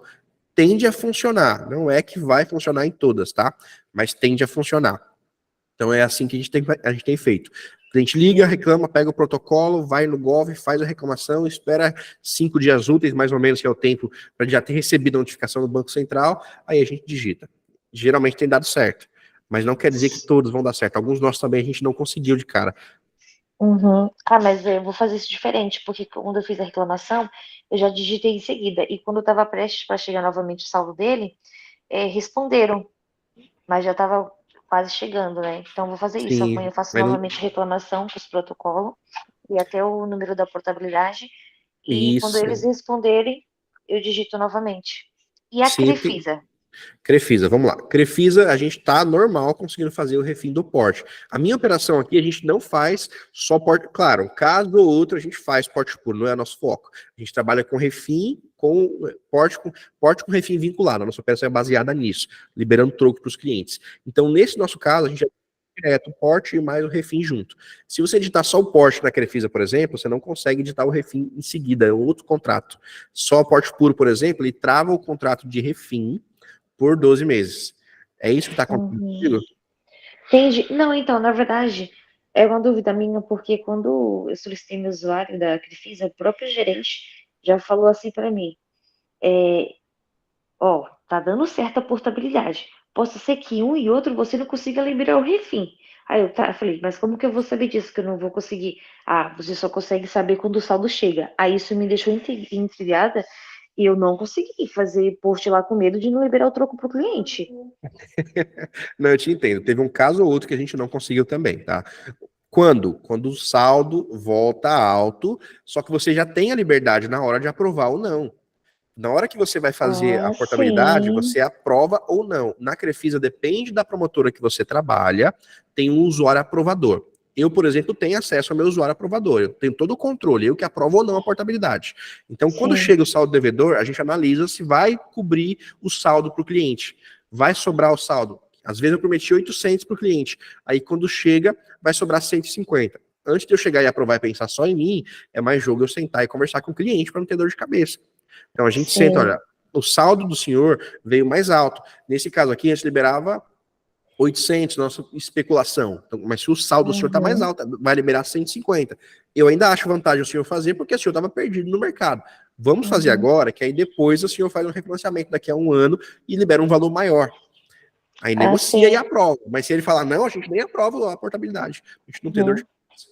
tende a funcionar, não é que vai funcionar em todas, tá? Mas tende a funcionar. Então é assim que a gente tem feito. A gente liga, reclama, pega o protocolo, vai no Gov, faz a reclamação, espera 5 dias úteis, mais ou menos, que é o tempo para já ter recebido a notificação do Banco Central, aí a gente digita. Geralmente tem dado certo, mas não quer dizer que todos vão dar certo. Alguns nossos também a gente não conseguiu de cara. Uhum. Ah, mas eu vou fazer isso diferente, porque quando eu fiz a reclamação, eu já digitei em seguida. E quando eu estava prestes para chegar novamente o saldo dele, responderam, mas já estava quase chegando, né? Então, vou fazer isso. Sim, Amanhã eu faço mas novamente reclamação com os protocolos e até o número da portabilidade. E quando isso. eles responderem, eu digito novamente. E a Sim, Crefisa? Crefisa, vamos lá. Crefisa, a gente tá normal conseguindo fazer o refim do porte. A minha operação aqui, a gente não faz só porte. Claro, um caso ou outro a gente faz porte puro, não é nosso foco. A gente trabalha com refim, com porte com refim vinculado. A nossa operação é baseada nisso, liberando troco para os clientes. Então, nesse nosso caso, a gente direto o porte e mais o refim junto. Se você editar só o porte na Crefisa, por exemplo, você não consegue editar o refim em seguida, é outro contrato. Só o porte puro, por exemplo, ele trava o contrato de refim por 12 meses. É isso que está acontecendo? Entendi. Não, então, na verdade, é uma dúvida minha, porque quando eu solicitei meu usuário da Crefisa, o próprio gerente já falou assim para mim, ó, tá dando certo a portabilidade. Possa ser que um e outro você não consiga liberar o refim. Aí eu falei, mas como que eu vou saber disso, que eu não vou conseguir? Ah, você só consegue saber quando o saldo chega. Aí isso me deixou intrigada e eu não consegui fazer post lá com medo de não liberar o troco pro cliente. Não, eu te entendo. Teve um caso ou outro que a gente não conseguiu também, tá? Quando? Quando o saldo volta alto, só que você já tem a liberdade na hora de aprovar ou não. Na hora que você vai fazer a portabilidade, sim. você aprova ou não. Na Crefisa, depende da promotora que você trabalha, tem um usuário aprovador. Eu, por exemplo, tenho acesso ao meu usuário aprovador. Eu tenho todo o controle, eu que aprovo ou não a portabilidade. Então, quando chega o saldo devedor, a gente analisa se vai cobrir o saldo para o cliente. Vai sobrar o saldo? Às vezes eu prometi 800 para o cliente, aí quando chega, vai sobrar 150. Antes de eu chegar e aprovar e pensar só em mim, é mais jogo eu sentar e conversar com o cliente para não ter dor de cabeça. Então a gente senta, olha, o saldo do senhor veio mais alto. Nesse caso aqui, a gente liberava 800, nossa especulação. Então, mas se o saldo do senhor está mais alto, vai liberar 150. Eu ainda acho vantagem o senhor fazer, porque o senhor estava perdido no mercado. Vamos fazer agora, que aí depois o senhor faz um refinanciamento daqui a um ano e libera um valor maior. Aí negocia e aprova. Mas se ele falar, não, a gente nem aprova a portabilidade. A gente não tem dor de cabeça.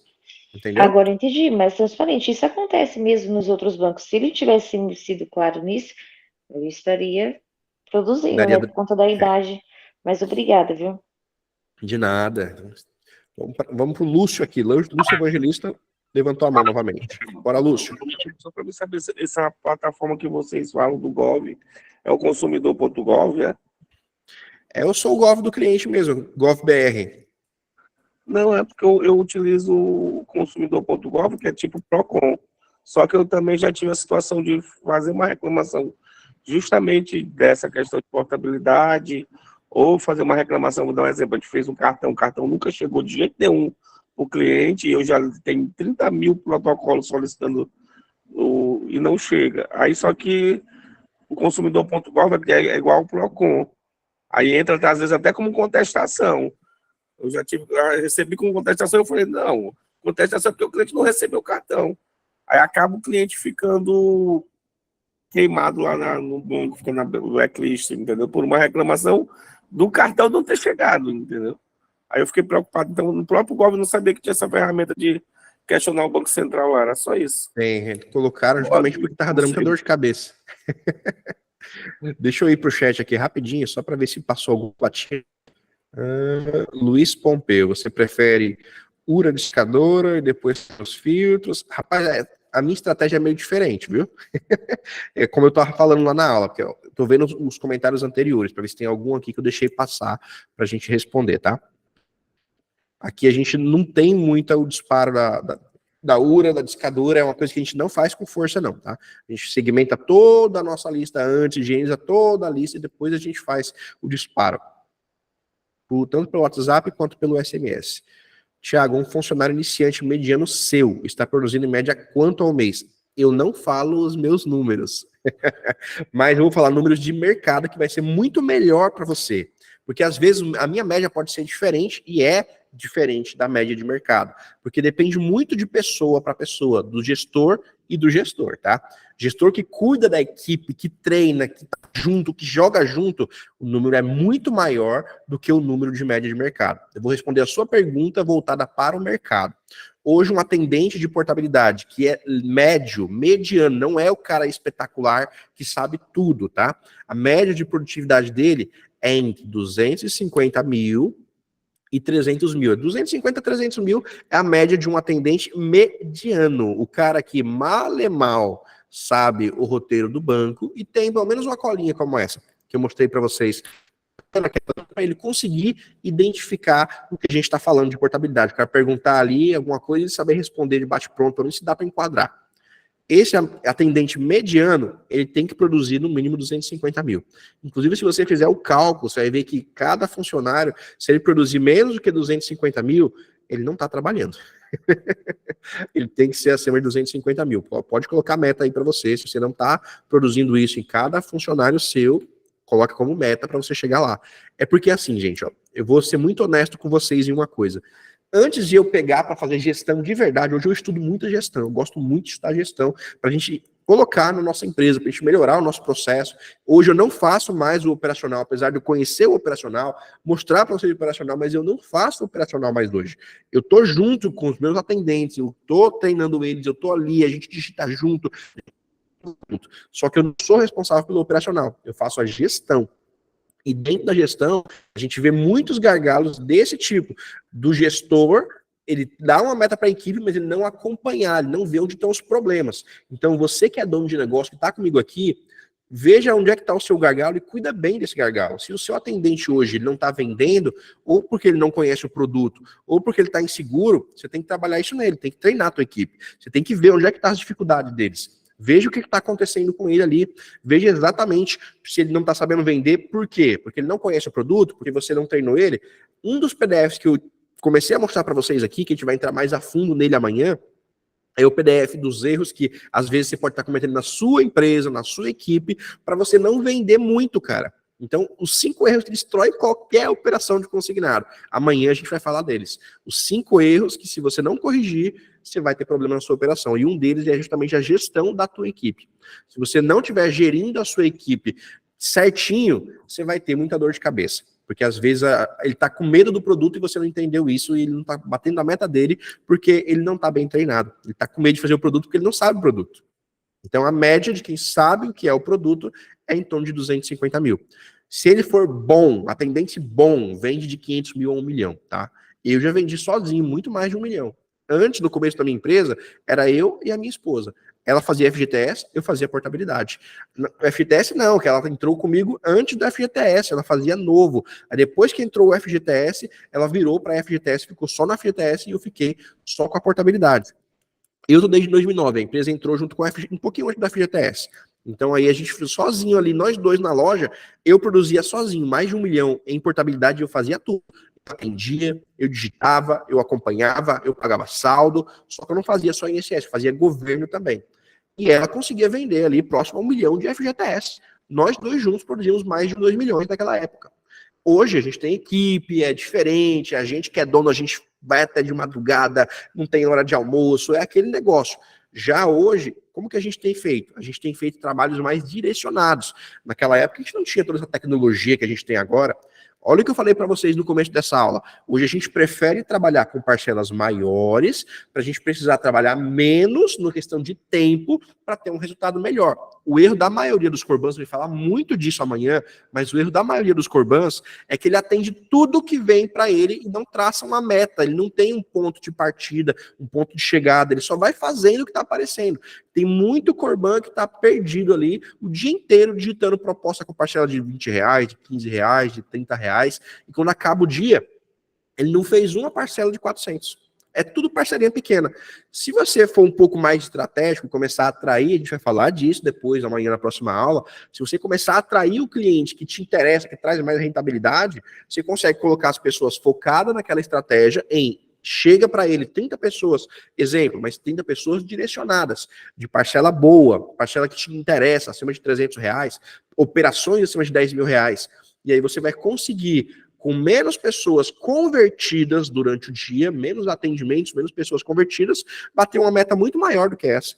Entendeu? Agora eu entendi, mas transparente. Isso acontece mesmo nos outros bancos. Se ele tivesse sido claro nisso, eu estaria produzindo, né, por conta da idade. Mas obrigada, viu? De nada. Vamos para o Lúcio aqui. Lúcio Evangelista levantou a mão novamente. Bora, Lúcio. Só para saber se essa plataforma que vocês falam do Gov é o consumidor.gov, é? Eu sou o Gov do cliente mesmo, GovBR. Não, é porque eu utilizo o consumidor.gov, que é tipo Procon. Só que eu também já tive a situação de fazer uma reclamação justamente dessa questão de portabilidade, ou fazer uma reclamação, vou dar um exemplo, a gente fez o cartão nunca chegou de jeito nenhum para o cliente, e eu já tenho 30 mil protocolos solicitando e não chega. Aí só que o consumidor.gov é igual ao Procon. Aí entra, às vezes, até como contestação. Eu já recebi como contestação, eu falei, não, contestação é porque o cliente não recebeu o cartão. Aí acaba o cliente ficando queimado lá no banco, ficando na blacklist, entendeu? Por uma reclamação do cartão não ter chegado, entendeu? Aí eu fiquei preocupado. Então, no próprio Gov não sabia que tinha essa ferramenta de questionar o Banco Central lá, era só isso. Colocaram justamente porque estava dando muita dor de cabeça. Deixa eu ir para o chat aqui rapidinho, só para ver se passou algum platinho. Luiz Pompeu, você prefere URA discadora e depois os filtros? Rapaz, a minha estratégia é meio diferente, viu? É como eu estava falando lá na aula, porque eu tô vendo os comentários anteriores, para ver se tem algum aqui que eu deixei passar para a gente responder, tá? Aqui a gente não tem muito o disparo da URA, da discadora, é uma coisa que a gente não faz com força não, tá? A gente segmenta toda a nossa lista antes, higieniza toda a lista e depois a gente faz o disparo. Tanto pelo WhatsApp quanto pelo SMS. Tiago, um funcionário iniciante mediano seu está produzindo em média quanto ao mês? Eu não falo os meus números, mas eu vou falar números de mercado que vai ser muito melhor para você, porque às vezes a minha média pode ser diferente e é diferente da média de mercado, porque depende muito de pessoa para pessoa, do gestor e do gestor, tá? Gestor que cuida da equipe, que treina, que tá junto, que joga junto, o número é muito maior do que o número de média de mercado. Eu vou responder a sua pergunta voltada para o mercado. Hoje, um atendente de portabilidade que é médio, mediano, não é o cara espetacular que sabe tudo, tá? A média de produtividade dele é entre 250 mil e 300 mil. 250 a 300 mil é a média de um atendente mediano. O cara que mal sabe o roteiro do banco e tem pelo menos uma colinha como essa, que eu mostrei para vocês, para ele conseguir identificar o que a gente está falando de portabilidade. O cara perguntar ali alguma coisa e saber responder de bate-pronto, para ver se dá para enquadrar. Esse atendente mediano, ele tem que produzir no mínimo 250 mil. Inclusive, se você fizer o cálculo, você vai ver que cada funcionário, se ele produzir menos do que 250 mil, ele não está trabalhando. Ele tem que ser acima de 250 mil. Pode colocar meta aí para você. Se você não está produzindo isso em cada funcionário seu, coloca como meta para você chegar lá. É porque assim, gente, ó, eu vou ser muito honesto com vocês em uma coisa. Antes de eu pegar para fazer gestão de verdade, hoje eu estudo muita gestão, eu gosto muito de estudar gestão, para a gente colocar na nossa empresa, para a gente melhorar o nosso processo. Hoje eu não faço mais o operacional, apesar de eu conhecer o operacional, mostrar para vocês o operacional, mas eu não faço o operacional mais hoje. Eu estou junto com os meus atendentes, eu estou treinando eles, eu estou ali, a gente digita junto. Só que eu não sou responsável pelo operacional, eu faço a gestão. E dentro da gestão, a gente vê muitos gargalos desse tipo, do gestor, ele dá uma meta para a equipe, mas ele não acompanhar, ele não vê onde estão os problemas. Então, você que é dono de negócio, que está comigo aqui, veja onde é que está o seu gargalo e cuida bem desse gargalo. Se o seu atendente hoje ele não está vendendo, ou porque ele não conhece o produto, ou porque ele está inseguro, você tem que trabalhar isso nele, tem que treinar a tua equipe. Você tem que ver onde é que está as dificuldades deles. Veja o que está acontecendo com ele ali, veja exatamente se ele não está sabendo vender, por quê? Porque ele não conhece o produto, porque você não treinou ele. Um dos PDFs que eu comecei a mostrar para vocês aqui, que a gente vai entrar mais a fundo nele amanhã, é o PDF dos erros que às vezes você pode estar cometendo na sua empresa, na sua equipe, para você não vender muito, cara. Então, os 5 erros que destroem qualquer operação de consignado. Amanhã a gente vai falar deles. Os 5 erros que, se você não corrigir, você vai ter problema na sua operação. E um deles é justamente a gestão da tua equipe. Se você não estiver gerindo a sua equipe certinho, você vai ter muita dor de cabeça. Porque às vezes ele está com medo do produto e você não entendeu isso e ele não está batendo na meta dele porque ele não está bem treinado. Ele está com medo de fazer o produto porque ele não sabe o produto. Então a média de quem sabe o que é o produto é em torno de 250 mil. Se ele for bom, atendente bom, vende de 500 mil a 1 milhão, tá? Eu já vendi sozinho muito mais de 1 milhão. Antes do começo da minha empresa, era eu e a minha esposa. Ela fazia FGTS, eu fazia portabilidade. O FGTS não, que ela entrou comigo antes do FGTS, ela fazia novo. Aí depois que entrou o FGTS, ela virou para FGTS, ficou só na FGTS e eu fiquei só com a portabilidade. Eu tô desde 2009, a empresa entrou junto com um pouquinho antes da FGTS. Então aí a gente fez sozinho ali, nós dois na loja, eu produzia sozinho mais de 1 milhão em portabilidade, eu fazia tudo. Eu atendia, eu digitava, eu acompanhava, eu pagava saldo, só que eu não fazia só INSS, eu fazia governo também. E ela conseguia vender ali próximo a 1 milhão de FGTS. Nós dois juntos produzimos mais de 2 milhões naquela época. Hoje a gente tem equipe, é diferente, a gente que é dono, a gente vai até de madrugada, não tem hora de almoço, é aquele negócio. Já hoje, como que a gente tem feito? A gente tem feito trabalhos mais direcionados. Naquela época a gente não tinha toda essa tecnologia que a gente tem agora. Olha o que eu falei para vocês no começo dessa aula. Hoje a gente prefere trabalhar com parcelas maiores, para a gente precisar trabalhar menos na questão de tempo, para ter um resultado melhor. O erro da maioria dos Corbans, eu vou falar muito disso amanhã, mas o erro da maioria dos Corbans é que ele atende tudo que vem para ele e não traça uma meta, ele não tem um ponto de partida, um ponto de chegada, ele só vai fazendo o que está aparecendo. Tem muito Corban que está perdido ali o dia inteiro digitando proposta com parcela de R$20, de R$15, de R$30, e quando acaba o dia, ele não fez uma parcela de 400. É tudo parceria pequena. Se você for um pouco mais estratégico, começar a atrair, a gente vai falar disso depois, amanhã na próxima aula, se você começar a atrair o cliente que te interessa, que traz mais rentabilidade, você consegue colocar as pessoas focadas naquela estratégia chega para ele 30 pessoas, exemplo, mas 30 pessoas direcionadas, de parcela boa, parcela que te interessa, acima de R$300, operações acima de R$10 mil, e aí você vai conseguir, com menos pessoas convertidas durante o dia, menos atendimentos, menos pessoas convertidas, bater uma meta muito maior do que essa.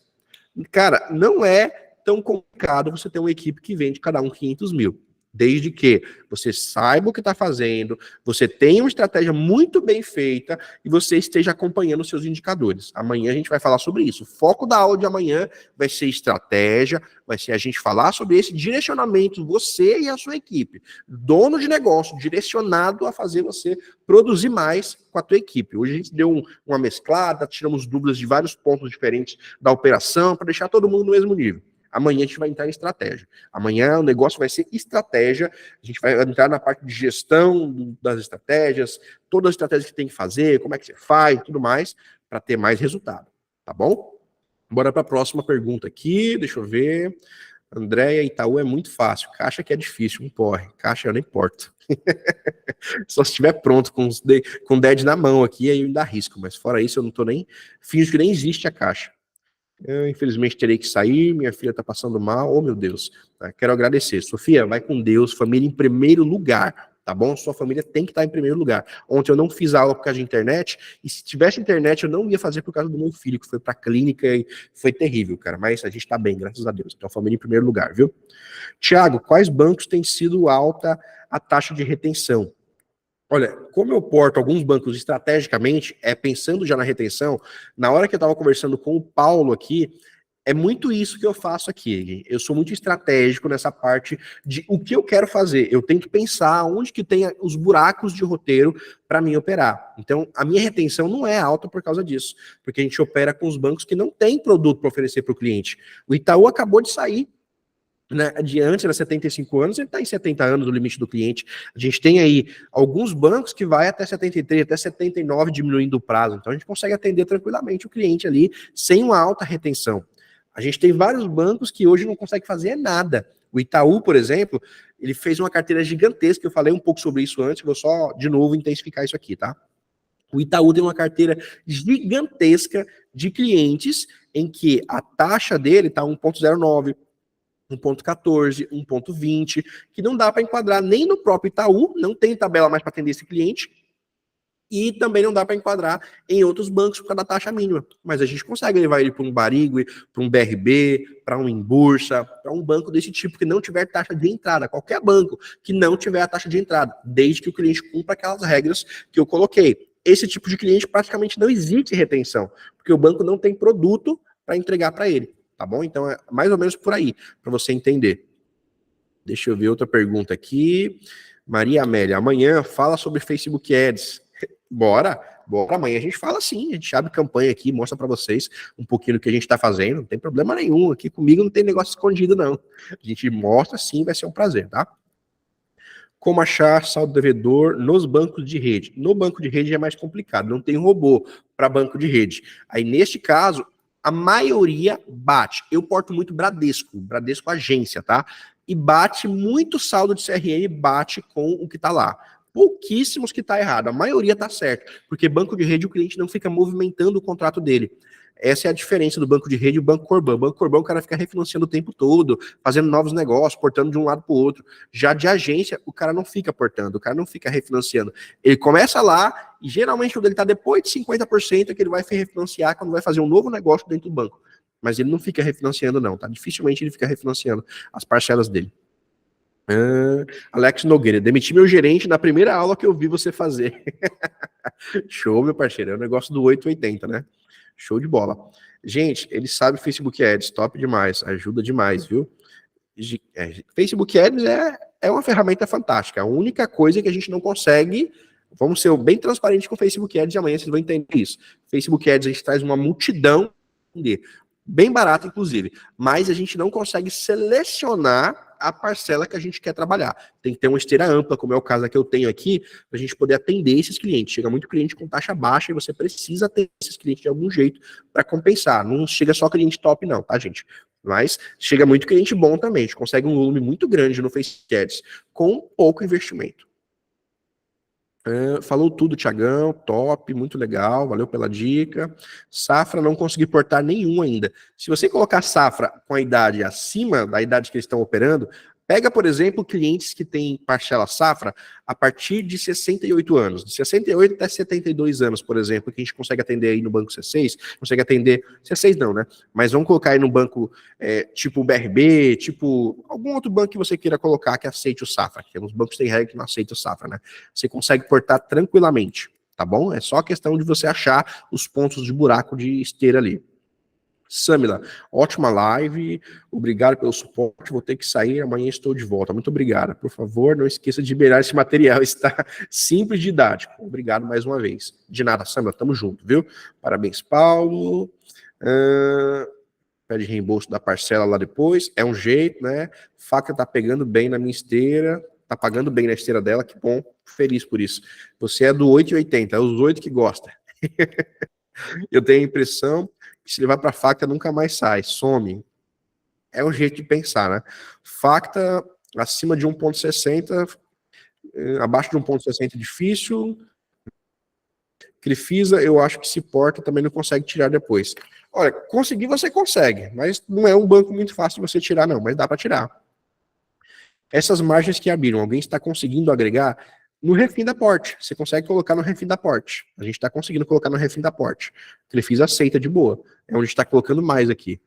Cara, não é tão complicado você ter uma equipe que vende cada um 500 mil. Desde que você saiba o que está fazendo, você tenha uma estratégia muito bem feita e você esteja acompanhando os seus indicadores. Amanhã a gente vai falar sobre isso. O foco da aula de amanhã vai ser estratégia, vai ser a gente falar sobre esse direcionamento, você e a sua equipe. Dono de negócio, direcionado a fazer você produzir mais com a tua equipe. Hoje a gente deu uma mesclada, tiramos dúvidas de vários pontos diferentes da operação para deixar todo mundo no mesmo nível. Amanhã a gente vai entrar em estratégia. Amanhã o negócio vai ser estratégia. A gente vai entrar na parte de gestão das estratégias, todas as estratégias que tem que fazer, como é que você faz e tudo mais, para ter mais resultado. Tá bom? Bora para a próxima pergunta aqui. Deixa eu ver. Andréia, Itaú é muito fácil. Caixa que é difícil, um porre. Caixa eu nem importo. Só se estiver pronto com o dead na mão aqui, aí eu ainda arrisco. Mas fora isso, eu não tô nem... Finjo que nem existe a caixa. Eu, infelizmente, terei que sair, minha filha está passando mal, oh meu Deus, quero agradecer. Sofia, vai com Deus, família em primeiro lugar, tá bom? Sua família tem que estar em primeiro lugar. Ontem eu não fiz aula por causa de internet, e se tivesse internet eu não ia fazer por causa do meu filho, que foi pra clínica e foi terrível, cara, mas a gente tá bem, graças a Deus. Então, família em primeiro lugar, viu? Tiago, quais bancos têm sido alta a taxa de retenção? Olha, como eu porto alguns bancos estrategicamente, pensando já na retenção, na hora que eu estava conversando com o Paulo aqui, é muito isso que eu faço aqui. Eu sou muito estratégico nessa parte de o que eu quero fazer. Eu tenho que pensar onde que tem os buracos de roteiro para mim operar. Então, a minha retenção não é alta por causa disso, porque a gente opera com os bancos que não têm produto para oferecer para o cliente. O Itaú acabou de sair, né, de antes era 75 anos, ele está em 70 anos o limite do cliente. A gente tem aí alguns bancos que vai até 73, até 79, diminuindo o prazo. Então a gente consegue atender tranquilamente o cliente ali, sem uma alta retenção. A gente tem vários bancos que hoje não conseguem fazer nada. O Itaú, por exemplo, ele fez uma carteira gigantesca, eu falei um pouco sobre isso antes, vou só, de novo, intensificar isso aqui, tá? O Itaú tem uma carteira gigantesca de clientes em que a taxa dele está 1,09, 1,14, 1,20, que não dá para enquadrar nem no próprio Itaú, não tem tabela mais para atender esse cliente, e também não dá para enquadrar em outros bancos por causa da taxa mínima. Mas a gente consegue levar ele para um Barigui, para um BRB, para um Imbursa, para um banco desse tipo que não tiver taxa de entrada. Qualquer banco que não tiver a taxa de entrada, desde que o cliente cumpra aquelas regras que eu coloquei. Esse tipo de cliente praticamente não existe retenção, porque o banco não tem produto para entregar para ele, tá bom? Então é mais ou menos por aí, para você entender. Deixa eu ver outra pergunta aqui. Maria Amélia, amanhã fala sobre Facebook Ads. Bora, amanhã a gente fala sim, a gente abre campanha aqui, mostra para vocês um pouquinho do que a gente tá fazendo, não tem problema nenhum, aqui comigo não tem negócio escondido não, a gente mostra sim, vai ser um prazer, tá? Como achar saldo devedor nos bancos de rede? No banco de rede é mais complicado, não tem robô para banco de rede, aí neste caso, a maioria bate, eu porto muito Bradesco agência, tá? E bate muito saldo de CRM, bate com o que tá lá. Pouquíssimos que tá errado, a maioria tá certo, porque banco de rede o cliente não fica movimentando o contrato dele. Essa é a diferença do banco de rede e o Banco Corban. O Banco Corban o cara fica refinanciando o tempo todo, fazendo novos negócios, portando de um lado para o outro. Já de agência, o cara não fica portando, o cara não fica refinanciando. Ele começa lá e geralmente quando ele tá depois de 50% é que ele vai refinanciar quando vai fazer um novo negócio dentro do banco. Mas ele não fica refinanciando não, tá? Dificilmente ele fica refinanciando as parcelas dele. Alex Nogueira, demiti meu gerente na primeira aula que eu vi você fazer. Show, meu parceiro, é o negócio do 880, né? Show de bola. Gente, ele sabe Facebook Ads, top demais, ajuda demais, viu? Facebook Ads é uma ferramenta fantástica, a única coisa que a gente não consegue, vamos ser bem transparentes com o Facebook Ads, e amanhã vocês vão entender isso. Facebook Ads, a gente traz uma multidão de bem barato, inclusive, mas a gente não consegue selecionar a parcela que a gente quer trabalhar. Tem que ter uma esteira ampla, como é o caso que eu tenho aqui, para a gente poder atender esses clientes. Chega muito cliente com taxa baixa e você precisa atender esses clientes de algum jeito para compensar. Não chega só cliente top não, tá, gente? Mas chega muito cliente bom também. A gente consegue um volume muito grande no Facebook Ads com pouco investimento. Falou tudo, Thiagão, top, muito legal, valeu pela dica. Safra, não consegui portar nenhum ainda. Se você colocar safra com a idade acima da idade que eles estão operando, pega, por exemplo, clientes que têm parcela safra a partir de 68 anos, de 68 até 72 anos, por exemplo, que a gente consegue atender aí no banco C6, consegue atender, C6 não, né? Mas vamos colocar aí no banco tipo BRB, tipo algum outro banco que você queira colocar que aceite o safra, que uns bancos têm regra que não aceitam o safra, né? Você consegue portar tranquilamente, tá bom? É só questão de você achar os pontos de buraco de esteira ali. Samila, ótima live, obrigado pelo suporte, vou ter que sair, amanhã estou de volta, muito obrigado, por favor, não esqueça de liberar esse material, está simples e didático, obrigado mais uma vez, de nada, Samila, tamo junto, viu, parabéns, Paulo, pede reembolso da parcela lá depois, é um jeito, né, faca tá pegando bem na minha esteira, tá pagando bem na esteira dela, que bom, feliz por isso, você é do 8,80, é os 8 que gosta, eu tenho a impressão que se levar para facta nunca mais sai, some. É um jeito de pensar, né? Facta acima de 1,60, abaixo de 1,60 é difícil. Crefisa, eu acho que se porta também não consegue tirar depois. Olha, conseguir você consegue, mas não é um banco muito fácil de você tirar não, mas dá para tirar. Essas margens que abriram, alguém está conseguindo agregar no refim da porte, você consegue colocar no refim da porte. A gente está conseguindo colocar no refim da porte. Crefisa aceita de boa. É onde está colocando mais aqui.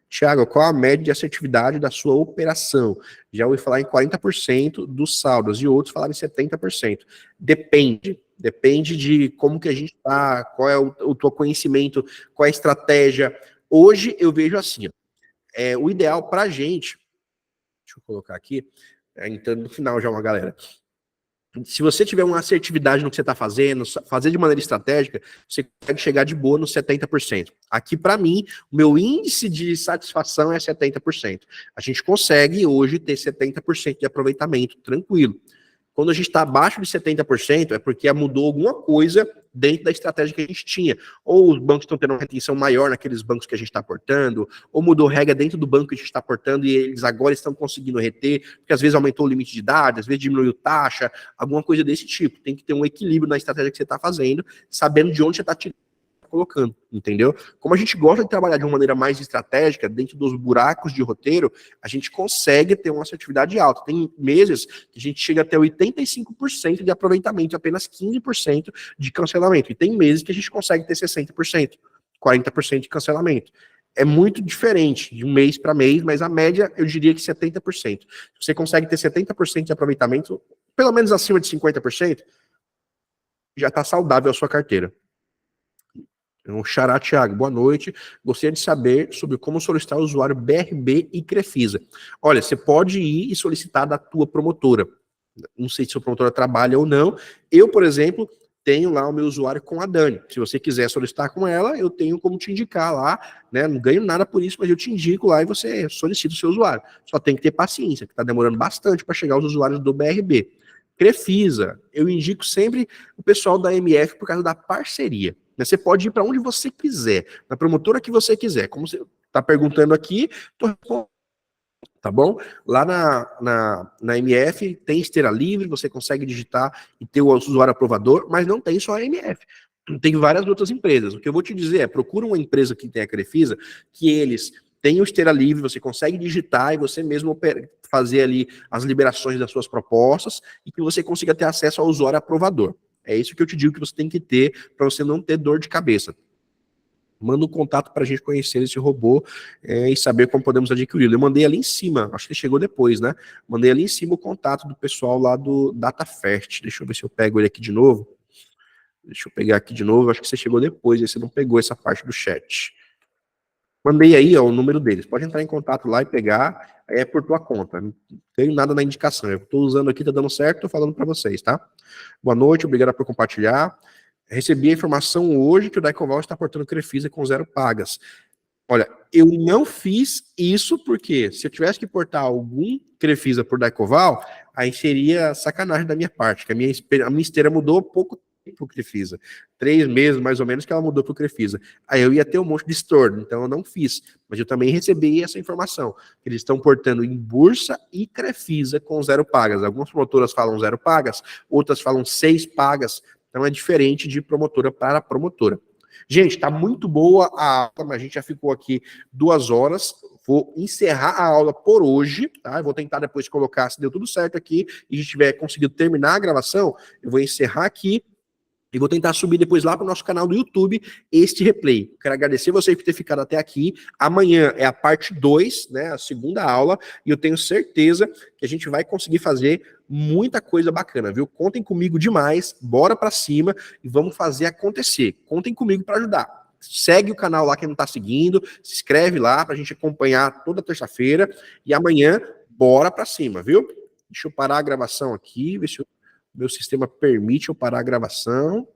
Tiago, qual a média de assertividade da sua operação? Já ouvi falar em 40% dos saldos e outros falaram em 70%. Depende. Depende de como que a gente está, qual é o teu conhecimento, qual é a estratégia. Hoje eu vejo assim, ó, o ideal para a gente, deixa eu colocar aqui, entrando no final já uma galera. Se você tiver uma assertividade no que você está fazendo, fazer de maneira estratégica, você consegue chegar de boa nos 70%. Aqui, para mim, o meu índice de satisfação é 70%. A gente consegue hoje ter 70% de aproveitamento, tranquilo. Quando a gente está abaixo de 70%, é porque mudou alguma coisa dentro da estratégia que a gente tinha. Ou os bancos estão tendo uma retenção maior naqueles bancos que a gente está aportando, ou mudou regra dentro do banco que a gente está aportando e eles agora estão conseguindo reter, porque às vezes aumentou o limite de dados, às vezes diminuiu taxa, alguma coisa desse tipo. Tem que ter um equilíbrio na estratégia que você está fazendo, sabendo de onde você está colocando, entendeu? Como a gente gosta de trabalhar de uma maneira mais estratégica, dentro dos buracos de roteiro, a gente consegue ter uma assertividade alta. Tem meses que a gente chega até 85% de aproveitamento, apenas 15% de cancelamento. E tem meses que a gente consegue ter 60%, 40% de cancelamento. É muito diferente de um mês para mês, mas a média eu diria que 70%. Se você consegue ter 70% de aproveitamento, pelo menos acima de 50%, já está saudável a sua carteira. Então, Xará Thiago, boa noite. Gostaria de saber sobre como solicitar o usuário BRB e Crefisa. Olha, você pode ir e solicitar da tua promotora. Não sei se a sua promotora trabalha ou não. Eu, por exemplo, tenho lá o meu usuário com a Dani. Se você quiser solicitar com ela, eu tenho como te indicar lá, né? Não ganho nada por isso, mas eu te indico lá e você solicita o seu usuário. Só tem que ter paciência, que está demorando bastante para chegar os usuários do BRB. Crefisa, eu indico sempre o pessoal da MF por causa da parceria. Você pode ir para onde você quiser, na promotora que você quiser. Como você está perguntando aqui, estou respondendo, tá bom? Lá na MF tem esteira livre, você consegue digitar e ter o usuário aprovador, mas não tem só a MF. Tem várias outras empresas. O que eu vou te dizer é, procura uma empresa que tem a Crefisa, que eles têm o esteira livre, você consegue digitar e você mesmo fazer ali as liberações das suas propostas e que você consiga ter acesso ao usuário aprovador. É isso que eu te digo que você tem que ter para você não ter dor de cabeça. Manda um contato para a gente conhecer esse robô e saber como podemos adquiri-lo. Eu mandei ali em cima, acho que chegou depois, né? Mandei ali em cima o contato do pessoal lá do DataFest. Deixa eu ver se eu pego ele aqui de novo. Deixa eu pegar aqui de novo, acho que você chegou depois, aí você não pegou essa parte do chat. Mandei aí, ó, o número deles. Pode entrar em contato lá e pegar, aí é por tua conta. Não tenho nada na indicação. Eu estou usando aqui, tá dando certo, estou falando para vocês, tá? Boa noite, obrigado por compartilhar. Recebi a informação hoje que o Daicoval está aportando Crefisa com 0 pagas. Olha, eu não fiz isso porque se eu tivesse que portar algum Crefisa por Daicoval, aí seria sacanagem da minha parte, que a minha esteira mudou pouco tempo pro Crefisa. 3 meses, mais ou menos, que ela mudou pro Crefisa. Aí eu ia ter um monte de estorno, então eu não fiz. Mas eu também recebi essa informação, que eles estão portando em Bursa e Crefisa com 0 pagas. Algumas promotoras falam 0 pagas, outras falam 6 pagas, então é diferente de promotora para promotora. Gente, tá muito boa a aula, mas a gente já ficou aqui 2 horas. Vou encerrar a aula por hoje, tá? Eu vou tentar depois colocar, se deu tudo certo aqui, e a gente tiver conseguido terminar a gravação, eu vou encerrar aqui e vou tentar subir depois lá para o nosso canal do YouTube este replay. Quero agradecer você por ter ficado até aqui. Amanhã é a parte 2, né, a segunda aula, e eu tenho certeza que a gente vai conseguir fazer muita coisa bacana, viu? Contem comigo demais, bora para cima e vamos fazer acontecer. Contem comigo para ajudar. Segue o canal lá quem não está seguindo, se inscreve lá para a gente acompanhar toda terça-feira e amanhã bora para cima, viu? Deixa eu parar a gravação aqui, ver se o meu sistema permite eu parar a gravação.